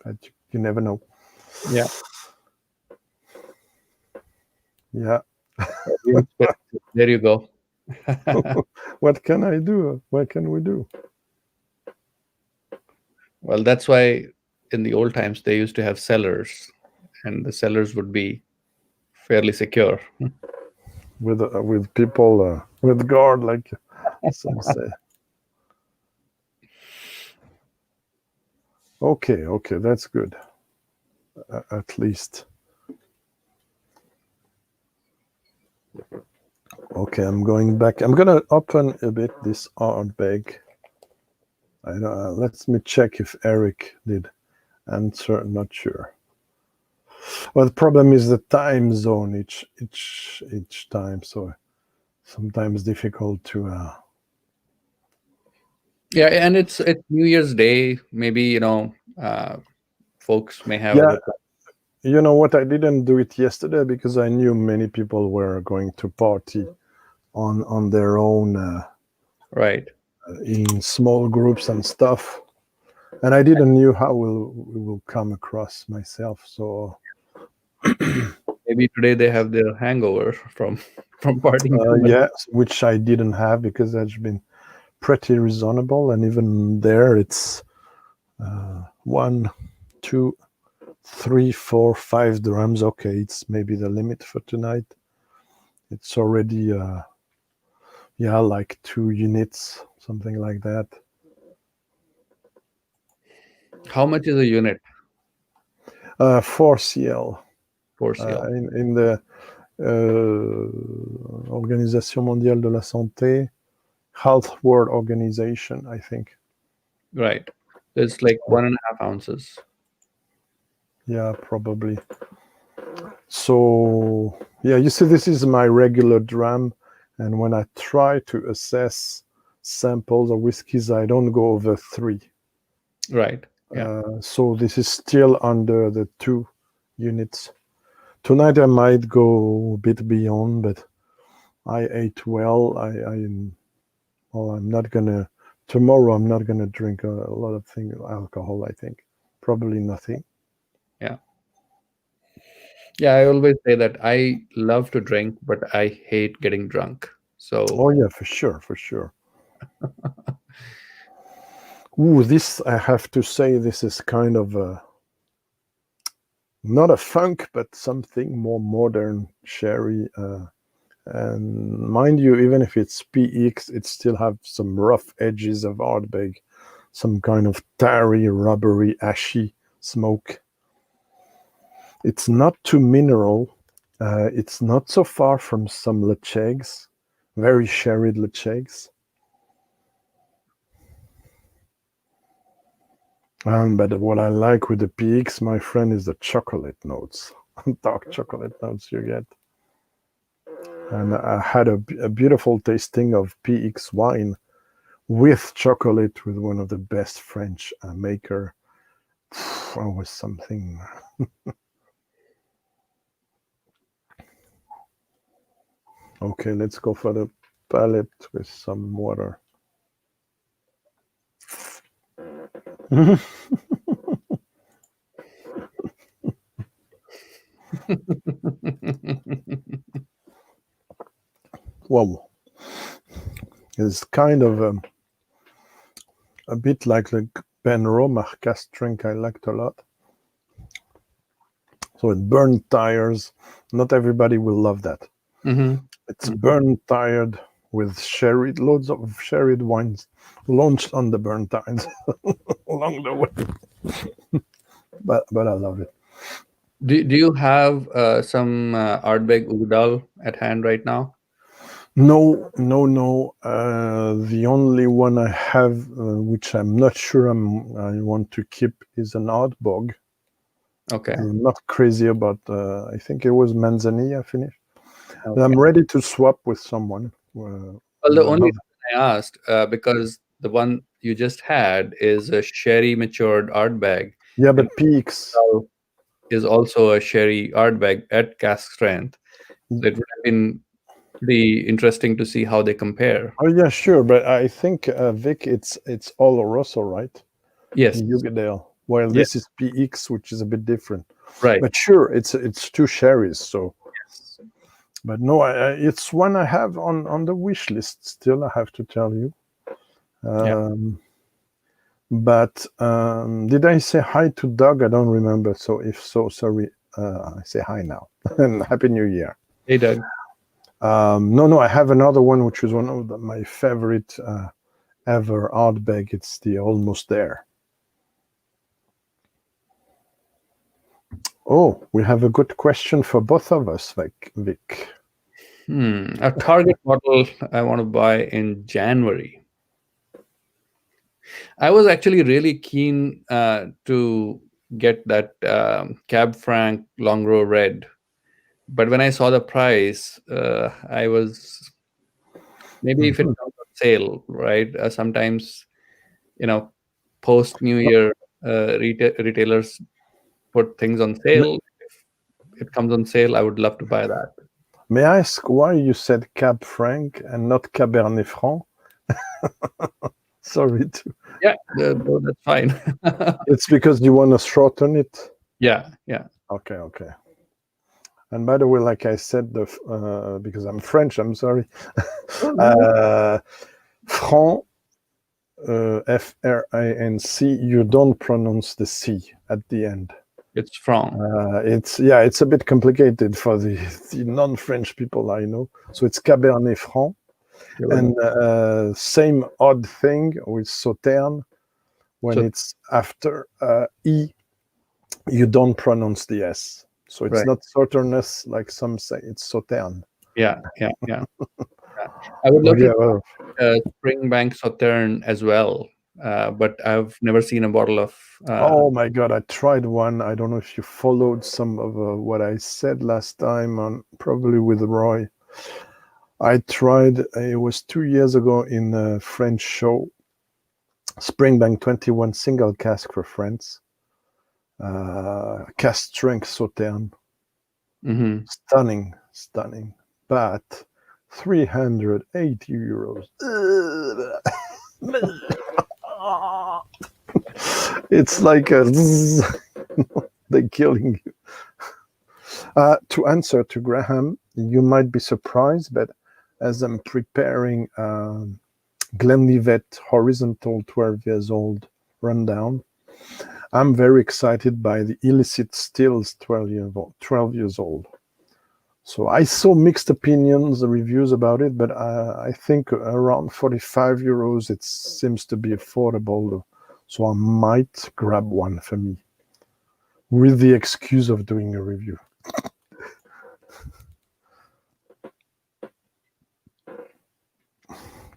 but you never know. Yeah. Yeah. There you go. What can I do? What can we do? Well, that's why in the old times they used to have cellars, and the cellars would be fairly secure. With people with guard, like some say. Okay, that's good. At least. Okay, I'm going back. I'm gonna open a bit this ardbeg. Let me check if Eric did answer. Not sure. Well, the problem is the time zone each time, so sometimes difficult to. Yeah, and it's New Year's Day. Maybe folks may have. Yeah, you know what? I didn't do it yesterday because I knew many people were going to party on their own. Right. In small groups and stuff, and I didn't know how we will come across myself. So maybe today they have their hangover from partying. yeah, which I didn't have because that's been pretty reasonable, and even there it's 1, 2, 3, 4, 5 drams. Okay, it's maybe the limit for tonight. It's already like 2 units, something like that. How much is a unit? 4 CL. 4 CL. In the Organisation Mondiale de la Santé, Health World Organization, I think. Right. It's like 1.5 ounces. Yeah, probably. So yeah, you see, this is my regular dram, and when I try to assess samples of whiskeys, I don't go over 3. Right. Yeah. So this is still under the 2 units. Tonight I might go a bit beyond, but I ate well. I'm not gonna. Tomorrow I'm not gonna drink a lot of alcohol. I think probably nothing. Yeah. Yeah, I always say that I love to drink, but I hate getting drunk. So, Oh yeah, for sure. Ooh, this I have to say, this is kind of not a funk, but something more modern sherry. And mind you, even if it's P.X, it still have some rough edges of ardbeg, some kind of tarry, rubbery, ashy smoke. It's not too mineral. It's not so far from some lechegs, very sherried lechegs. But what I like with the P.X, my friend, is the chocolate notes, dark chocolate notes you get. And I had a beautiful tasting of P.X wine with chocolate with one of the best French maker. That was something. Okay, let's go for the palate with some water. Wow. It's kind of a bit like the Ben Roma Cask Strength I liked a lot. So it burned tires. Not everybody will love that. It's burned tired with sherry, loads of sherried wines launched on the burn tires along the way. but I love it. do you have some Ardbeg Udal at hand right now? No. The only one I have, which I'm not sure I want to keep, is an ardbeg. Okay. I'm not crazy about. I think it was Manzanilla finish. Okay. I'm ready to swap with someone. Well, the only reason I asked because the one you just had is a sherry matured ardbeg. Yeah, but P.X is also a sherry ardbeg at Cask Strength. So it would have been pretty interesting to see how they compare. Oh yeah, sure, but I think Vic, it's Oloroso, right? Yes. Yugadale. While this is P.X, which is a bit different. Right. But sure, it's two sherries. So. Yes. But no, it's one I have on the wish list still, I have to tell you. But did I say hi to Doug? I don't remember. So if so, sorry. I say hi now. And Happy New Year. Hey, Doug. No, I have another one, which is one of my favorite ever ardbeg. It's the Almost There. Oh, we have a good question for both of us, Vic. A target bottle I want to buy in January. I was actually really keen to get that Cab Franc Longrow Red, but when I saw the price, I was maybe if it comes on sale, right? Sometimes, post New Year, retailers put things on sale. If it comes on sale, I would love to buy that. May I ask why you said Cab Franc and not Cabernet Franc? Sorry to. Yeah, that's fine. It's because you want to shorten it? Yeah. Okay. And by the way, like I said, because I'm French, I'm sorry. Franc, F-R-A-N-C, you don't pronounce the C at the end. It's Franc. It's a bit complicated for the non-French people I know. So it's Cabernet Franc. And same odd thing with Sauterne. When it's after E, you don't pronounce the S. So it's not Sauternus like some say, it's Sauterne. Yeah. I would love to springbank Sauterne as well, but I've never seen a bottle of. Oh my God, I tried one. I don't know if you followed some of what I said last time, probably with Roy. I tried, it was 2 years ago in a French show, Springbank 21 single cask for France, Cask Strength Sauterne. Mm-hmm. Stunning. But 380 euros. It's like they're killing you. To answer to Graham, you might be surprised, but as I'm preparing Glenlivet Horizontal 12 years old rundown, I'm very excited by the illicit stills 12 years old. So I saw mixed opinions, reviews about it, but I think around 45 euros it seems to be affordable. So I might grab one for me with the excuse of doing a review.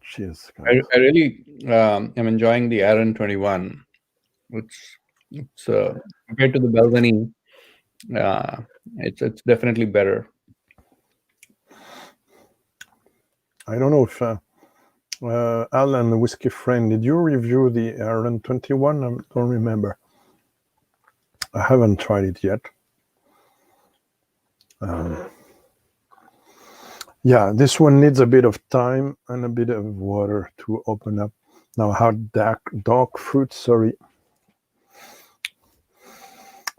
Cheers. I really am enjoying the Aaron 21, which it's compared to the Belgian, it's definitely better. I don't know if Alan, the whiskey friend, did you review the Aaron 21? I don't remember. I haven't tried it yet. Yeah, this one needs a bit of time and a bit of water to open up. Now, how dark fruit, sorry.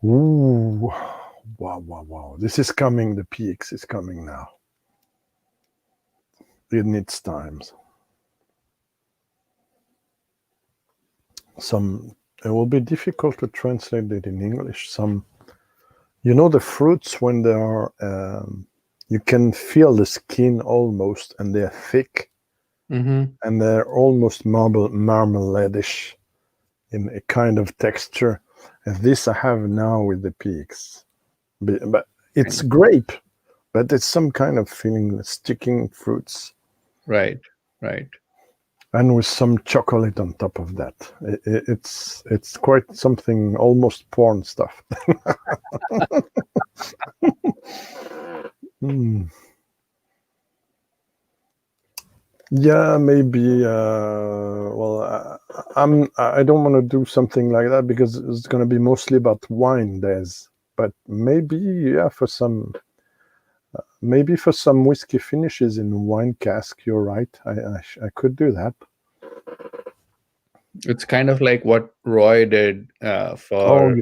Ooh, wow. This is coming, the P.X is coming now. It needs time. It will be difficult to translate it in English. The fruits when they are, you can feel the skin almost, and they're thick, Mm-hmm. and they're almost marmaladish in a kind of texture. And this I have now with the P.X. But it's grape, but it's some kind of feeling, sticking fruits. Right. And with some chocolate on top of that. It's quite something, almost porn stuff. Yeah, maybe. I don't want to do something like that because it's going to be mostly about wine, but maybe, yeah, for some whiskey finishes in wine cask. You're right. I could do that. It's kind of like what Roy did for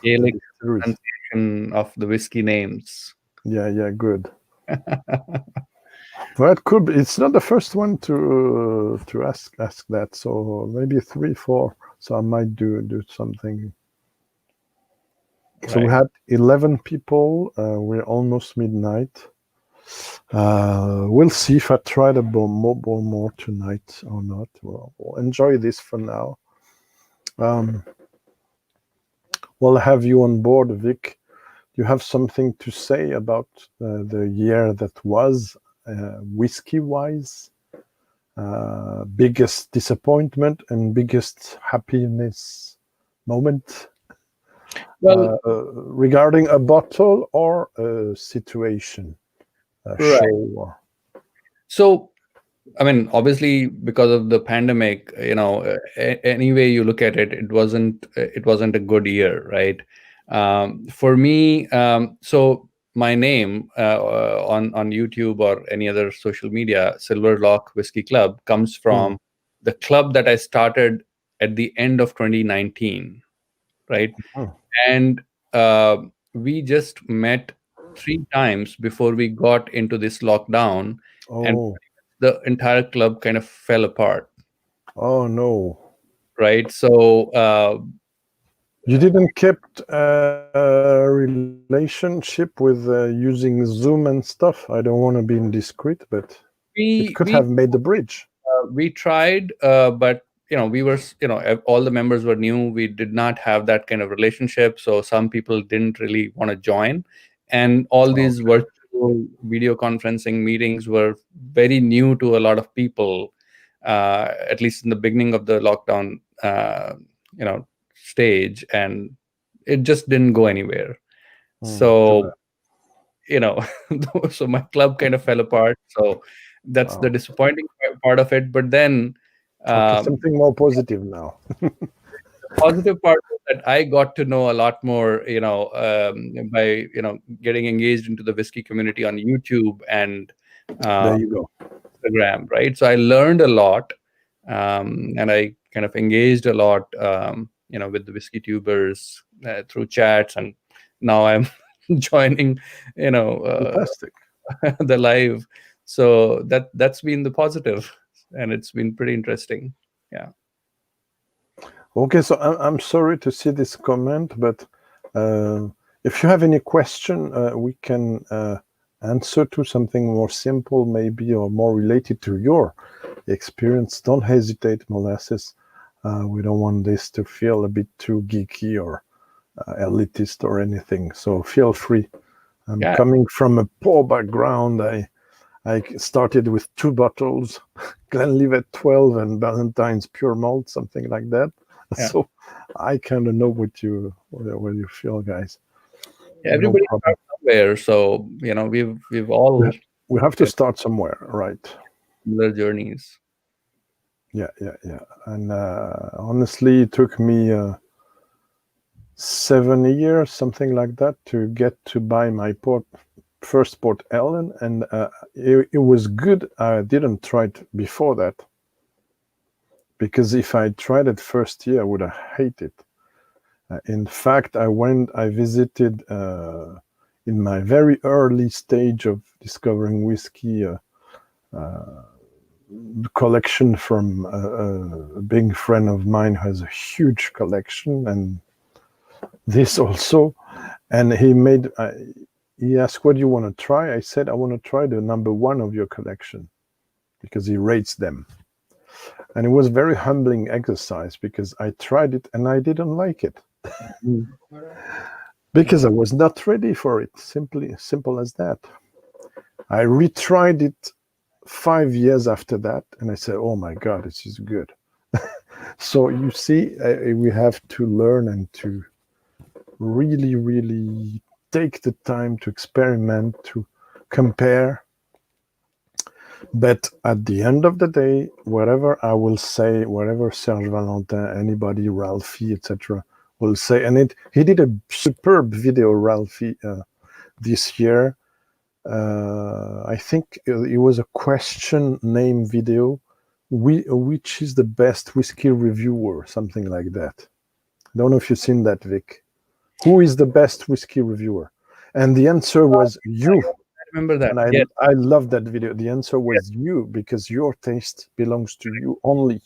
Gaelic pronunciation of the whiskey names. Yeah, good. Well, it could be. It's not the first one to ask that. So maybe 3, 4. So I might do something. So we had 11 people. We're almost midnight. We'll see if I try the bowmore tonight or not. We'll enjoy this for now. We'll have you on board, Vic. Do you have something to say about the year that was, whiskey-wise? Biggest disappointment and biggest happiness moment? Well, regarding a bottle or a situation? Show. So, I mean, obviously, because of the pandemic, any way you look at it, it wasn't a good year, right? For me, so my name on YouTube or any other social media, Silver Lock Whiskey Club, comes from the club that I started at the end of 2019, right? And we just met 3 times before we got into this lockdown, and the entire club kind of fell apart. Oh no! Right, so you didn't keep a relationship with using Zoom and stuff. I don't want to be indiscreet, but it could have made the bridge. We tried, but we were, all the members were new. We did not have that kind of relationship, so some people didn't really want to join, and all these virtual video conferencing meetings were very new to a lot of people, at least in the beginning of the lockdown stage, and it just didn't go anywhere. So so my club kind of fell apart. So that's the disappointing part of it. But then something more positive now. positive part is that I got to know a lot more, by getting engaged into the whiskey community on YouTube and There you go. Instagram, right? So I learned a lot, and I kind of engaged a lot, with the whiskey tubers through chats, and now I'm joining, Fantastic. the live. So that's been the positive, and it's been pretty interesting. Yeah. Okay, so I'm sorry to see this comment, but if you have any question, we can answer to something more simple, maybe, or more related to your experience. Don't hesitate, Molasses. We don't want this to feel a bit too geeky or elitist or anything. So feel free. I'm coming from a poor background. I started with 2 bottles, Glenlivet 12 and Ballantine's Pure Malt, something like that. Yeah. So I kind of know what you feel, guys. Yeah, everybody starts somewhere, so we've all we have to start somewhere, right? Similar journeys. Yeah. And honestly, it took me 7 years, something like that, to get to buy my first Port Ellen, and it was good. I didn't try it before that, because if I tried it first year, I would have hated it. In fact, I visited in my very early stage of discovering whiskey, collection from a big friend of mine who has a huge collection, and this also. And he asked, what do you want to try? I said, I want to try the #1 of your collection, because he rates them. And it was a very humbling exercise, because I tried it and I didn't like it. Because I was not ready for it. Simple as that. I retried it 5 years after that, and I said, oh my God, this is good. So you see, we have to learn and to really, really take the time to experiment, to compare. But at the end of the day, whatever I will say, whatever Serge Valentin, anybody, Ralphie, etc., will say, and he did a superb video, Ralphie, this year. I think it was a question name video, which is the best whiskey reviewer, something like that. I don't know if you've seen that, Vic. Who is the best whiskey reviewer? And the answer was you. I remember that. And I love that video. The answer was you, because your taste belongs to you only.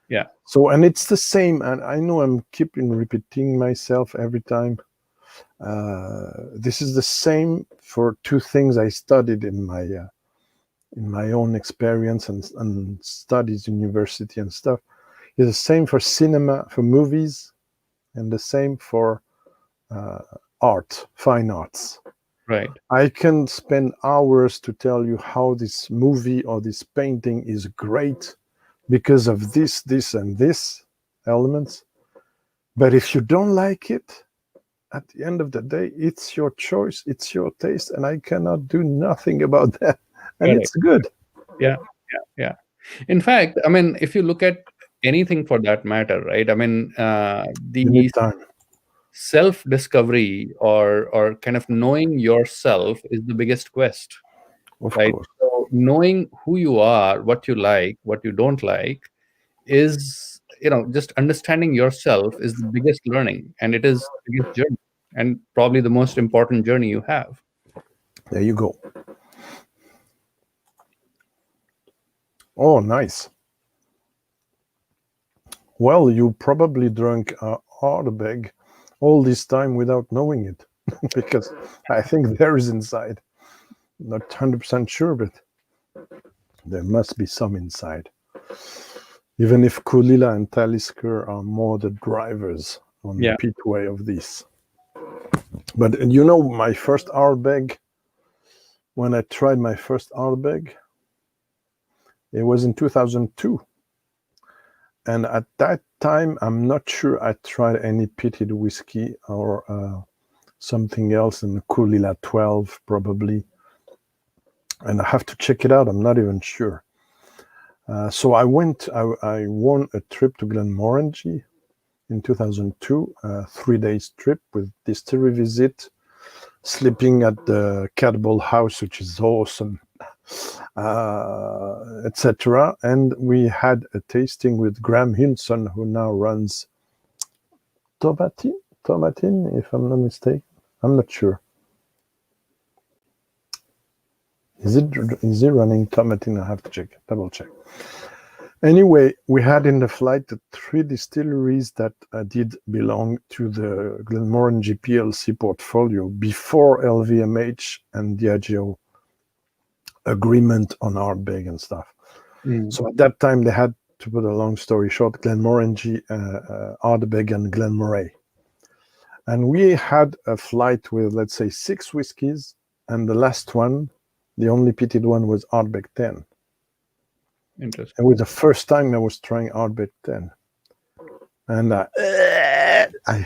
Yeah. So, and it's the same. And I know I'm keeping repeating myself every time. This is the same for 2 things I studied in my own experience and studies, university and stuff. It's the same for cinema, for movies, and the same for art, fine arts. Right. I can spend hours to tell you how this movie or this painting is great because of this, and this elements. But if you don't like it, at the end of the day, it's your choice, it's your taste, and I cannot do nothing about that. And it's good. Yeah. In fact, I mean, if you look at anything for that matter, right? I mean, the self-discovery or kind of knowing yourself is the biggest quest, right? So knowing who you are, what you like, what you don't like, is, just understanding yourself is the biggest learning, and it is the biggest journey, and probably the most important journey you have. There you go. Oh, nice. Well, you probably drank ardbeg all this time without knowing it, because I think there is inside. Not 100% sure, but there must be some inside. Even if Kulila and Talisker are more the drivers on the pitway of this. But my first ardbeg, when I tried my first ardbeg, it was in 2002. And at that time, I'm not sure I tried any pitted whiskey or something else in the Kulila 12, probably. And I have to check it out. I'm not even sure. So I won a trip to Glenmorangie in 2002, a 3-day trip with distillery visit, sleeping at the Cadball House, which is awesome, etc. And we had a tasting with Graham Hinson, who now runs Tomatin, if I'm not mistaken. I'm not sure. Is he running Tomatin? I have to check, double check. Anyway, we had in the flight the 3 distilleries that did belong to the Glenmorangie PLC portfolio before LVMH and Diageo agreement on ardbeg and stuff. So at that time, they had, to put a long story short, Glenmorangie, ardbeg, and Glenmoray. And we had a flight with, let's say, 6 whiskies, and the last one, the only peated one, was ardbeg 10. Interesting. And with the first time I was trying ardbeg 10, and I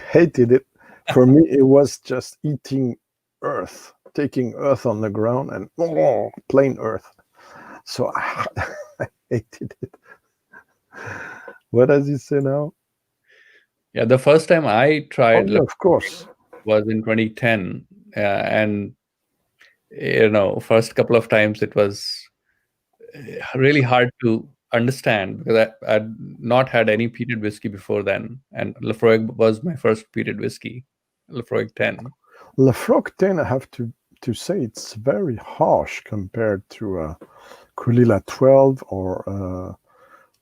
hated it. For me, it was just eating earth, taking earth on the ground and plain earth. So I hated it. What does he say now? Yeah, the first time I tried, Of course, was in 2010, and first couple of times it was really hard to understand because I'd not had any peated whiskey before then, and Laphroaig was my first peated whiskey, Laphroaig 10. Laphroaig 10, I have to say, it's very harsh compared to Kulila 12 or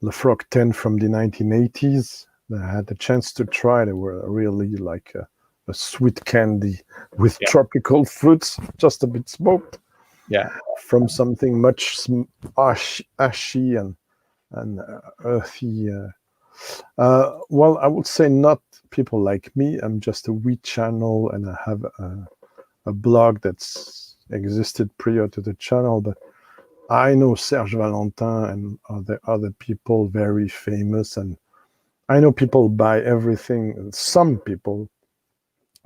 Laphroaig 10 from the 1980s. I had the chance to try. They were really like a sweet candy with tropical fruits, just a bit smoked. Yeah, from something much ashy and earthy. Well, I would say not people like me. I'm just a wheat channel, and I have a blog that's existed prior to the channel. But I know Serge Valentin and other people very famous, and I know people buy everything. Some people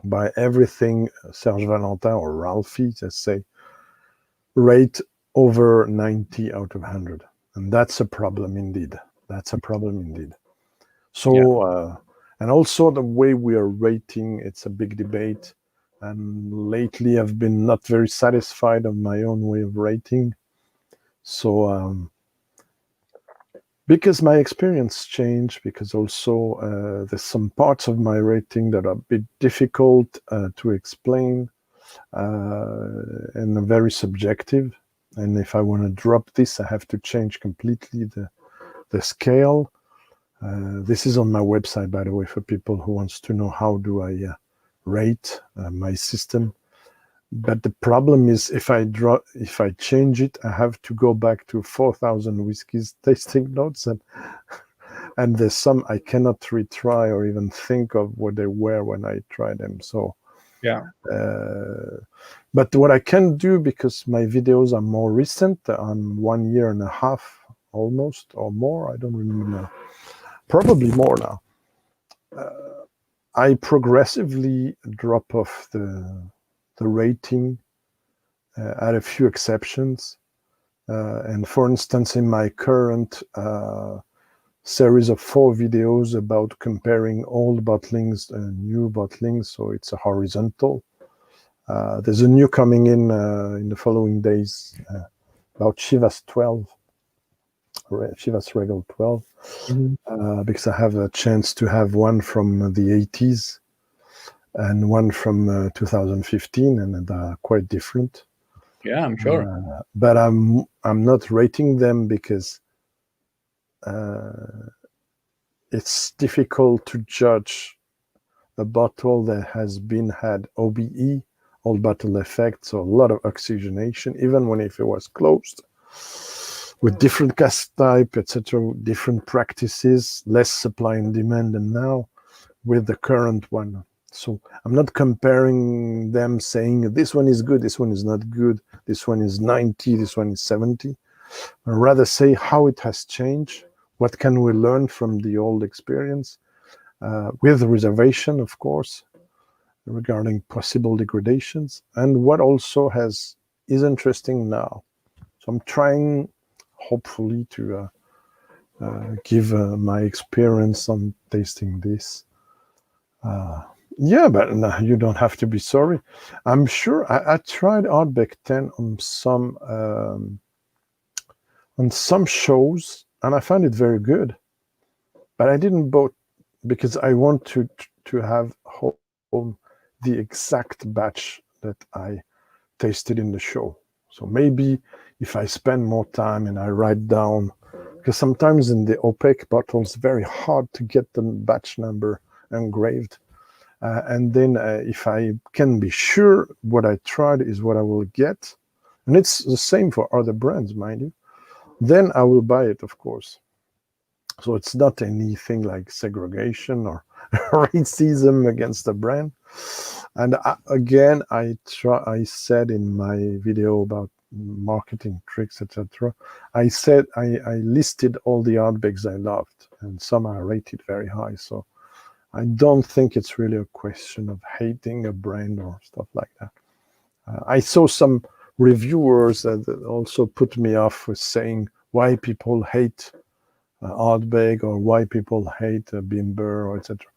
buy everything Serge Valentin or Ralphie, let's say, rate over 90 out of 100, and that's a problem indeed. So and also the way we are rating, it's a big debate, and lately I've been not very satisfied of my own way of rating. So because my experience changed, because also there's some parts of my rating that are a bit difficult to explain, and very subjective. And if I want to drop this, I have to change completely the scale. This is on my website, by the way, for people who wants to know how do I rate my system. But the problem is, if I change it, I have to go back to 4,000 whiskeys tasting notes, and there's some I cannot retry or even think of what they were when I tried them. So yeah. But what I can do, because my videos are more recent, I'm 1.5 years almost, or more, I don't remember now, probably more now, I progressively drop off the rating, at a few exceptions. And for instance, in my current series of 4 videos about comparing old bottlings and new bottlings, so it's a horizontal. There's a new coming in the following days about Chivas 12, Chivas Regal 12, because I have a chance to have one from the 80s and one from 2015, and they're quite different. Yeah, I'm sure. But I'm not rating them because it's difficult to judge a bottle that has had OBE, old bottle effect, so a lot of oxygenation, even if it was closed, with different cask type, etc., different practices, less supply and demand than now with the current one. So I'm not comparing them saying this one is good, this one is not good, this one is 90, this one is 70. I'd rather say how it has changed, what can we learn from the old experience, with reservation, of course, regarding possible degradations, and what also is interesting now. So I'm trying, hopefully, to give my experience on tasting this. Yeah, but no, you don't have to be sorry. I'm sure I tried ardbeg 10 on some shows, and I found it very good. But I didn't bought because I want to have home the exact batch that I tasted in the show. So maybe if I spend more time and I write down, because sometimes in the opaque bottles, it's very hard to get the batch number engraved. And then if I can be sure what I tried is what I will get, and it's the same for other brands, mind you, then I will buy it, of course. So it's not anything like segregation or racism against the brand. And again, I said in my video about marketing tricks, etc. I said I listed all the ardbegs I loved, and some are rated very high. So I don't think it's really a question of hating a brand or stuff like that. I saw some reviewers that also put me off with saying why people hate ardbeg or why people hate Bimber or etc.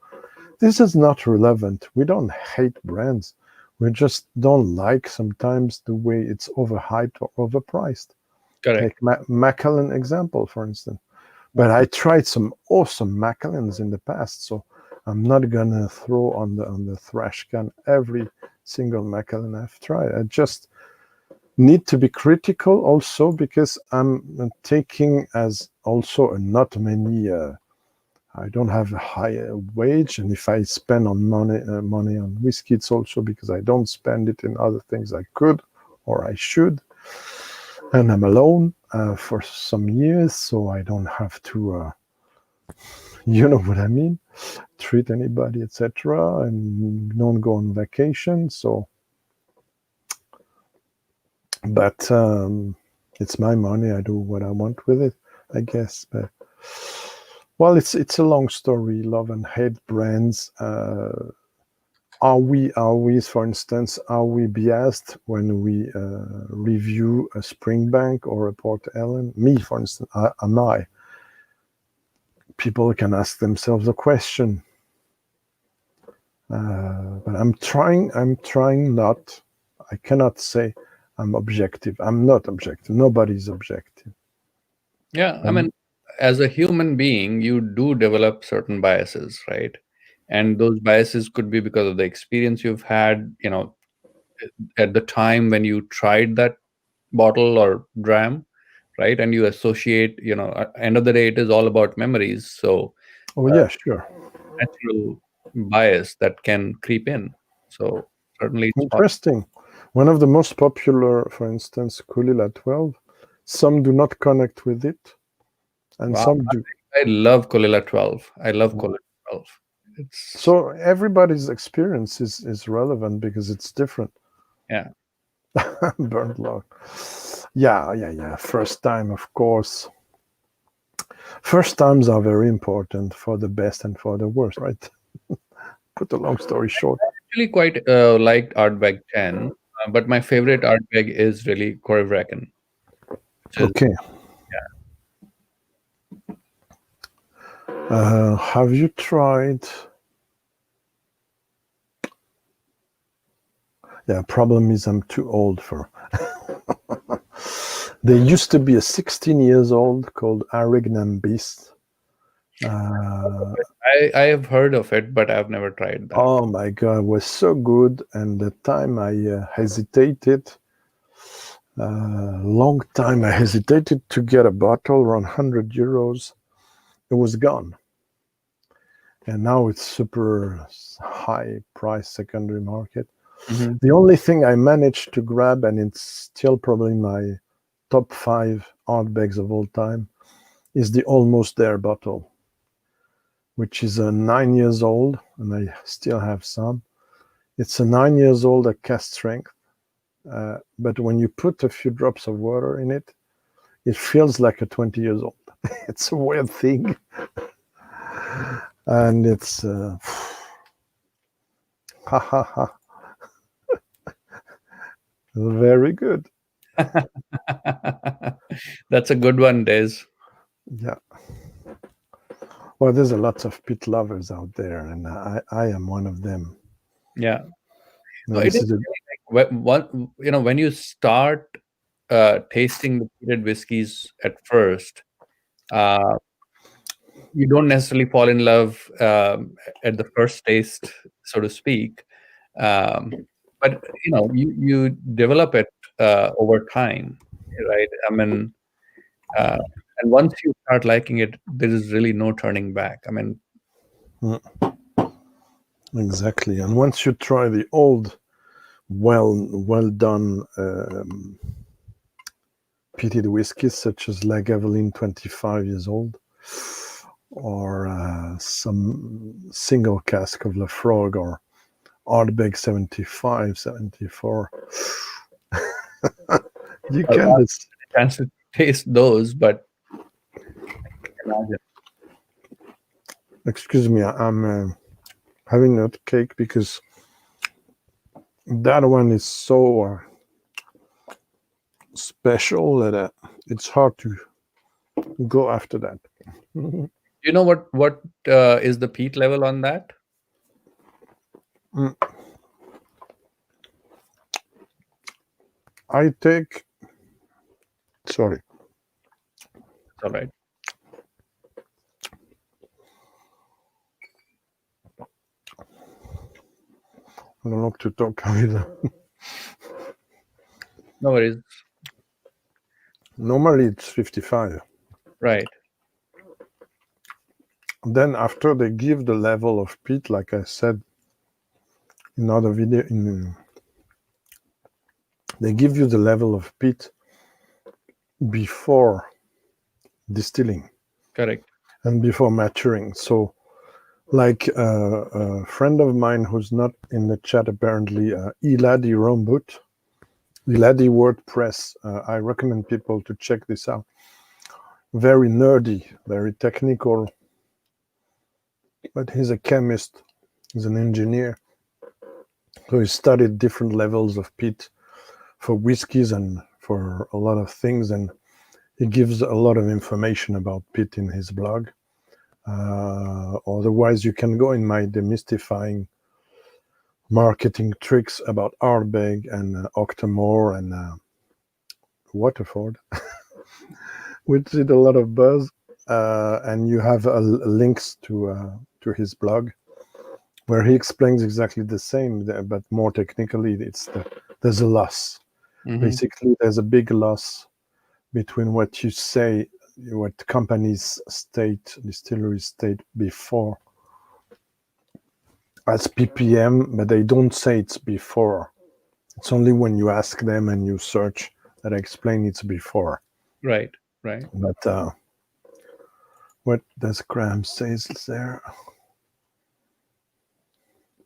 This is not relevant. We don't hate brands. We just don't like sometimes the way it's overhyped or overpriced. Correct. Take Macallan example, for instance. But I tried some awesome Macallans in the past, so I'm not gonna throw on the trash can every single Macallan I've tried. I just need to be critical also because I'm taking as also not many. I don't have a high wage, and if I spend on money on whiskey, it's also because I don't spend it in other things I could or I should. And I'm alone for some years, so I don't have to, you know what I mean, treat anybody, etc. And don't go on vacation. So, but it's my money. I do what I want with it, I guess. But well, it's a long story. Love and hate brands. Are we, for instance, are we biased when we review a Springbank or a Port Ellen? Me, for instance, am I? People can ask themselves a question. But I'm trying not. I cannot say I'm objective. I'm not objective. Nobody's objective. Yeah, I mean, as a human being, you do develop certain biases, right? And those biases could be because of the experience you've had, at the time when you tried that bottle or dram, right? And you associate, at the end of the day, it is all about memories. So, yeah, sure. natural bias that can creep in. So, certainly it's possible. Interesting. One of the most popular, for instance, Kulila 12, some do not connect with it, and Wow. some do. I love Kolila 12. I love Kolila 12. So everybody's experience is relevant because it's different. Yeah. Burnt log. Yeah. First time, of course. First times are very important for the best and for the worst, right? Put a long story short. I actually quite liked ardbeg 10, but my favorite ardbeg is really Corvraken. Okay. Have you tried? Yeah, problem is I'm too old for. There used to be a 16 years old called Armagnac Beast. I have heard of it, but I've never tried that. Oh my God, it was so good. And the time I hesitated, long time I hesitated to get a bottle around 100 euros. It was gone. And now it's super high price secondary market. Mm-hmm. The only thing I managed to grab, and it's still probably my top 5 ardbegs of all time, is the Almost There bottle, which is a 9 years old, and I still have some. It's a 9 years old at Cask Strength, but when you put a few drops of water in it, it feels like a 20 years old. It's a weird thing. And it's ha ha ha. Very good. That's a good one, Des. Yeah. Well, there's a lot of peat lovers out there, and I am one of them. Yeah. Now, So it this is is a, really like one, when you start tasting the peated whiskies at first, uh, you don't necessarily fall in love at the first taste, so to speak. Um, but you develop it over time, right? I mean, uh, and once you start liking it, there is really no turning back. I mean, exactly. And once you try the old, well done peated whiskies, such as Lagavulin 25 years old, or some single cask of Lafrogue, or Ardbeg 75, 74. You I can want a chance to taste those, but imagine. excuse me, I'm having a cake because that one is so special that it's hard to go after that. Do you know what is the peat level on that? I take, sorry, It's all right. I don't know to talk either. No worries. Normally it's 55. Right. Then after they give the level of peat, like I said in other video, they give you the level of peat before distilling Correct. and before maturing. So, like a friend of mine who's not in the chat apparently, Eladi Rombut, Eladi WordPress. I recommend people to check this out. Very nerdy, very technical, but he's a chemist, he's an engineer. So he studied different levels of peat for whiskies and for a lot of things, and he gives a lot of information about peat in his blog. Otherwise, you can go in my demystifying marketing tricks about ardbeg and Octomore and Waterford, which did a lot of buzz. And you have links to his blog, where he explains exactly the same, but more technically. There's a loss. Basically, there's a big loss between what you say, what companies state, distilleries state before as ppm, but they don't say it's before. It's only when you ask them and you search that I explain it's before. Right. Right. But what does Graham says there?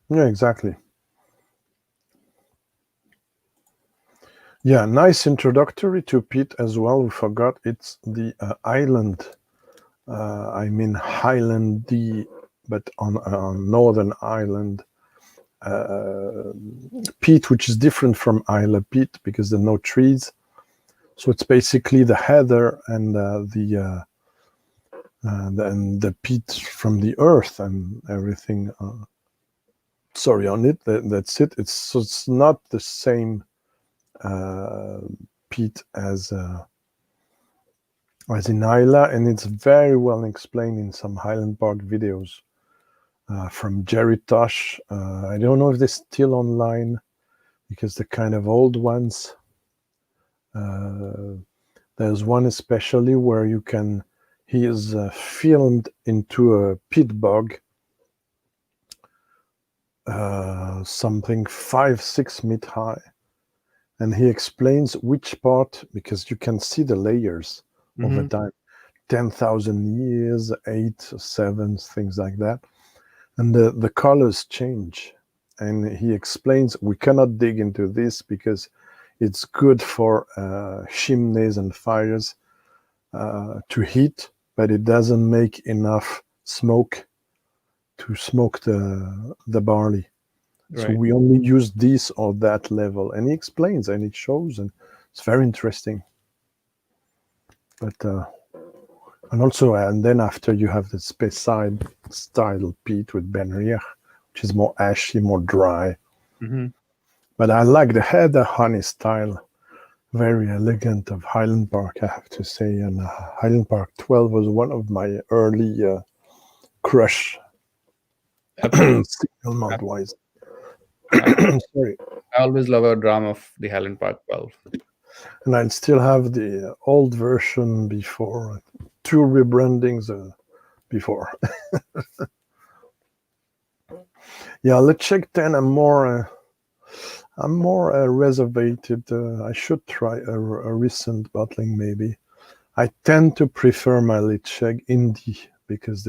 Yeah, exactly. Yeah, nice introductory to peat as well. We forgot it's the island. I mean Highlandy, but on Northern Ireland. Peat, which is different from Isla peat because there are no trees. So it's basically the heather and the peat from the earth and everything. Sorry, on it. That's it. It's not the same peat as in Isla, and it's very well explained in some Highland Park videos from Jerry Tosh. I don't know if they're still online because they're kind of old ones. There's one especially where he is filmed into a peat bog, something 5-6 meters high, and he explains which part, because you can see the layers over time, 10,000 years, 8, 7, things like that, and the colors change. And he explains we cannot dig into this because it's good for chimneys and fires to heat, but it doesn't make enough smoke to smoke the barley. Right. So we only use this or that level. And he explains and it shows, and it's very interesting. But And also, and then after you have the Speyside style peat with Benriach, which is more ashy, more dry. Mm-hmm. But I like the heather honey style, very elegant of Highland Park, I have to say. And Highland Park 12 was one of my early crush, Absolutely. single malt wise. I Sorry. always love a dram of the Highland Park 12. And I still have the old version before, 2 rebrandings before. Yeah, let's check 10. I'm more reservated. I should try a recent bottling maybe. I tend to prefer my Litcheg indie because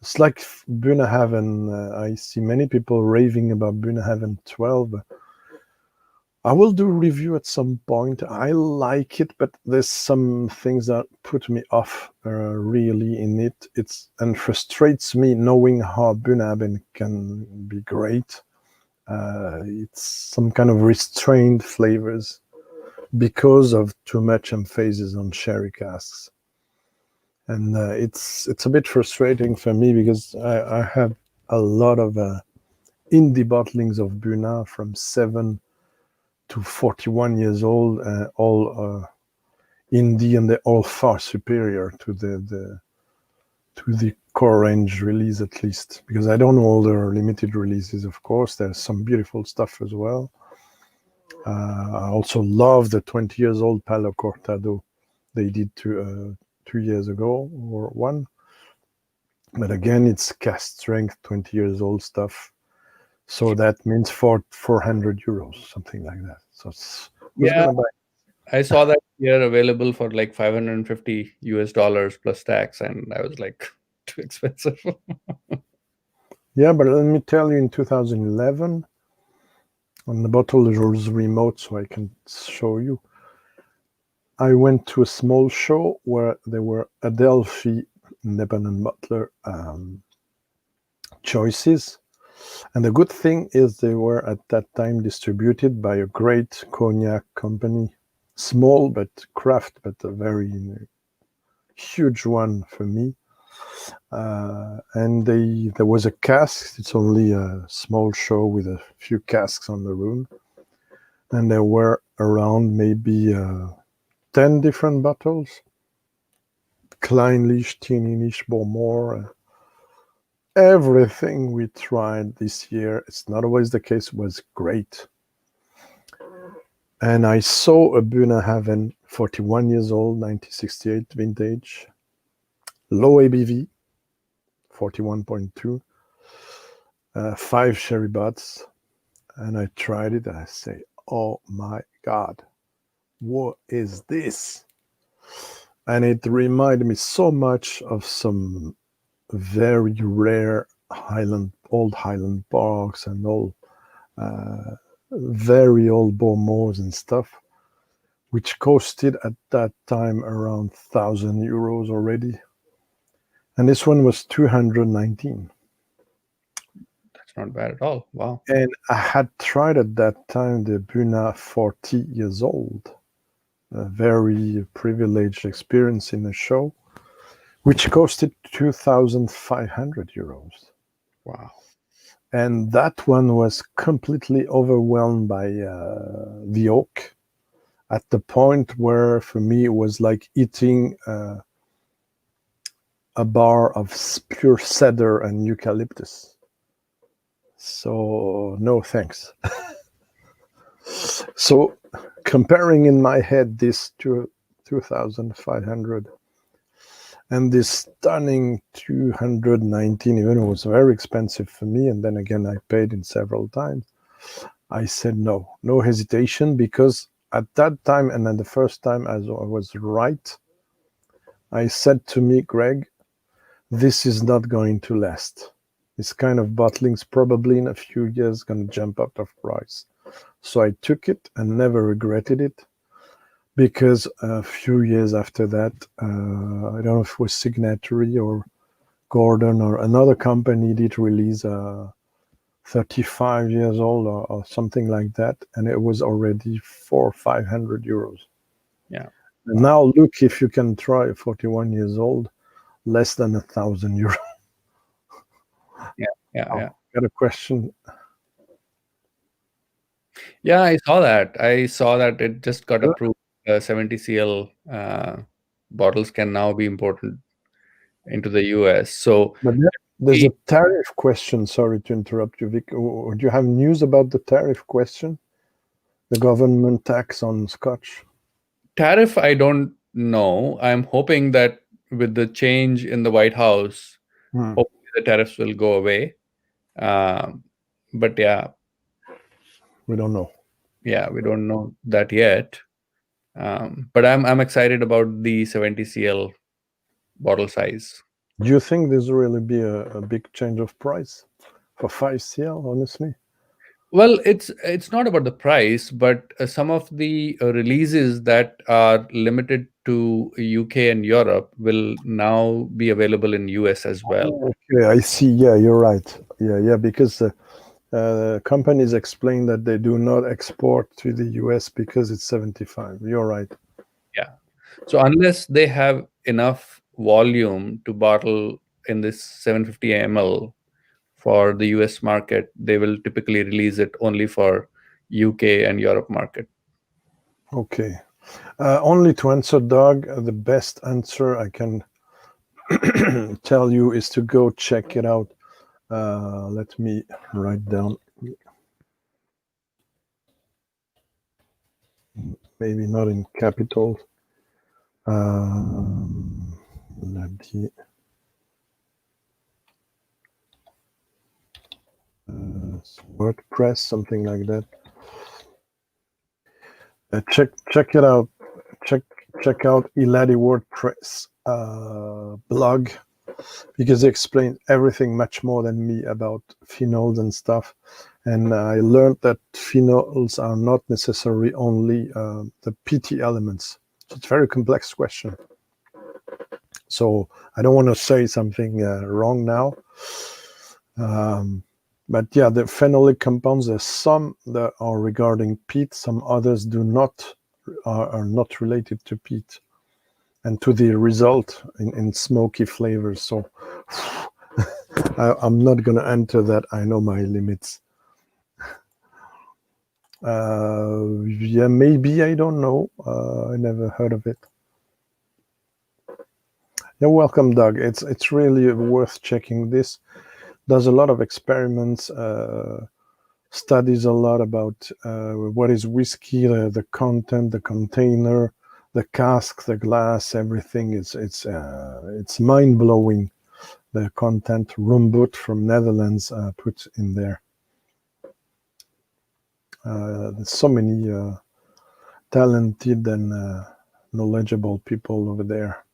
it's like Bunnahabhain. I see many people raving about Bunnahabhain 12. I will do a review at some point. I like it, but there's some things that put me off really in it. And frustrates me knowing how Bunnahabhain can be great. It's some kind of restrained flavors because of too much emphasis on sherry casks. And it's a bit frustrating for me because I have a lot of indie bottlings of Bunna from 7 to 41 years old, all indie, and they're all far superior to the core range release, at least, because I don't know all their limited releases. Of course, there's some beautiful stuff as well. I also love the 20 years old Palo Cortado they did 2 years ago or 1. But again, it's Cask Strength 20 years old stuff. So that means 400 euros, something like that. So who's Yeah, gonna buy? I saw that here available for like $550 plus tax, and I was like, too expensive. Yeah, but let me tell you, in 2011, on the bottle was remote, so I can show you. I went to a small show where there were Adelphi independent bottler choices. And the good thing is they were at that time distributed by a great cognac company, small but craft, but a very huge one for me. And there was a cask. It's only a small show with a few casks on the room. And there were around maybe 10 different bottles. Kleinlich, Teenlich, bowmore. Everything we tried this year, it's not always the case, was great. And I saw a Bunnahabhain 41 years old, 1968 vintage, low ABV, 41.2, 5 sherry butts. And I tried it and I say, oh my God, what is this? And it reminded me so much of some very rare old Highland Parks and old, very old bowmores and stuff, which costed at that time around 1,000 euros already. And this one was 219. That's not bad at all. Wow. And I had tried at that time the Bunna 40 years old, a very privileged experience in a show, which costed 2,500 euros. Wow. And that one was completely overwhelmed by the oak, at the point where, for me, it was like eating a bar of pure cedar and eucalyptus. So, no thanks. So, comparing in my head this to 2,500 and this stunning 219, even it was very expensive for me, and then again I paid in several times, I said no hesitation, because at that time, and then the first time as I was right, I said to me, Greg, this is not going to last. This kind of bottling's probably in a few years going to jump out of price. So I took it and never regretted it, because a few years after that, I don't know if it was Signatory or Gordon or another company did release a 35 years old or something like that, and it was already 400 or 500 euros. Yeah. And now look if you can try 41 years old, less than €1,000. Yeah. Got a question? Yeah, I saw that. It just got approved. 70 cl bottles can now be imported into the US. So But there's a tariff question. Sorry to interrupt you, Vic. Do you have news about the tariff question? The government tax on Scotch? tariff, I don't know. I'm hoping that with the change in the White House, hopefully the tariffs will go away. But yeah, we don't know. Yeah, we don't know that yet. But I'm excited about the 70 cl bottle size. Do you think there's really be a big change of price for 5 cl? Honestly, well, it's not about the price, but some of the releases that are limited to UK and Europe will now be available in US as well. Okay, I see. Yeah, you're right. Yeah, because companies explain that they do not export to the US because it's 75. You're right. Yeah. So unless they have enough volume to bottle in this 750 ml for the US market, they will typically release it only for UK and Europe market. Okay. Only to answer Doug, the best answer I can tell you is to go check it out. Let me write down. Maybe not in capitals. WordPress, something like that. Check it out. Check out Ltd WordPress blog, because they explain everything much more than me about phenols and stuff. And I learned that phenols are not necessarily only the PT elements. So it's a very complex question. So I don't want to say something wrong now. But yeah, the phenolic compounds, there's some that are regarding peat, some others are not related to peat and to the result in smoky flavors. So I'm not going to enter that. I know my limits. Yeah, maybe, I don't know. I never heard of it. You're welcome, Doug. It's really worth checking this. Does a lot of experiments, studies a lot about what is whiskey, the content, the container, the cask, the glass, everything. It's mind-blowing, the content Rumboot from Netherlands put in there. There's so many talented and knowledgeable people over there.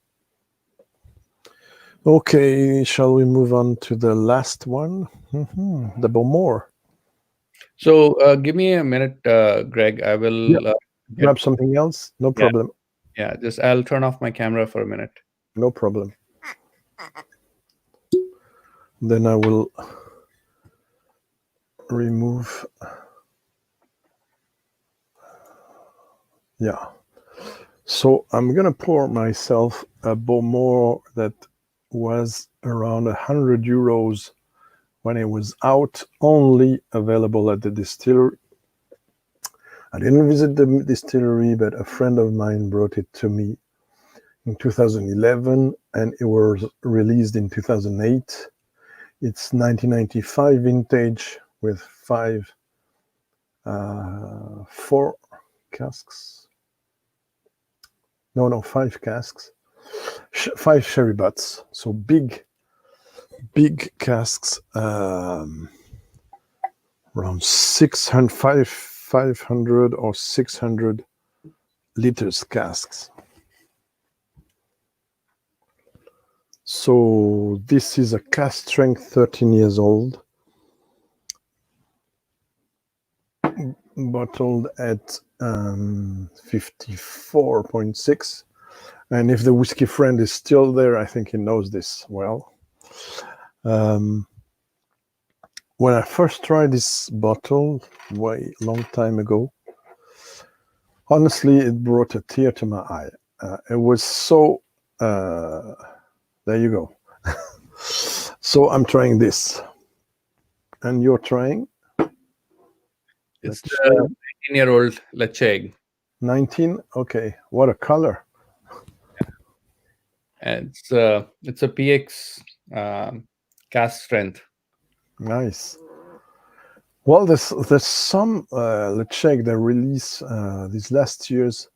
Okay, shall we move on to the last one? The bowmore. So give me a minute, Greg. I will grab something else. No problem. Yeah, just I'll turn off my camera for a minute. No problem. Then I will remove. Yeah. So I'm gonna pour myself a bowmore that was around €100 when it was out, only available at the distillery. I didn't visit the distillery, but a friend of mine brought it to me in 2011, and it was released in 2008. It's 1995 vintage with 4 casks. No, 5 casks. 5 sherry butts. So big casks, around 500 or 600 liters casks. So this is a Cask Strength, 13 years old, bottled at 54.6. And if the whiskey friend is still there, I think he knows this well. When I first tried this bottle, way long time ago, honestly, it brought a tear to my eye. it was so. There you go. So I'm trying this, and you're trying. It's the 19-year-old Lecheg. 19. Okay, what a color! And it's a P.X. Cask Strength. Nice. Well, there's some Lecheg they release these last years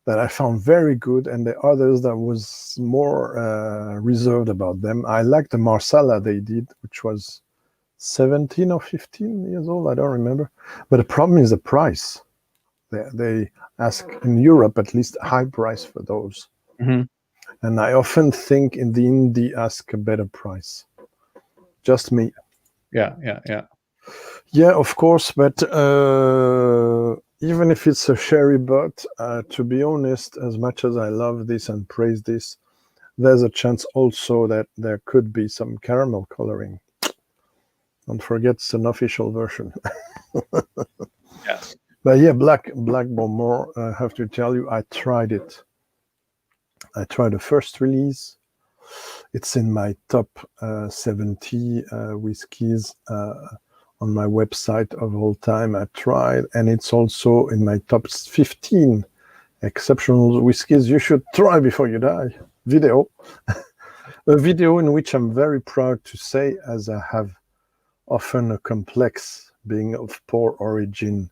that I found very good, and the others that was more reserved about them. I like the Marsala they did, which was 17 or 15 years old. I don't remember. But the problem is the price. They ask, in Europe at least, a high price for those. Mm-hmm. And I often think in the indie ask a better price. Just me. Yeah. Yeah, of course. But even if it's a sherry butt, to be honest, as much as I love this and praise this, there's a chance also that there could be some caramel coloring. Don't forget, it's an official version. Yeah. But yeah, black bowmore, I have to tell you, I tried it. I tried the first release. It's in my top 70 whiskies on my website of all time. I tried, and it's also in my top 15 exceptional whiskies you should try before you die. Video. A video in which I'm very proud to say, as I have often a complex, being of poor origin,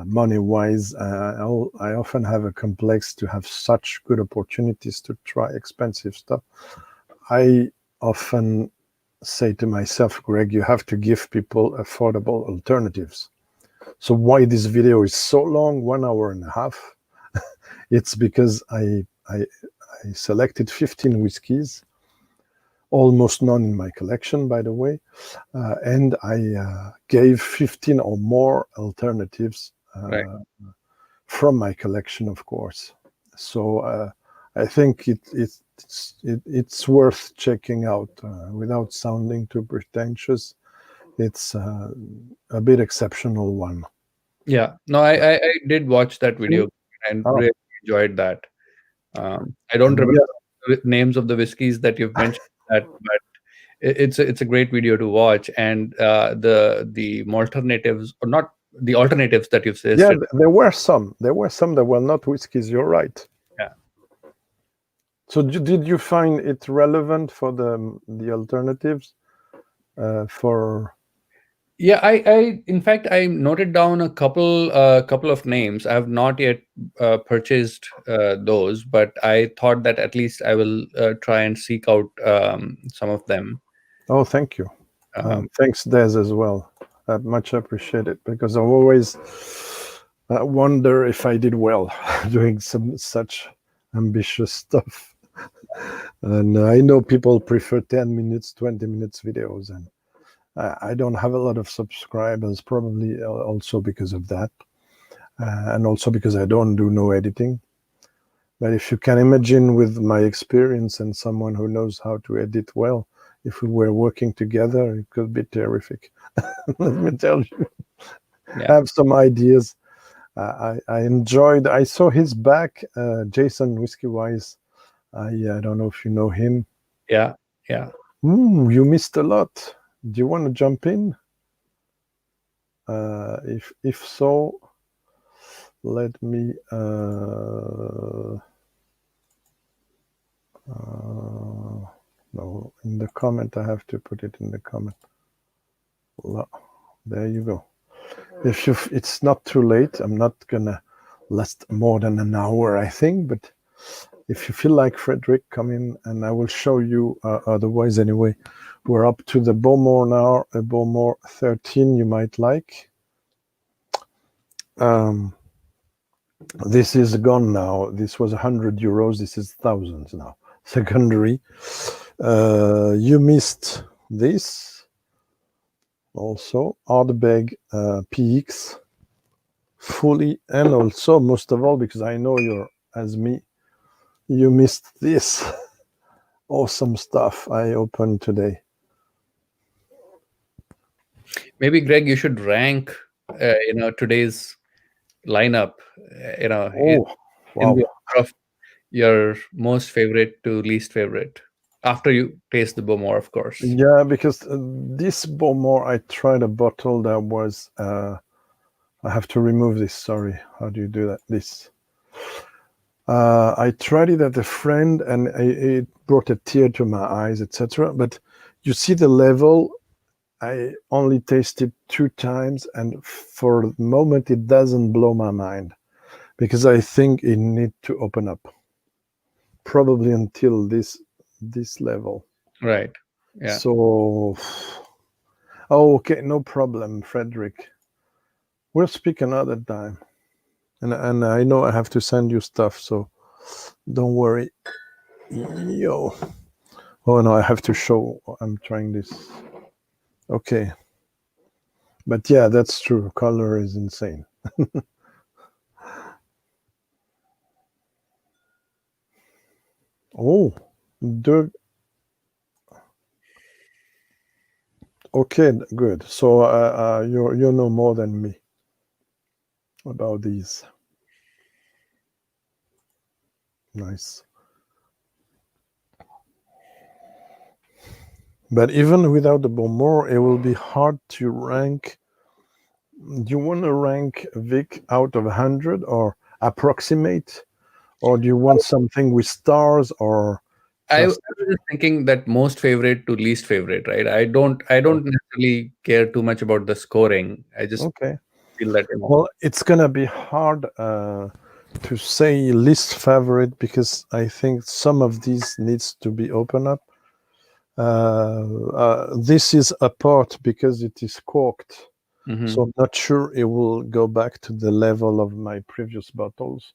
money-wise, I often have a complex to have such good opportunities to try expensive stuff. I often say to myself, Greg, you have to give people affordable alternatives. So why this video is so long, 1 hour and a half? It's because I selected 15 whiskies, almost none in my collection, by the way, and I gave 15 or more alternatives Right. from my collection, of course. So I think it's worth checking out without sounding too pretentious. It's a bit exceptional one. Yeah. No, I did watch that video and Oh. really enjoyed that. I don't remember the names of the whiskeys that you've mentioned, but it's a great video to watch, and the alternatives, or not the alternatives that you've said. Yeah, there were some that were not whiskeys. You're right. Yeah. So did you find it relevant for the alternatives for? Yeah, I in fact I noted down a couple of names. I have not yet purchased those, but I thought that at least I will try and seek out some of them. Oh, thank you. Thanks, Des, as well. I much appreciate it, because I always wonder if I did well doing such ambitious stuff. And I know people prefer 10 minutes, 20 minutes videos, and I don't have a lot of subscribers, probably also because of that, and also because I don't do no editing. But if you can imagine, with my experience and someone who knows how to edit well, if we were working together, it could be terrific. Let me tell you. Yeah. I have some ideas. I enjoyed. I saw his back, Jason Whiskey Wise. I don't know if you know him. Yeah. You missed a lot. Do you want to jump in? If so, let me. No, in the comment. I have to put it in the comment. There you go. It's not too late. I'm not gonna last more than an hour, I think. But if you feel like Frederick, come in and I will show you. Otherwise, anyway, we're up to the bowmore now. A bowmore 13 you might like. This is gone now. This was 100 euros. This is thousands now. Secondary. You missed this. Also, ardbeg P.X. fully, and also, most of all, because I know you're as me, you missed this awesome stuff I opened today. Maybe, Greg, you should rank today's lineup, wow. in the order of your most favorite to least favorite after you taste the bowmore, of course. Yeah, because this bowmore, I tried a bottle that was. I have to remove this. Sorry, how do you do that? This. I tried it at a friend, and it brought a tear to my eyes, etc. But you see the level. I only tasted 2 times, and for the moment, it doesn't blow my mind, because I think it needs to open up, probably until this level. Right. Yeah. So, oh, okay, no problem, Frederick. We'll speak another time, and I know I have to send you stuff, so don't worry. Yo. Oh no, I have to show. I'm trying this. Okay. But yeah, that's true. Color is insane. Oh, okay, good. So you know more than me about these. Nice. But even without the bowmore, it will be hard to rank. Do you want to rank Vic out of 100 or approximate? Or do you want something with stars or I was just... just thinking that most favorite to least favorite, right? I don't necessarily care too much about the scoring. I just Okay. feel that Well, it's gonna be hard to say least favorite, because I think some of these needs to be opened up. This is apart because it is corked, so I'm not sure it will go back to the level of my previous bottles.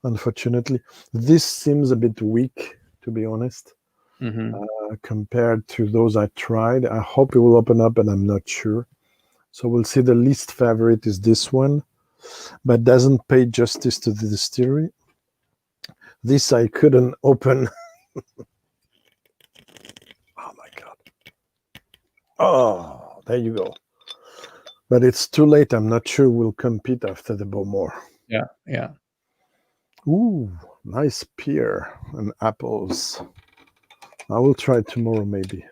Unfortunately, this seems a bit weak, to be honest, compared to those I tried. I hope it will open up, and I'm not sure. So we'll see. The least favorite is this one, but doesn't pay justice to the distillery. This I couldn't open. Oh my God. Oh, there you go. But it's too late. I'm not sure we'll compete after the bowmore. Yeah, yeah. Ooh, nice pear and apples. I will try tomorrow, maybe.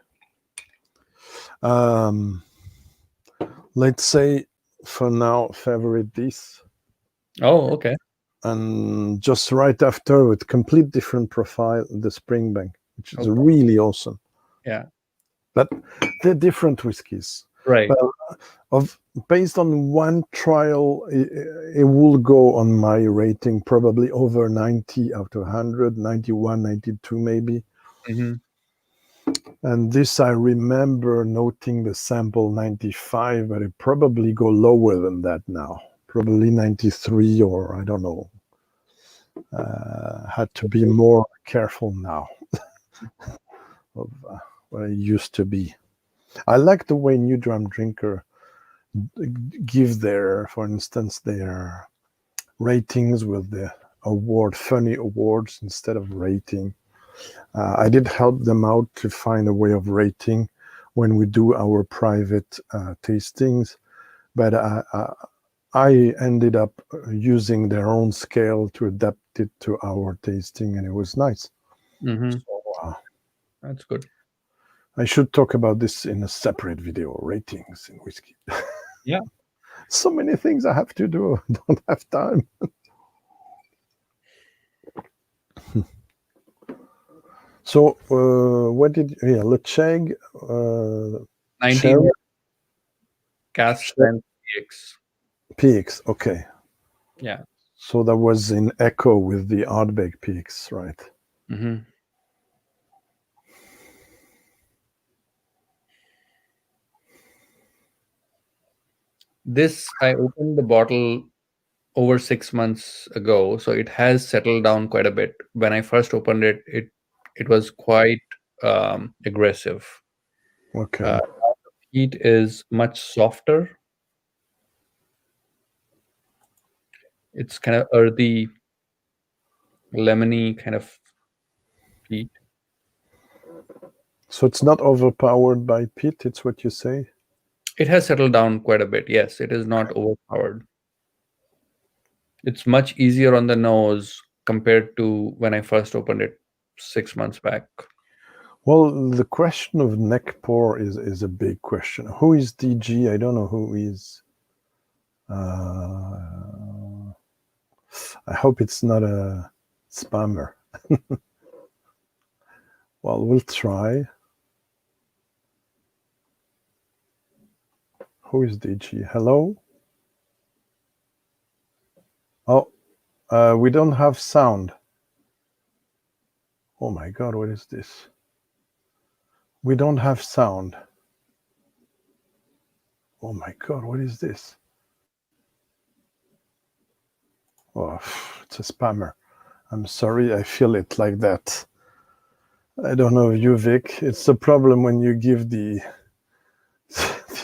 Let's say for now, favorite this. Oh, okay. And just right after, with complete different profile, the springbank, which is really awesome. Yeah. But they're different whiskies. Right. But based on one trial, it will go on my rating probably over 90 out of 100, 91, 92 maybe. And this, I remember noting the sample 95, but it probably go lower than that now. Probably 93, or I don't know. Had to be more careful now of what I used to be. I like the way New Dram Drinker give their, for instance, their ratings with the funny awards instead of rating. I did help them out to find a way of rating when we do our private tastings, but I ended up using their own scale to adapt it to our tasting, and it was nice. So, that's good. I should talk about this in a separate video, ratings in whiskey. Yeah. So many things I have to do. I don't have time. So, what did Lecheg, 19 Cask Strength P.X. P.X. Okay. Yeah. So that was in echo with the ardbeg P.X., right? This, I opened the bottle over 6 months ago, so it has settled down quite a bit. When I first opened it, it was quite aggressive. Okay. The heat is much softer. It's kind of earthy, lemony kind of heat. So it's not overpowered by peat, it's what you say? It has settled down quite a bit. Yes, it is not overpowered. It's much easier on the nose compared to when I first opened it 6 months back? Well, the question of neck pour is a big question. Who is DG? I don't know who is. I hope it's not a spammer. Well, we'll try. Who is DG? Hello? Oh, we don't have sound. Oh my God, what is this? We don't have sound. Oh my God, what is this? Oh, it's a spammer. I'm sorry, I feel it like that. I don't know you, Vic. It's a problem when you give the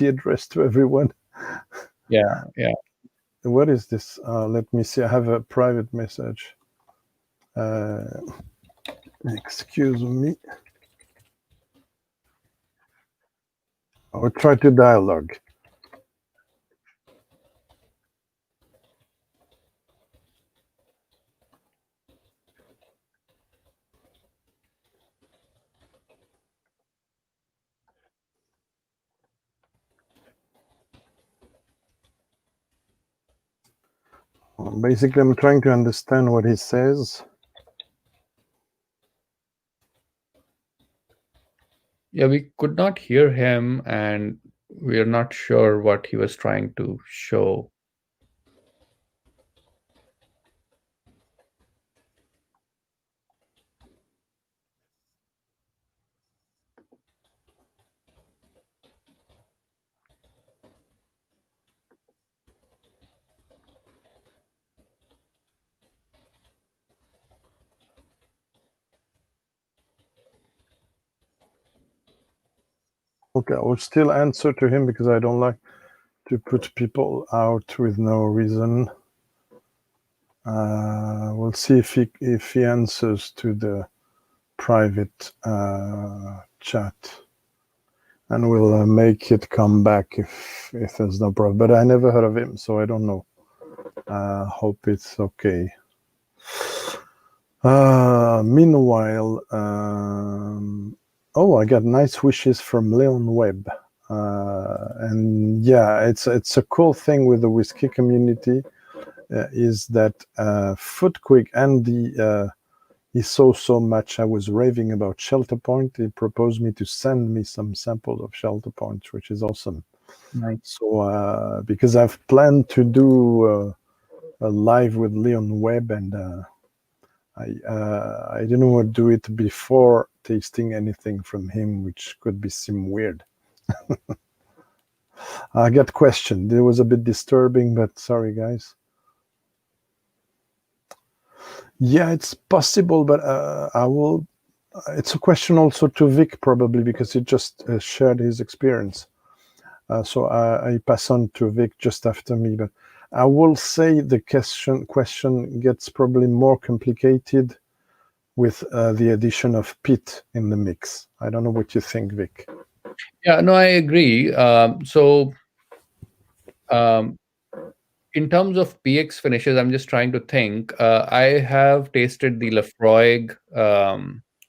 address to everyone. Yeah. What is this? Let me see. I have a private message. Excuse me. I'll try to dialogue. Basically, I'm trying to understand what he says. Yeah, we could not hear him, and we are not sure what he was trying to show. Okay, I will still answer to him because I don't like to put people out with no reason. We'll see if he answers to the private chat, and we'll make it come back if there's no problem. But I never heard of him, so I don't know. Hope it's okay. Meanwhile, oh, I got nice wishes from Leon Webb. And yeah, it's a cool thing with the whiskey community is that Foot Quick and he saw so much. I was raving about Shelter Point. He proposed me to send me some samples of Shelter Point, which is awesome. Nice. So because I've planned to do a live with Leon Webb, and I didn't want to do it before tasting anything from him, which could seem weird. I got questioned. It was a bit disturbing, but sorry, guys. Yeah, it's possible, but I will. It's a question also to Vic, probably, because he just shared his experience. So I pass on to Vic just after me. But I will say the question gets probably more complicated with the addition of peat in the mix. I don't know what you think, Vic. Yeah, no, I agree. In terms of P.X. finishes, I'm just trying to think. I have tasted the Laphroaig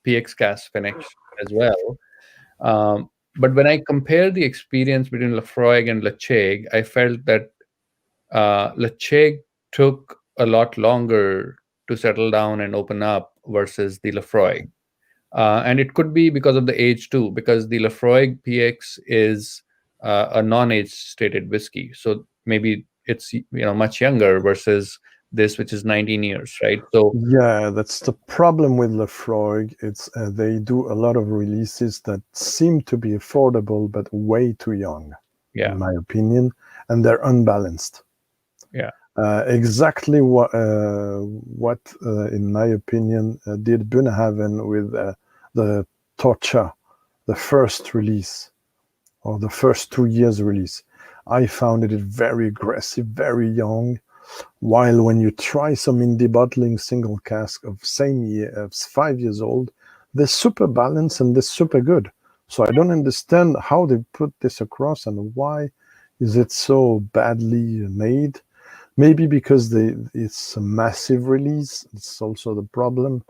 P.X. cask finish as well. But when I compare the experience between Laphroaig and Lechaig, I felt that Lechaig took a lot longer to settle down and open up versus the Laphroaig. And it could be because of the age too, because the Laphroaig P.X. is a non-age stated whiskey. So maybe it's much younger versus this, which is 19 years, right? So yeah, that's the problem with Laphroaig. It's they do a lot of releases that seem to be affordable but way too young, in my opinion, and they're unbalanced. Yeah, exactly what in my opinion did Bunnahabhain with the Torcha, the first release or the first 2 years release. I found it very aggressive, very young. While when you try some indie bottling single cask of same year, 5 years old, they're super balanced and they're super good. So I don't understand how they put this across and why is it so badly made. Maybe because it's a massive release. It's also the problem.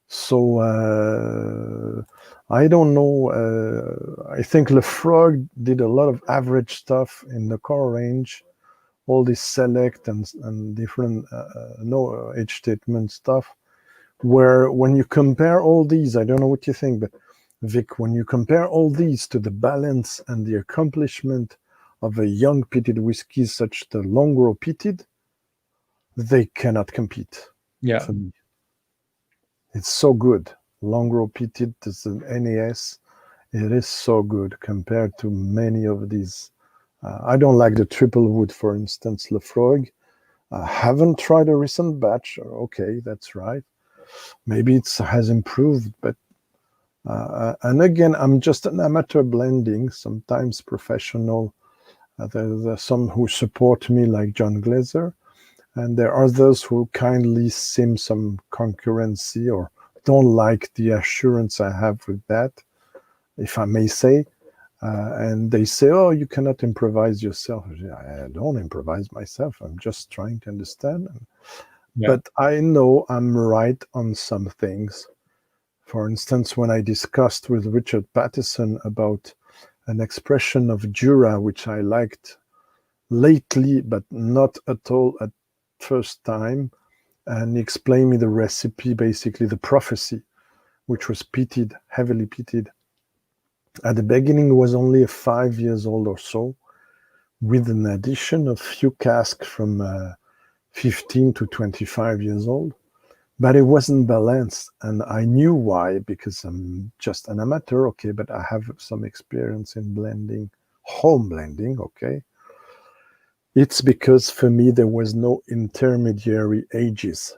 So I don't know. I think Lefroy did a lot of average stuff in the core range, all this select and different no age statement stuff. Where when you compare all these, I don't know what you think, but Vic, when you compare all these to the balance and the accomplishment of a young peated whiskey such the Longrow peated, they cannot compete. Yeah. For me. It's so good. Longrow peated is an N.C.S. It is so good compared to many of these. I don't like the triple wood, for instance, Lefroy. I haven't tried a recent batch. Okay, that's right. Maybe it has improved, but and again, I'm just an amateur blending, sometimes professional. There's some who support me, like John Glazer, and there are others who kindly sim some concurrency or don't like the assurance I have with that, if I may say. And they say, oh, you cannot improvise yourself. I don't improvise myself. I'm just trying to understand. Yeah. But I know I'm right on some things. For instance, when I discussed with Richard Pattison about an expression of Jura, which I liked lately, but not at all at first time, and he explained me the recipe, basically the prophecy, which was peated, heavily peated. At the beginning, it was only 5 years old or so, with an addition of few casks from 15 to 25 years old. But it wasn't balanced, and I knew why, because I'm just an amateur, okay, but I have some experience in blending, home blending, okay. It's because for me there was no intermediary ages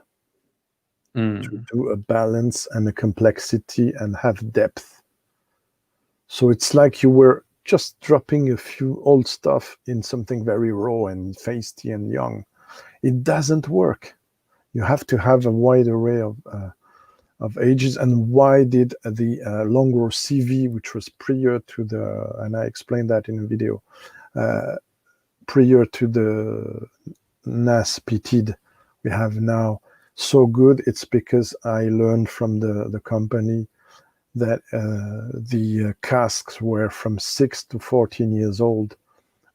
to do a balance and a complexity and have depth. So it's like you were just dropping a few old stuff in something very raw and feisty and young. It doesn't work. You have to have a wide array of ages. And why did the Longrow CV, which was prior to the, and I explained that in a video, prior to the N.C.S peated we have now, so good? It's because I learned from the company that the casks were from 6 to 14 years old,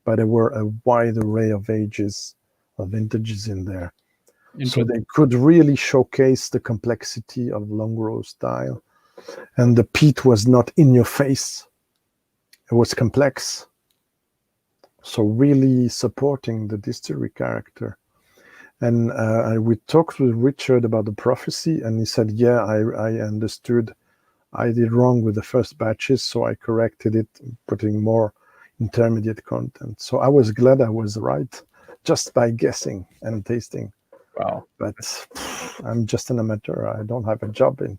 but there were a wide array of ages, of vintages in there. So they could really showcase the complexity of Longrow style. And the peat was not in your face. It was complex. So really supporting the distillery character. And we talked with Richard about the prophecy, and he said, yeah, I understood. I did wrong with the first batches, so I corrected it, putting more intermediate content. So I was glad I was right, just by guessing and tasting. Wow. But I'm just an amateur. I don't have a job in,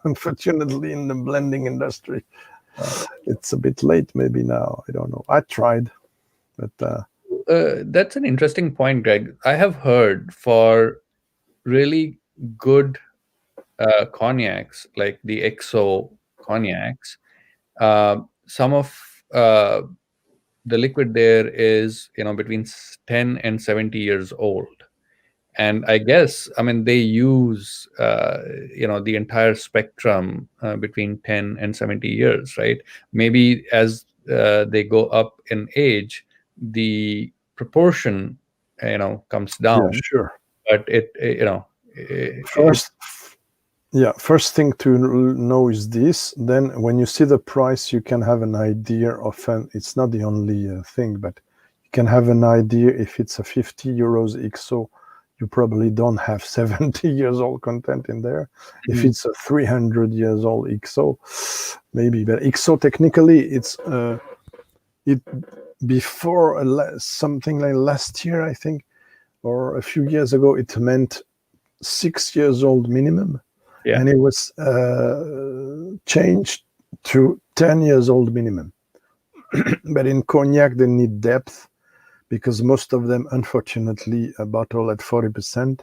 unfortunately, in the blending industry. It's a bit late maybe now. I don't know. I tried, but... that's an interesting point, Greg. I have heard for really good cognacs, like the XO cognacs, some of the liquid there is, between 10 and 70 years old. And I guess, they use, the entire spectrum between 10 and 70 years, right? Maybe as they go up in age, the proportion, comes down. Yeah, sure. But First thing to know is this. Then when you see the price, you can have an idea of, it's not the only thing, but you can have an idea if it's a 50 euros XO, you probably don't have 70 years old content in there. If it's a 300 years old XO, maybe. But XO technically, it's before something like last year, I think, or a few years ago, it meant 6 years old minimum. Yeah. And it was changed to 10 years old minimum. But in cognac, they need depth, because most of them, unfortunately, are bottled at 40%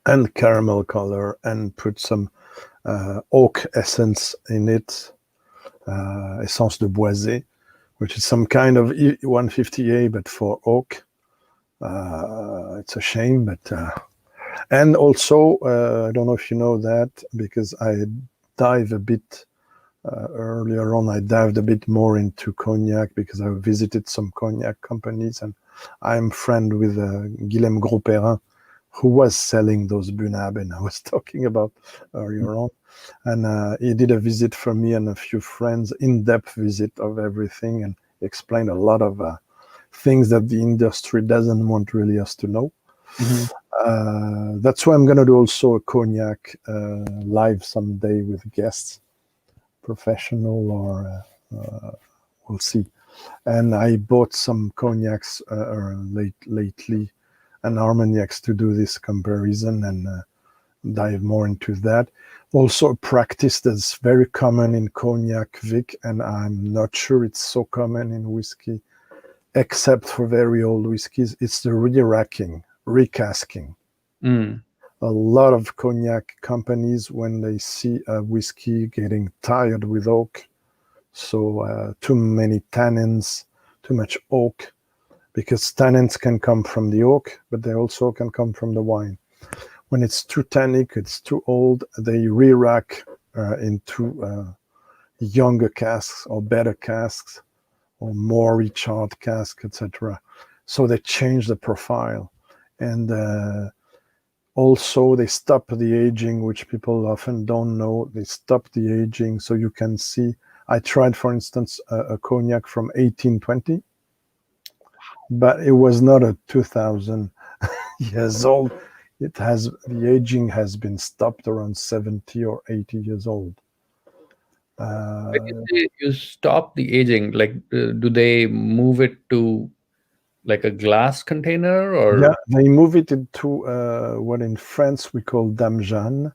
and caramel color, and put some oak essence in it, essence de boisé, which is some kind of 150A, but for oak. It's a shame, but and also I don't know if you know that, because I dive a bit earlier on. I dived a bit more into cognac because I visited some cognac companies, and I'm friend with GLEN Dupeyron, who was selling those Bunabin I was talking about earlier on. And he did a visit for me and a few friends, in-depth visit of everything, and explained a lot of things that the industry doesn't want really us to know. That's why I'm going to do also a cognac live someday with guests, professional or we'll see. And I bought some cognacs lately and Armagnacs to do this comparison and dive more into that. Also a practice that's very common in cognac, Vic, and I'm not sure it's so common in whiskey, except for very old whiskeys. It's the re-racking, recasking. A lot of cognac companies, when they see a whiskey getting tired with oak, so too many tannins, too much oak, because tannins can come from the oak, but they also can come from the wine. When it's too tannic, it's too old, they re-rack into younger casks or better casks or more recharged casks, etc. So they change the profile. And also they stop the aging, which people often don't know. They stop the aging, so you can see. I tried, for instance, a cognac from 1820, but it was not a 2000 years old. The aging has been stopped around 70 or 80 years old. When you say you stop the aging, like do they move it to like a glass container, or? Yeah, they move it into what in France we call Dame Jeanne.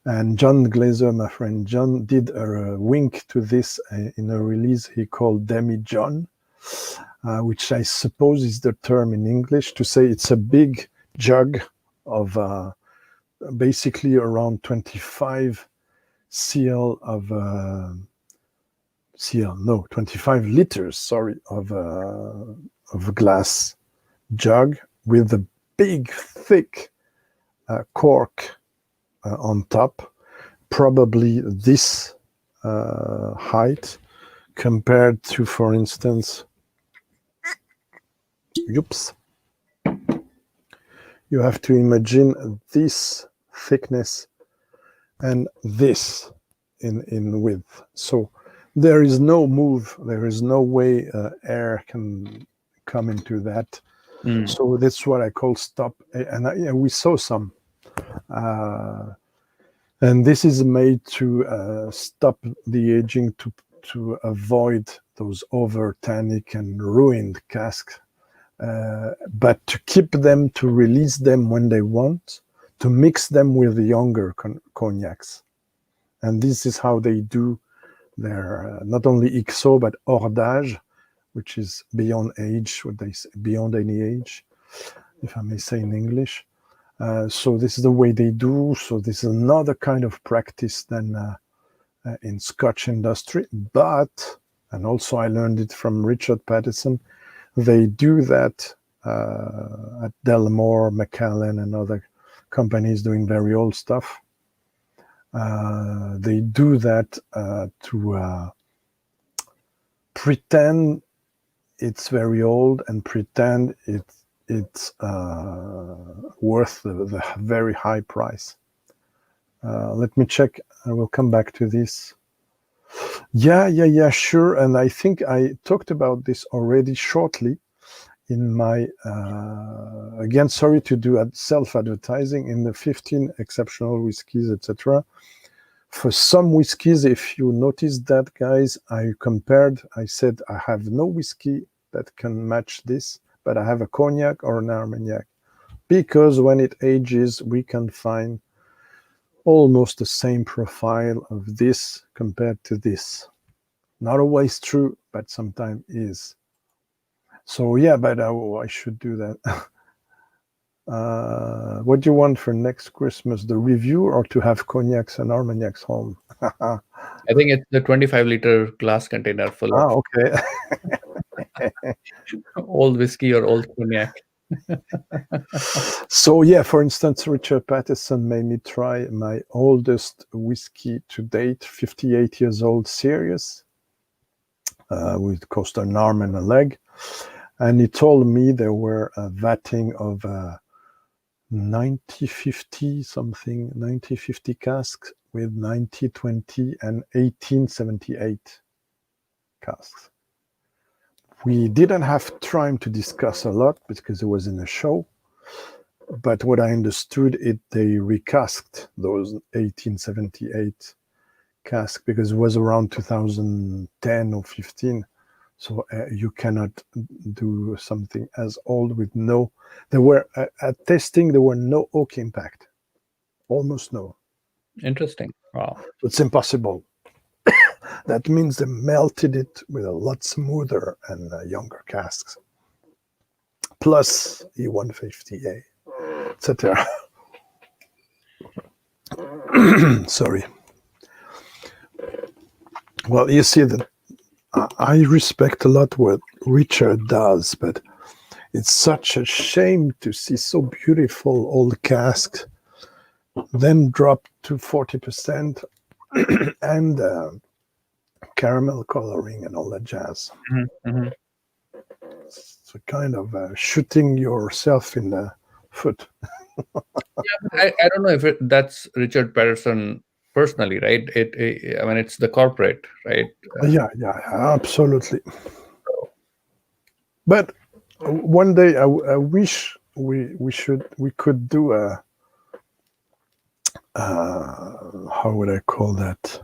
And John Glazer, my friend John, did a wink to this in a release he called Demi John, which I suppose is the term in English to say it's a big jug of basically around 25 cl of 25 liters, sorry, of a glass jug with a big, thick cork on top, probably this height, compared to, for instance, you have to imagine this thickness and this in width. So there is no move, there is no way air can come into that. So that's what I call stop. And we saw some. And this is made to stop the aging, to avoid those over tannic and ruined casks, but to keep them, to release them when they want, to mix them with the younger cognacs. And this is how they do their not only XO but hordage, which is beyond age, what they say, beyond any age, if I may say in English. So this is the way they do. So this is another kind of practice than in Scotch industry. But, and also I learned it from Richard Patterson, they do that at Delmore, Macallan, and other companies doing very old stuff. They do that to pretend it's very old and pretend it's worth the very high price. Let me check. I will come back to this. Yeah, sure. And I think I talked about this already shortly in my, again, sorry to do self-advertising, in the 15 exceptional whiskies, etc. For some whiskies, if you notice that, guys, I said I have no whiskey that can match this, but I have a cognac or an Armagnac, because when it ages, we can find almost the same profile of this compared to this. Not always true, but sometimes is. So yeah, but I should do that. What do you want for next Christmas? The review, or to have cognacs and Armagnacs home? I think it's the 25-liter glass container full of okay. old whiskey or old cognac. So yeah, for instance, Richard Patterson made me try my oldest whiskey to date, 58 years old Sirius, with cost an arm and a leg. And he told me there were a vatting of 90-50 something, 90-50 casks with 90-20 and 1878 casks. We didn't have time to discuss a lot because it was in a show. But what I understood, they recast those 1878 casks because it was around 2010 or 15. So you cannot do something as old with no. There were at testing there were no oak impact, almost no. Interesting. Wow. It's impossible. That means they melted it with a lot smoother and younger casks. Plus E150A. Etc. Sorry. Well, you see that I respect a lot what Richard does, but it's such a shame to see so beautiful old casks then drop to 40% and caramel coloring and all that jazz. It's a kind of shooting yourself in the foot. Yeah, I don't know if that's Richard Patterson personally, right? I mean, it's the corporate, right? Yeah, absolutely. But one day I wish we could do a how would I call that?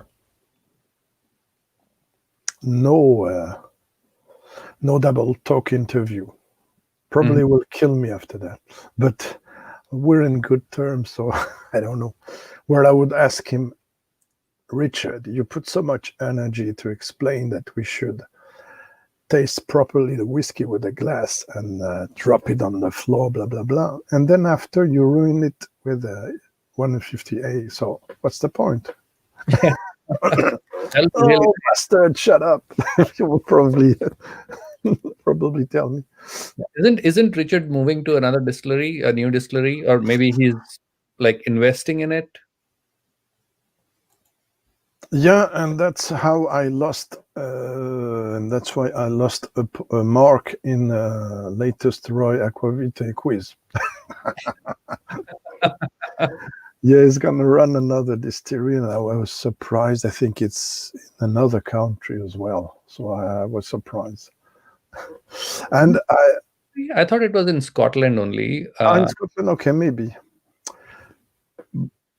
No double talk interview. Probably will kill me after that. But we're in good terms, so I don't know. Where I would ask him, Richard, you put so much energy to explain that we should taste properly the whiskey with a glass and drop it on the floor, blah, blah, blah. And then after you ruin it with a 150A. So what's the point? Oh, bastard, shut up. You will probably tell me. Isn't Richard moving to another distillery, a new distillery, or maybe he's like investing in it? Yeah, and that's how I lost, and that's why I lost a mark in latest Roy Aquavitae quiz. Yeah, he's gonna run another distillery, and I was surprised. I think it's in another country as well, so I was surprised. And I thought it was in Scotland only. In Scotland, okay, maybe.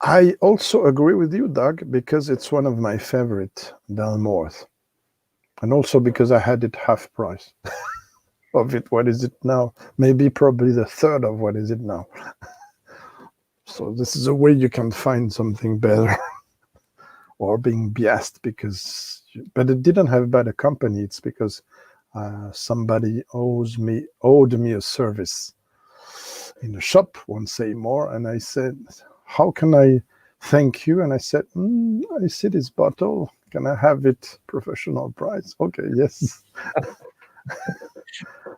I also agree with you, Doug, because it's one of my favorite down north, and also because I had it half price of it. What is it now? Maybe probably the third of what is it now. So this is a way you can find something better, or being biased because. But it didn't have bad company. It's because somebody owed me a service in the shop, won't say more, and I said, how can I thank you? And I said, I see this bottle. Can I have it professional price? Okay, yes.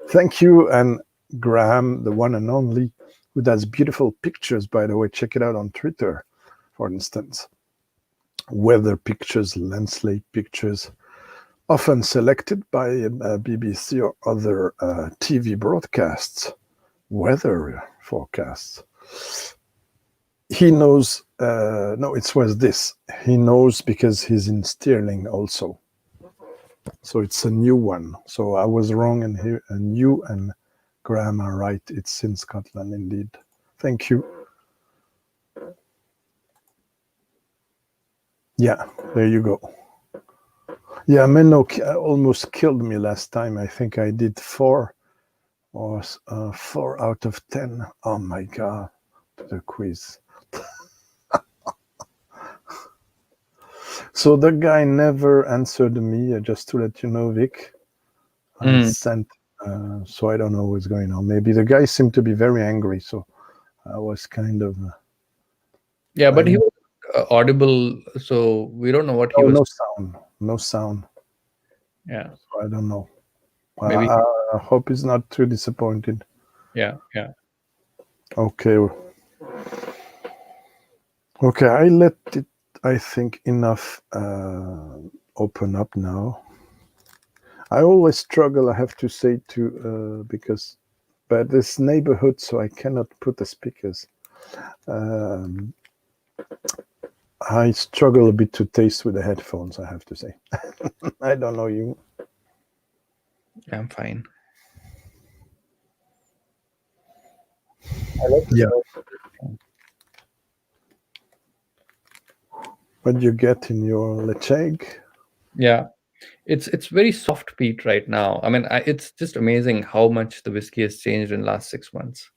Thank you. And Graham, the one and only, who does beautiful pictures, by the way, check it out on Twitter, for instance. Weather pictures, landscape pictures, often selected by BBC or other TV broadcasts, weather forecasts. He knows, no, it was this. He knows because he's in Stirling also. So it's a new one. So I was wrong, and you and Graham are right. It's in Scotland indeed. Thank you. Yeah, there you go. Yeah, Menno almost killed me last time. I think I did 4 out of 10. Oh my God, the quiz. So the guy never answered me, just to let you know, Vic. I sent, so I don't know what's going on. Maybe the guy seemed to be very angry, so I was kind of... yeah, but he was audible, so we don't know what he was... No sound. Yeah. So I don't know. Maybe. I hope he's not too disappointed. Yeah, yeah. Okay. Okay, I let it, I think, enough open up now. I always struggle, I have to say, because by this neighborhood, so I cannot put the speakers. I struggle a bit to taste with the headphones, I have to say. I don't know you. I'm fine. Yeah. What you get in your Lecheg? Yeah, it's very soft peat right now. I mean, it's just amazing how much the whiskey has changed in the last 6 months.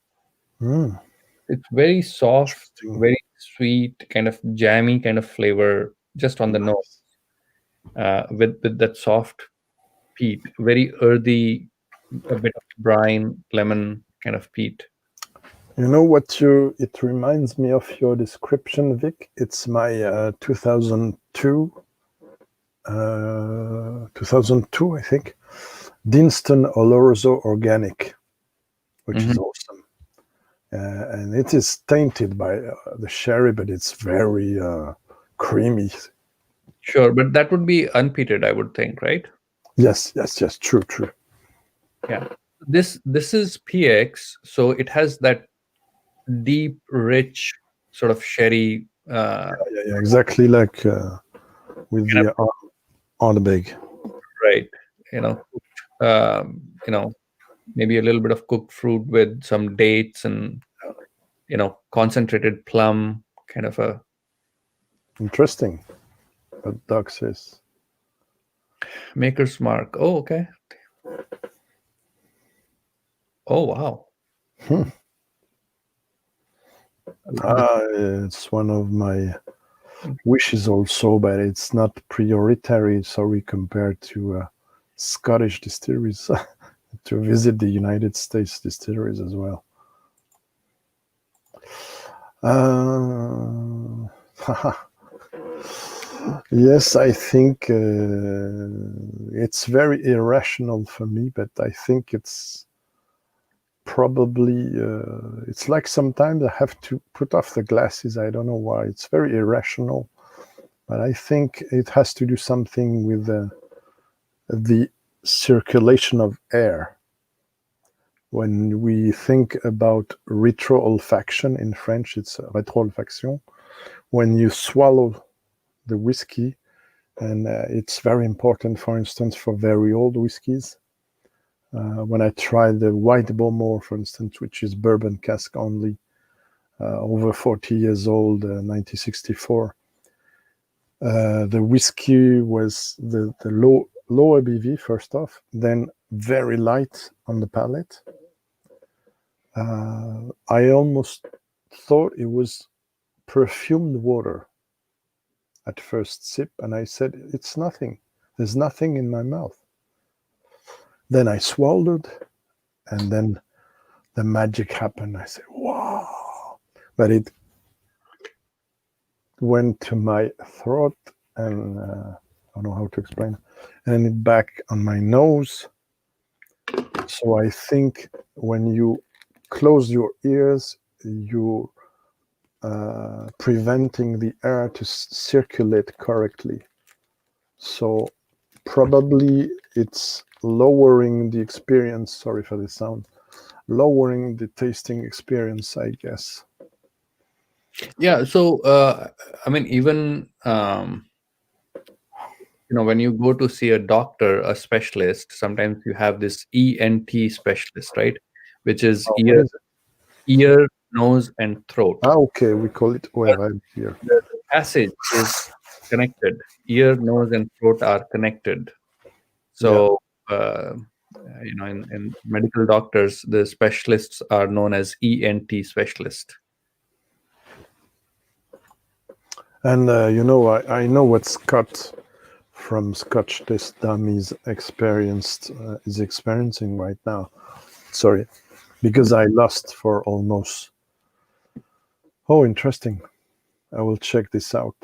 Mm, It's very soft, interesting. very sweet, kind of jammy kind of flavor just on the nose, with that soft peat, very earthy, a bit of brine, lemon kind of peat. You know what it reminds me of your description, Vic? It's my 2002, 2002, I think, Dinston Oloroso Organic, which is awesome. And it is tainted by the sherry, but it's very creamy. Sure, but that would be unpeated, I would think, right? Yes, true. Yeah. This is P.X, so it has that deep, rich sort of sherry. Yeah, exactly like with the ardbeg. Right. Maybe a little bit of cooked fruit with some dates and concentrated plum, kind of a Interesting. But Doug says. maker's mark. Oh, okay. Oh, wow. It's one of my wishes also, but it's not prioritary. Sorry, compared to Scottish distilleries, to visit the United States distilleries as well. Yes, I think it's very irrational for me, but I think it's probably it's like sometimes I have to put off the glasses. I don't know why. It's very irrational, but I think it has to do something with the circulation of air. When we think about retro-olfaction in French, it's rétro-olfaction. When you swallow the whiskey, and it's very important, for instance, for very old whiskies. When I tried the white bowmore, for instance, which is bourbon cask only, over 40 years old, 1964, the whiskey was the low ABV first off, then very light on the palate. I almost thought it was perfumed water at first sip, and I said, it's nothing. There's nothing in my mouth. Then I swallowed, and then the magic happened. I said, wow. But it went to my throat, and I don't know how to explain, and it back on my nose. So I think when you close your ears, you're preventing the air to circulate correctly. So probably it's lowering the experience. Sorry for the sound. Lowering the tasting experience, I guess. Yeah. So, I mean, even when you go to see a doctor, a specialist, sometimes you have this ENT specialist, right? Which is ear, nose, and throat. Okay, we call it ORL here. The passage is connected. Ear, nose, and throat are connected. So, in medical doctors, the specialists are known as ENT specialist. And I know what Scott from Scotch Test Dummies is experiencing right now. Sorry, because I lost for almost. Oh, interesting. I will check this out.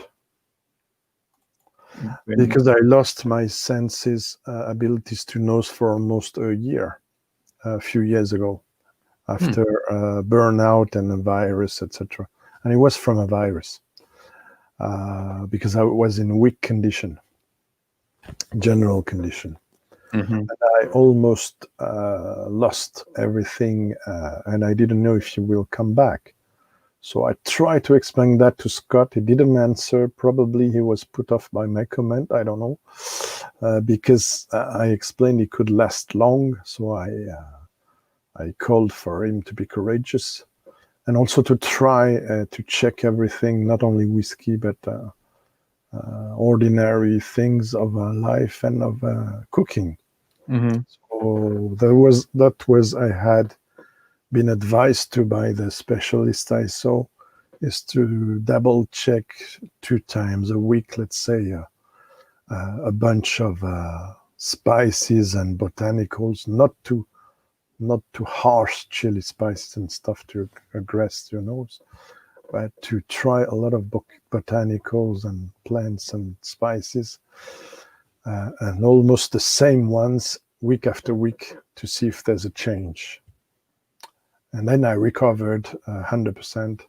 Because I lost my senses, abilities to nose for almost a year, a few years ago. after burnout and a virus, etc. And it was from a virus because I was in weak condition, general condition. And I almost lost everything, and I didn't know if she will come back. So I tried to explain that to Scott. He didn't answer. Probably he was put off by my comment. I don't know, because I explained it could last long. So I called for him to be courageous, and also to try to check everything, not only whiskey, but ordinary things of life and of cooking. So I had been advised to by the specialist I saw, is to double check 2 times a week, let's say, a bunch of spices and botanicals, not too harsh chili spices and stuff to aggress your nose, but to try a lot of botanicals and plants and spices, and almost the same ones week after week to see if there's a change. And then I recovered 100%,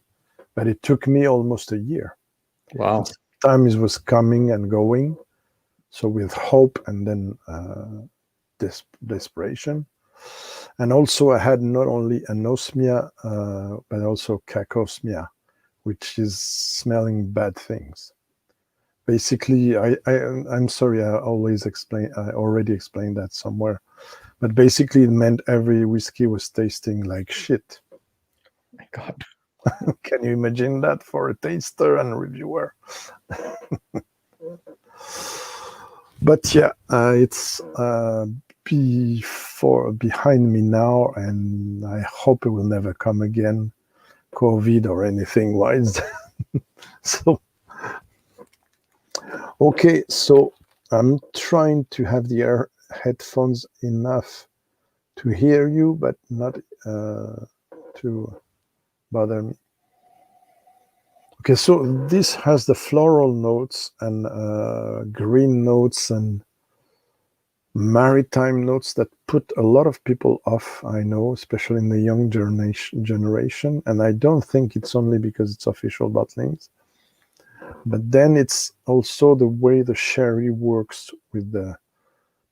but it took me almost a year. Wow. Time was coming and going, so with hope and then desperation. And also I had not only anosmia, but also cacosmia, which is smelling bad things. Basically, I'm sorry, I already explained that somewhere. But basically it meant every whiskey was tasting like shit. My God. Can you imagine that for a taster and reviewer? But yeah, it's behind me now, and I hope it will never come again, COVID or anything wise. So, okay, so I'm trying to have the headphones enough to hear you, but not to bother me. Okay, so this has the floral notes and green notes and maritime notes that put a lot of people off, I know, especially in the young generation. And I don't think it's only because it's official bottlings. But then it's also the way the sherry works with the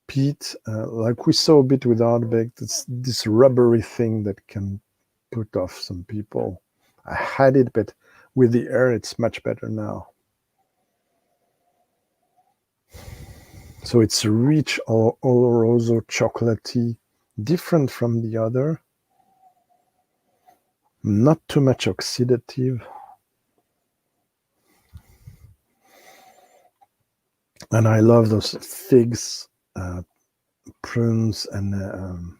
peat, like we saw a bit with ardbeg. It's this rubbery thing that can put off some people. I had it, but with the air, it's much better now. So it's rich, oloroso, chocolatey, different from the other. Not too much oxidative. And I love those figs, prunes, and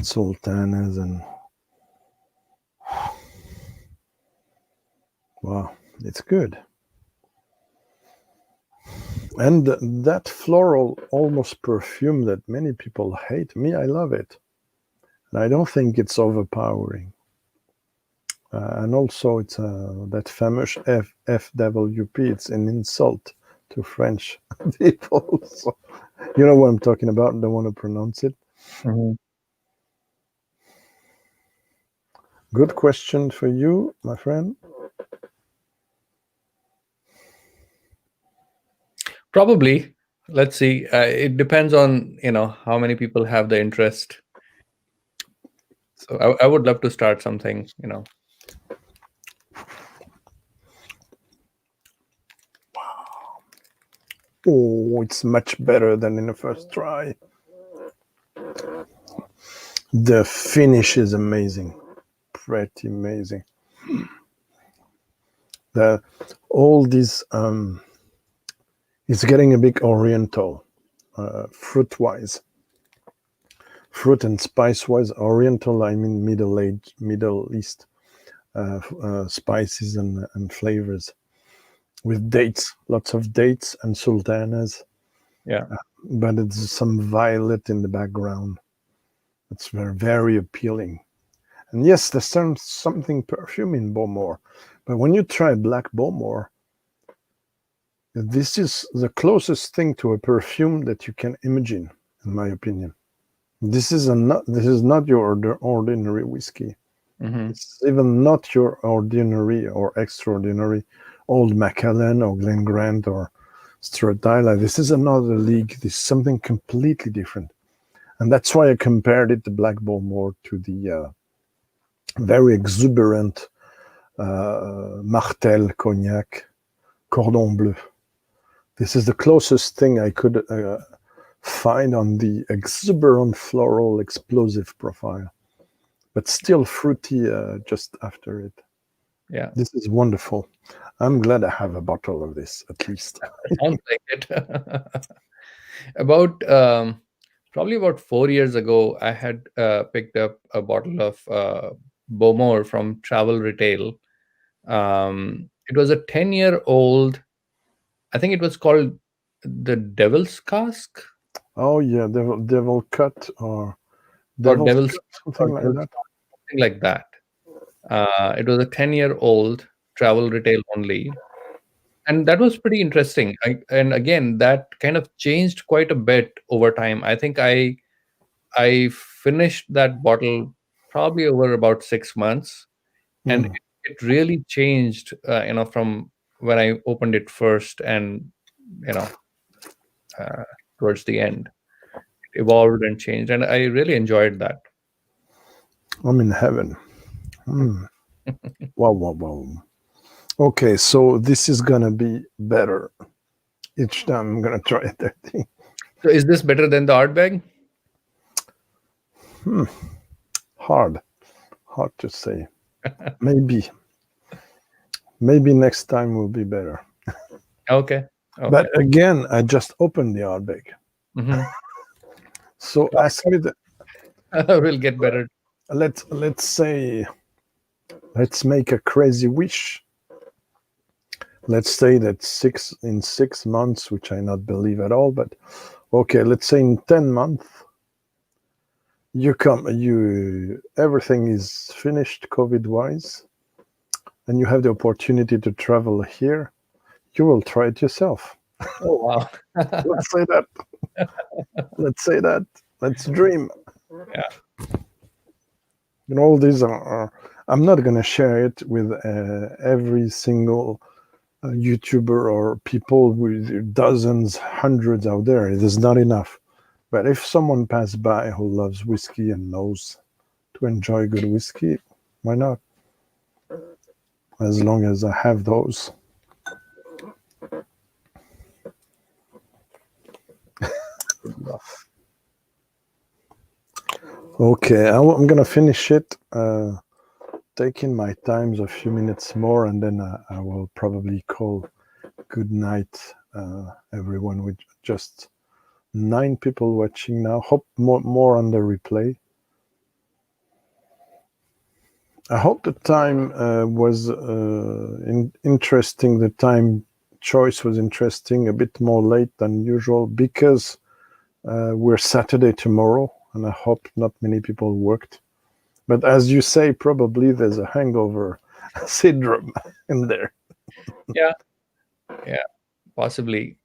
sultanas, and wow, it's good. And that floral, almost perfume that many people hate, me, I love it. And I don't think it's overpowering. And also, it's that famous FWP. It's an insult to French people. So, you know what I'm talking about? I don't want to pronounce it. Good question for you, my friend. Probably. Let's see. It depends on, how many people have the interest. So I would love to start something, Oh, it's much better than in the first try. The finish is amazing. Pretty amazing. All these, it's getting a bit oriental, fruit-wise. Fruit and spice-wise, oriental, I mean Middle East spices and flavors. With dates, lots of dates and sultanas. Yeah. But it's some violet in the background. It's very, very appealing. And yes, there's something perfume in bowmore. But when you try black bowmore, this is the closest thing to a perfume that you can imagine, in my opinion. This is not your ordinary whiskey. Mm-hmm. It's even not your ordinary or extraordinary old Macallan or Glen Grant or Stradilla. This is another league. This is something completely different. And that's why I compared it, the Black Bowmore, to the very exuberant Martel Cognac Cordon Bleu. This is the closest thing I could find on the exuberant floral explosive profile, but still fruity just after it. Yeah, This is wonderful. I'm glad I have a bottle of this, at least. sounds like it. About probably about 4 years ago, I had picked up a bottle of Bowmore from Travel Retail. It was a 10-year-old. I think it was called the Devil's Cask Oh yeah, devil cut or or devil's Devil's cut, something or like Devil's that. something like that. It was a 10-year-old Travel Retail only, and that was pretty interesting. And again, that kind of changed quite a bit over time. I think I finished that bottle probably over about 6 months, and Mm. it really changed. From when I opened it first, and you know, towards the end, it evolved and changed, and I really enjoyed that. I'm in heaven. Mm. Wow, wow, wow. Okay, so this is gonna be better each time I'm gonna try it. I think. So, is this better than the ardbeg? Hard to say. Maybe next time will be better. Okay. Okay. But again, I just opened the ardbeg. Mhm. So ask me the, Will get better. let's say, let's make a crazy wish. Let's say that in 6 months, which I not believe at all, but okay, let's say in 10 months, everything is finished COVID wise, and you have the opportunity to travel here, you will try it yourself. Oh wow. Let's say that. Let's say that. Let's dream. Yeah. All these are I'm not going to share it with every single YouTuber or people with dozens, hundreds out there. It is not enough. But if someone passed by who loves whiskey and knows to enjoy good whiskey, why not? As long as I have those. Okay, I'm going to finish it. Taking my time a few minutes more, and then I will probably call good night, everyone. With just 9 people watching now. Hope more on the replay. I hope the time was interesting. The time choice was interesting. A bit more late than usual because we're Saturday tomorrow, and I hope not many people worked. But as you say, probably there's a hangover syndrome in there. Yeah. Possibly.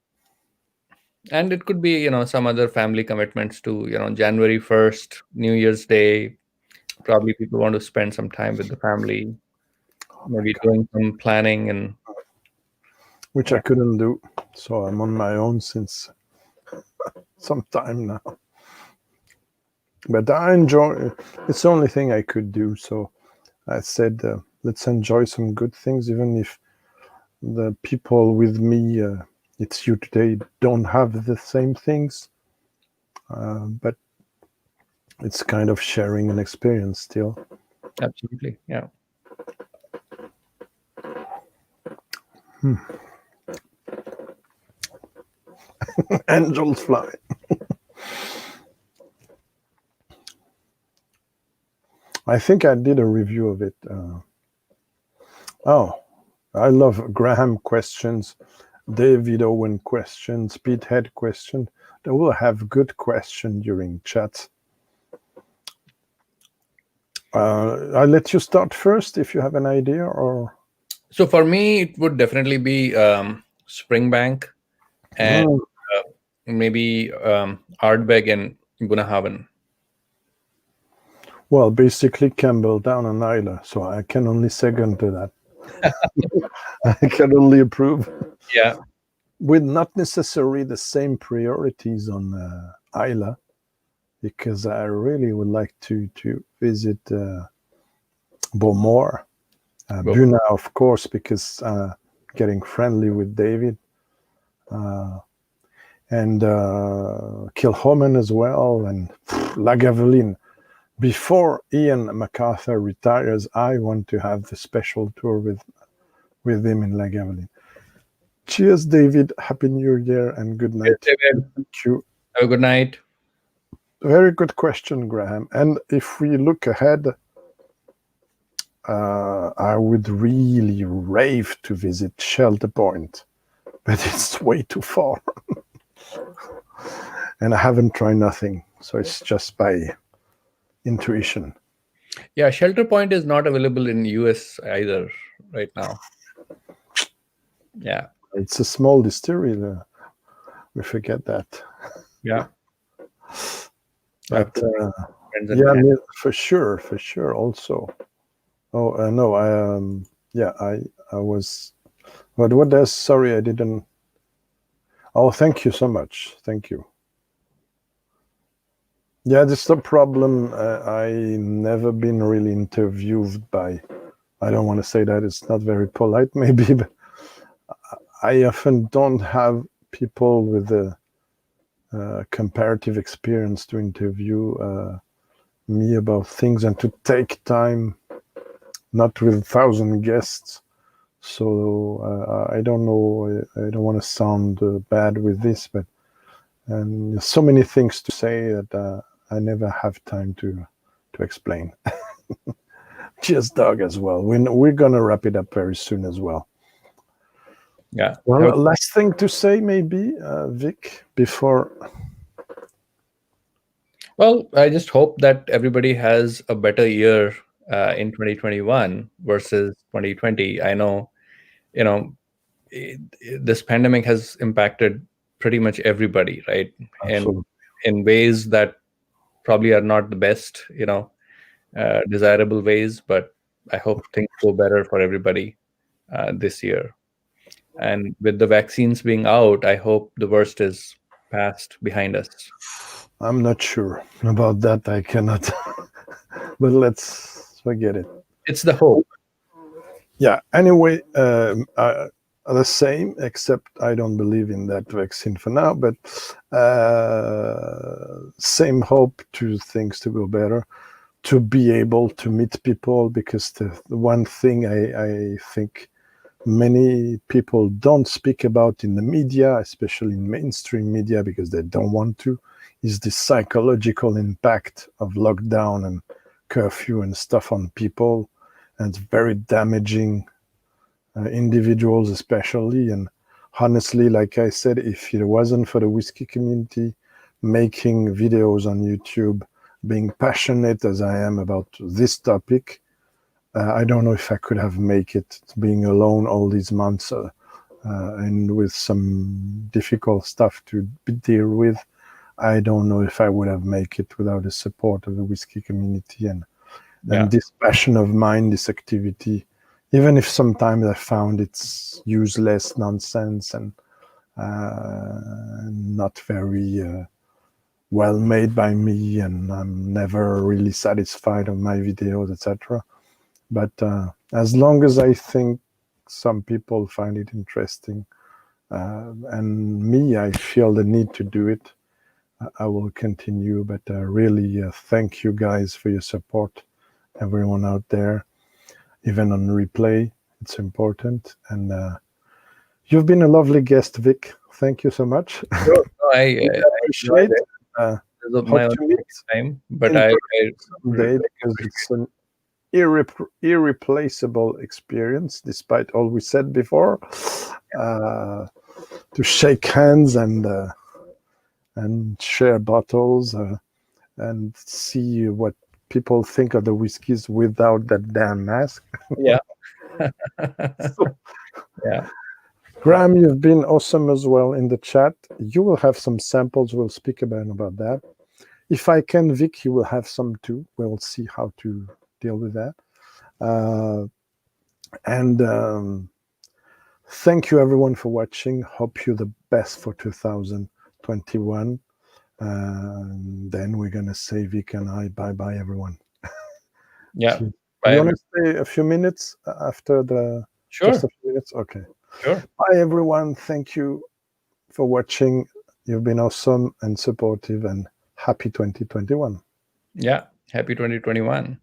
And it could be, some other family commitments too. January 1st, New Year's Day. Probably people want to spend some time with the family, maybe doing some planning and Which I couldn't do. So I'm on my own since some time now. But I enjoy, it's the only thing I could do. So I said, let's enjoy some good things, even if the people with me, it's you today, don't have the same things. But it's kind of sharing an experience still. absolutely. Yeah. Angels fly. I think I did a review of it. I love Graham questions, David Owen questions, Pete Head question. They will have good question during chat. I'll let you start first if you have an idea. Or So for me, it would definitely be springbank and maybe ardbeg and Gunahavan. Well, basically Campbelltown and Islay, so I can only second to that. I can only approve. Yeah. With not necessarily the same priorities on Islay, because I really would like to visit bowmore. Buna, of course, because getting friendly with David. And Kilchoman as well, and Lagavulin. Before Ian MacArthur retires, I want to have the special tour with him in Lagavulin. Cheers, David. Happy New Year and good night. Cheers, David. Thank you. Have a good night. Very good question, Graham. And if we look ahead, I would really rave to visit Shelter Point, but it's way too far. And I haven't tried nothing, so it's just by intuition. Yeah, Shelter Point is not available in US either right now. Yeah. It's a small distillery. We forget that. Yeah. But yeah, for sure. Also, oh no, I was. But what does? Sorry, I didn't. Oh, thank you so much. Thank you. Yeah, this is the problem. I never been really interviewed by. I don't want to say that, it's not very polite, maybe, but I often don't have people with a comparative experience to interview me about things and to take time, not with 1,000 guests. So I don't know. I don't want to sound bad with this, but there's so many things to say that I never have time to explain. Cheers, Doug, as well. We're gonna wrap it up very soon as well. Yeah. Well, last thing to say, maybe, Vic, before. Well, I just hope that everybody has a better year in 2021 versus 2020. I know, this pandemic has impacted pretty much everybody, right? Absolutely. And in ways that probably are not the best, desirable ways, but I hope things go better for everybody this year. And with the vaccines being out, I hope the worst is past behind us. I'm not sure about that. I cannot. But let's forget it. It's the hope. Yeah. Anyway, the same, except I don't believe in that vaccine for now. But same hope to things to go better, to be able to meet people, because the one thing I think many people don't speak about in the media, especially in mainstream media, because they don't want to, is the psychological impact of lockdown and curfew and stuff on people. And it's very damaging, individuals especially. And honestly, like I said, if it wasn't for the whiskey community making videos on YouTube, being passionate as I am about this topic, I don't know if I could have made it, being alone all these months and with some difficult stuff to deal with. I don't know if I would have made it without the support of the whiskey community and this passion of mine, this activity, even if sometimes I found it's useless nonsense and not very well made by me, and I'm never really satisfied on my videos, etc. But as long as I think some people find it interesting, and me, I feel the need to do it, I will continue. But really, thank you guys for your support, everyone out there, even on replay. It's important. And you've been a lovely guest, Vic. Thank you so much. Sure. I appreciate it. My time, but I someday, because it's an irreplaceable experience, despite all we said before, to shake hands and share bottles and see what people think of the whiskeys without that damn mask. Yeah. Yeah. Graham, you've been awesome as well in the chat. You will have some samples. We'll speak about that. If I can, Vic, you will have some too. We'll see how to deal with that. And thank you everyone for watching. Hope you the best for 2021. Then we're gonna say Vic and I bye everyone. Yeah. You Bye, want to stay a few minutes after the Sure. just a few minutes? Okay. Sure. Bye everyone. Thank you for watching. You've been awesome and supportive, and happy 2021. Yeah. Happy 2021.